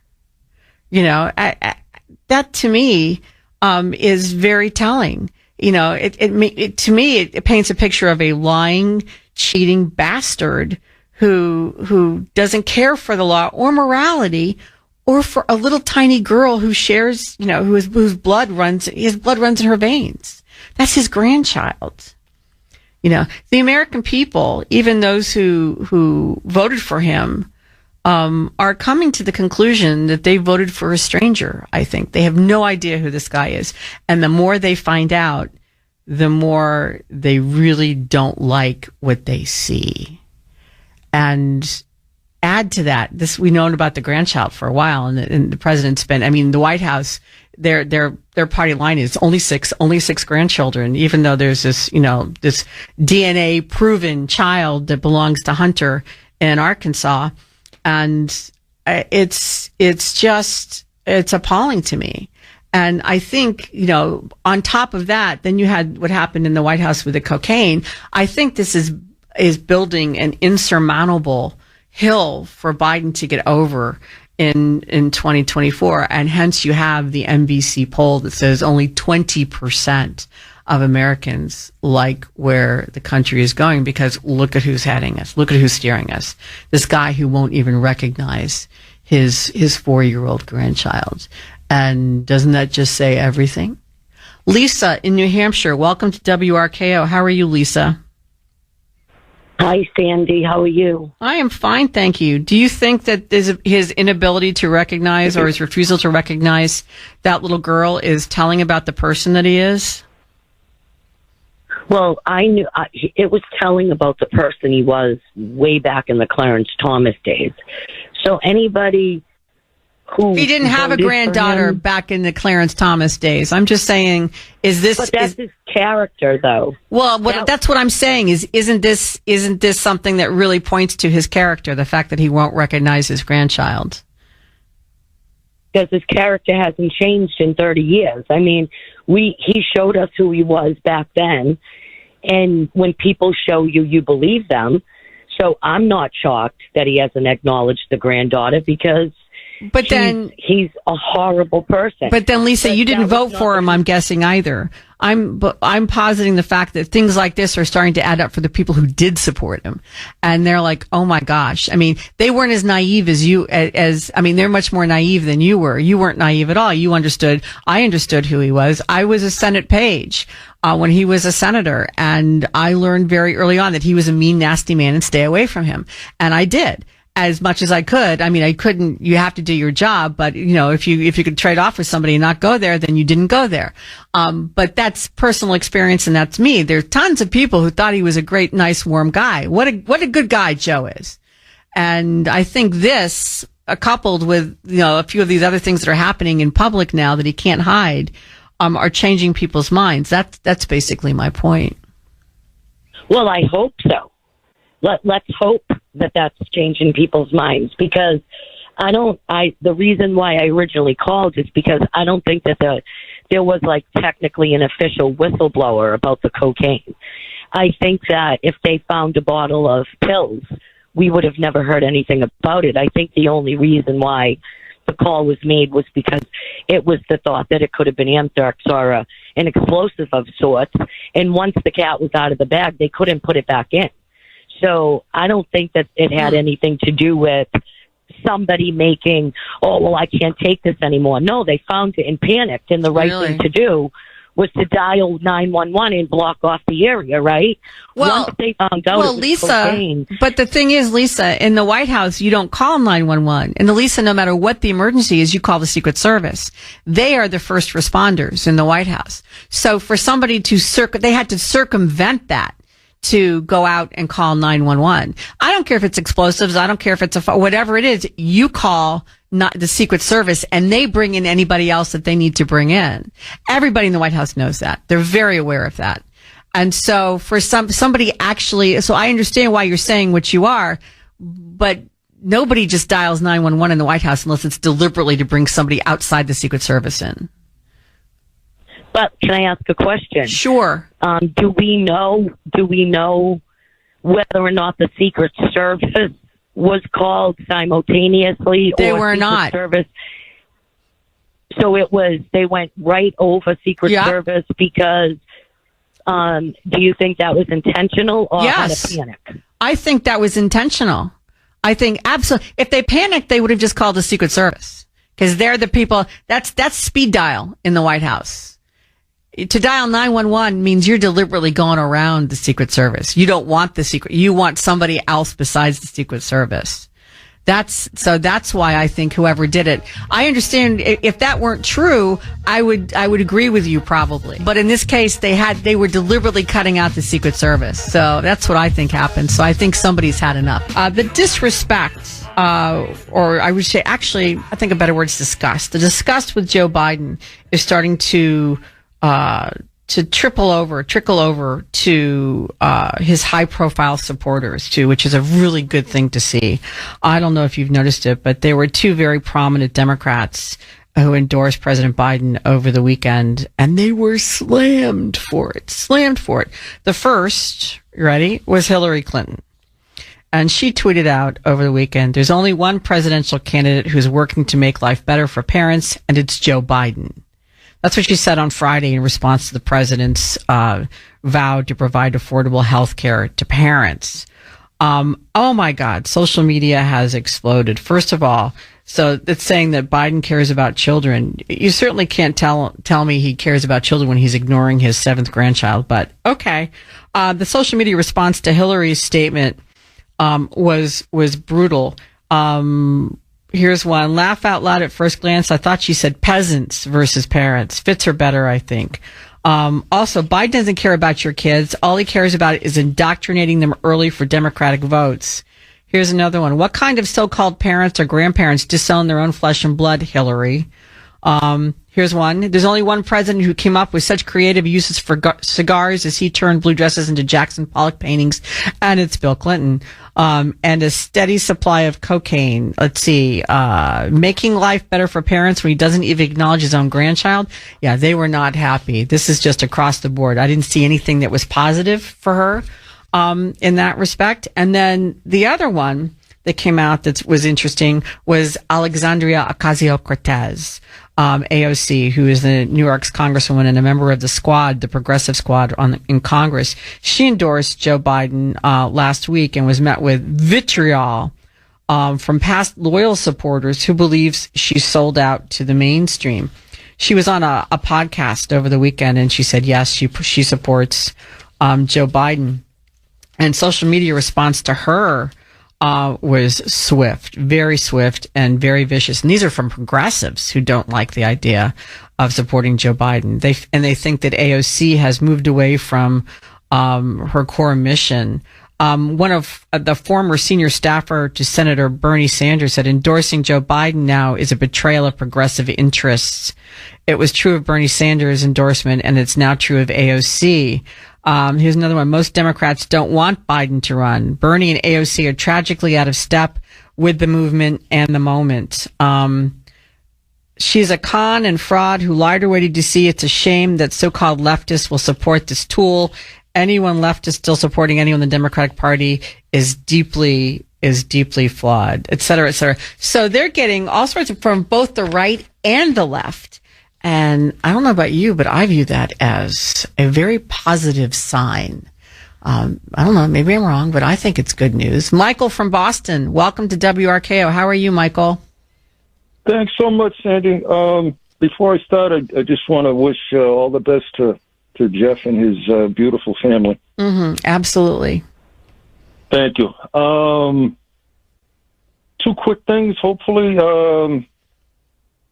That to me is very telling. To me, it paints a picture of a lying, cheating bastard who doesn't care for the law or morality, or for a little tiny girl who shares, whose blood runs in her veins. That's his grandchild. The American people, even those who voted for him, are coming to the conclusion that they voted for a stranger. I think they have no idea who this guy is. And the more they find out, the more they really don't like what they see. And add to that, we've known about the grandchild for a while, and the president's been, the White House, their party line is only six grandchildren, even though there's this, this DNA proven child that belongs to Hunter in Arkansas. And it's appalling to me. And I think, on top of that, then you had what happened in the White House with the cocaine. I think this is building an insurmountable hill for Biden to get over in 2024. And hence you have the NBC poll that says only 20% of Americans like where the country is going, because look at who's heading us. Look at who's steering us. This guy who won't even recognize his 4-year-old grandchild. And doesn't that just say everything? Lisa in New Hampshire, welcome to WRKO. How are you, Lisa? Hi, Sandy. How are you? I am fine, thank you. Do you think that his inability to recognize or his refusal to recognize that little girl is telling about the person that he is? Well, I knew it was telling about the person he was way back in the Clarence Thomas days. So anybody who he didn't have a granddaughter back in the Clarence Thomas days. I'm just saying, But that's his character, though. Well, that's what I'm saying. Isn't this something that really points to his character? The fact that he won't recognize his grandchild. Because his character hasn't changed in 30 years. I mean, he showed us who he was back then, and when people show you, you believe them. So I'm not shocked that he hasn't acknowledged the granddaughter, because he's a horrible person. But then, Lisa, you didn't vote for him, I'm guessing, either. I'm positing the fact that things like this are starting to add up for the people who did support him. And they're like, oh my gosh. I mean, they weren't as naive as you, they're much more naive than you were. You weren't naive at all. I understood who he was. I was a Senate page, when he was a senator, and I learned very early on that he was a mean, nasty man and stay away from him. And I did. As much as I could. I mean, I couldn't, you have to do your job, but if you could trade off with somebody and not go there, then you didn't go there. But that's personal experience, and that's me. There's tons of people who thought he was a great, nice, warm guy. What a good guy Joe is. And I think this, coupled with, a few of these other things that are happening in public now that he can't hide, are changing people's minds. That's basically my point. Well, I hope so. Let's hope that that's changing people's minds, because the reason why I originally called is because I don't think that there was like technically an official whistleblower about the cocaine. I think that if they found a bottle of pills, we would have never heard anything about it. I think the only reason why the call was made was because it was the thought that it could have been anthrax or an explosive of sorts. And once the cat was out of the bag, they couldn't put it back in. So I don't think that it had anything to do with somebody making, I can't take this anymore. No, they found it and panicked, and the right thing to do was to dial 911 and block off the area, right? Well, once they found out Lisa, cocaine, but the thing is, Lisa, in the White House, you don't call 911. And Lisa, no matter what the emergency is, you call the Secret Service. They are the first responders in the White House. So for somebody they had to circumvent that to go out and call 911. I don't care if it's explosives. I don't care if it's whatever it is. You call not the Secret Service, and they bring in anybody else that they need to bring in. Everybody in the White House knows that. They're very aware of that. And so for somebody actually, so I understand why you're saying what you are, but nobody just dials 911 in the White House unless it's deliberately to bring somebody outside the Secret Service in. But can I ask a question? Sure. Do we know whether or not the Secret Service was called simultaneously? They or were Secret not. Service? So they went right over Secret Service because, do you think that was intentional or out of panic? I think that was intentional. I think absolutely. If they panicked, they would have just called the Secret Service, because they're the people. That's speed dial in the White House. To dial 911 means you're deliberately going around the Secret Service. You don't want you want somebody else besides the Secret Service. That's why I think whoever did it, I understand if that weren't true, I would agree with you probably. But in this case, they were deliberately cutting out the Secret Service. So that's what I think happened. So I think somebody's had enough. The disrespect or I would say, actually, I think a better word is disgust. The disgust with Joe Biden is starting to trickle over to his high-profile supporters too, which is a really good thing to see. I don't know if you've noticed it, but there were two very prominent Democrats who endorsed President Biden over the weekend, and they were slammed for it. The first, you ready, was Hillary Clinton. And she tweeted out over the weekend, there's only one presidential candidate who's working to make life better for parents, and it's Joe Biden. That's what she said on Friday in response to the president's vow to provide affordable health care to parents. Oh my God, social media has exploded. First of all, so it's saying that Biden cares about children. You certainly can't tell me he cares about children when he's ignoring his 7th grandchild, but okay. The social media response to Hillary's statement was brutal. Here's one. Laugh out loud at first glance. I thought she said peasants versus parents. Fits her better, I think. Also, Biden doesn't care about your kids. All he cares about is indoctrinating them early for Democratic votes. Here's another one. What kind of so-called parents or grandparents disown their own flesh and blood, Hillary? Here's one. There's only one president who came up with such creative uses for cigars as he turned blue dresses into Jackson Pollock paintings, and it's Bill Clinton. And a steady supply of cocaine. Let's see. Making life better for parents when he doesn't even acknowledge his own grandchild. Yeah, they were not happy. This is just across the board. I didn't see anything that was positive for her, in that respect. And then the other one that came out that was interesting was Alexandria Ocasio-Cortez, AOC, who is the New York's congresswoman and a member of the squad, the progressive squad in Congress. She endorsed Joe Biden last week and was met with vitriol from past loyal supporters who believes she sold out to the mainstream. She was on a podcast over the weekend, and she said yes, she supports Joe Biden. And social media response to her was swift, very swift and very vicious. And these are from progressives who don't like the idea of supporting Joe Biden. They think that AOC has moved away from her core mission. One of the former senior staffer to Senator Bernie Sanders said endorsing Joe Biden now is a betrayal of progressive interests. It was true of Bernie Sanders' endorsement, and it's now true of AOC. Here's another one. Most Democrats don't want Biden to run. Bernie and AOC are tragically out of step with the movement and the moment. She's a con and fraud who lied her way to DC. It's a shame that so-called leftists will support this tool. Anyone leftist still supporting anyone in the Democratic Party is deeply flawed, et cetera, et cetera. So they're getting all sorts from both the right and the left. And I don't know about you, but I view that as a very positive sign. I don't know, maybe I'm wrong, but I think it's good news. Michael from Boston, welcome to WRKO. How are you, Michael? Thanks so much, Sandy. Before I start, I just want to wish all the best to Jeff and his beautiful family. Absolutely. Thank you. Two quick things, hopefully.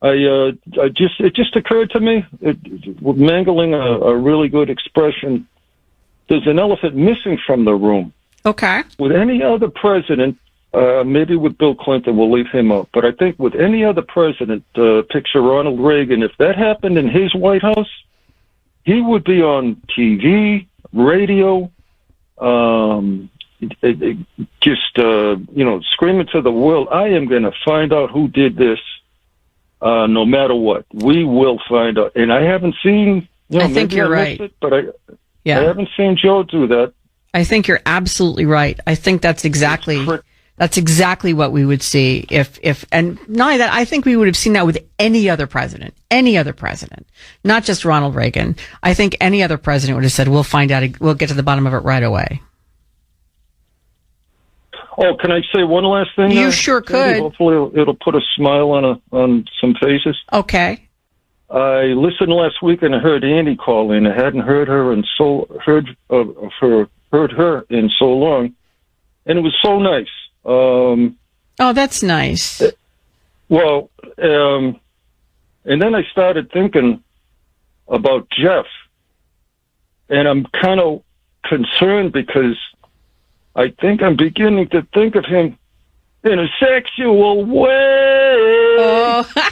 It just occurred to me, mangling a really good expression. There's an elephant missing from the room. Okay. With any other president, maybe with Bill Clinton, we'll leave him out. But I think with any other president, picture Ronald Reagan, if that happened in his White House, he would be on TV, radio, screaming to the world, I am going to find out who did this. No matter what, we will find out. And I haven't seen, I think you're right. But I haven't seen Joe do that. I think you're absolutely right. I think that's exactly what we would see if, and not only that, I think we would have seen that with any other president, not just Ronald Reagan. I think any other president would have said, we'll find out, we'll get to the bottom of it right away. Oh, can I say one last thing? You sure could. Hopefully it'll put a smile on some faces. Okay. I listened last week and I heard Andy call in. I hadn't heard her in so long, and it was so nice. Oh, that's nice. Well, and then I started thinking about Jeff, and I'm kind of concerned because I think I'm beginning to think of him in a sexual way. Oh.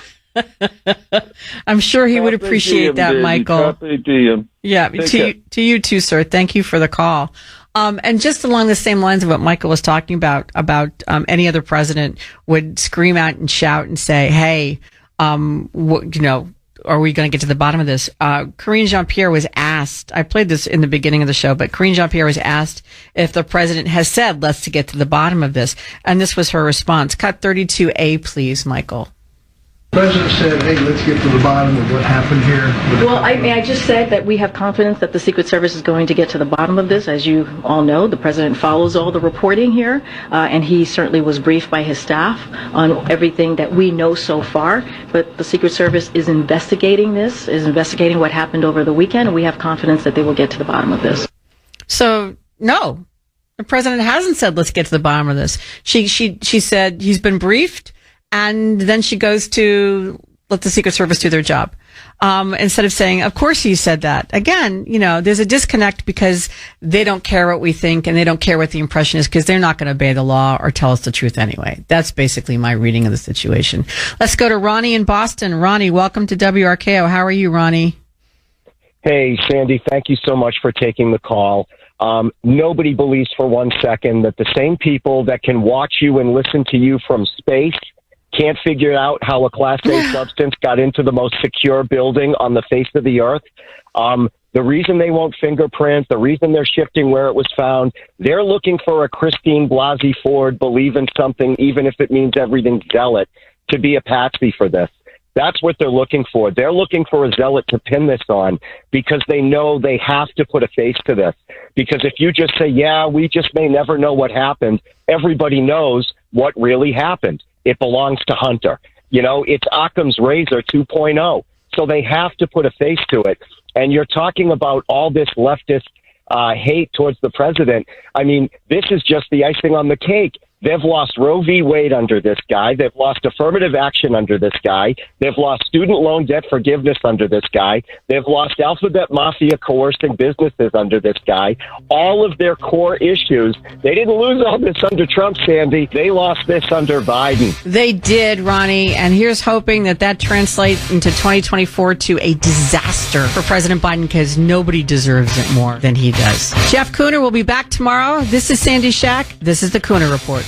I'm sure he would appreciate that, baby. Michael. Carpe diem. Yeah, to you too, sir. Thank you for the call. And just along the same lines of what Michael was talking about any other president would scream out and shout and say, hey, are we going to get to the bottom of this? Karine Jean-Pierre was asked, I played this in the beginning of the show, but Karine Jean-Pierre was asked if the president has said, let's get to the bottom of this. And this was her response. Cut 32A, please, Michael. The president said, hey, let's get to the bottom of what happened here. Well, I just said that we have confidence that the Secret Service is going to get to the bottom of this. As you all know, the president follows all the reporting here, and he certainly was briefed by his staff on everything that we know so far. But the Secret Service is investigating this, is investigating what happened over the weekend, and we have confidence that they will get to the bottom of this. So, no, the president hasn't said, let's get to the bottom of this. She said he's been briefed. And then she goes to let the Secret Service do their job. Instead of saying, of course you said that. Again, there's a disconnect because they don't care what we think and they don't care what the impression is because they're not going to obey the law or tell us the truth anyway. That's basically my reading of the situation. Let's go to Ronnie in Boston. Ronnie, welcome to WRKO. How are you, Ronnie? Hey, Sandy, thank you so much for taking the call. Nobody believes for 1 second that the same people that can watch you and listen to you from space can't figure out how a Class A substance got into the most secure building on the face of the earth. The reason they won't fingerprint, the reason they're shifting where it was found, they're looking for a Christine Blasey Ford believe in something, even if it means everything's zealot, to be a patsy for this. That's what they're looking for. They're looking for a zealot to pin this on because they know they have to put a face to this. Because if you just say, yeah, we just may never know what happened, everybody knows what really happened. It belongs to Hunter. It's Occam's razor 2.0. So they have to put a face to it. And you're talking about all this leftist hate towards the president. I mean, this is just the icing on the cake. They've lost Roe v. Wade under this guy. They've lost affirmative action under this guy. They've lost student loan debt forgiveness under this guy. They've lost alphabet mafia coercing businesses under this guy. All of their core issues. They didn't lose all this under Trump, Sandy. They lost this under Biden. They did, Ronnie. And here's hoping that translates into 2024 to a disaster for President Biden because nobody deserves it more than he does. Jeff Kuhner will be back tomorrow. This is Sandy Shack. This is the Kuhner Report.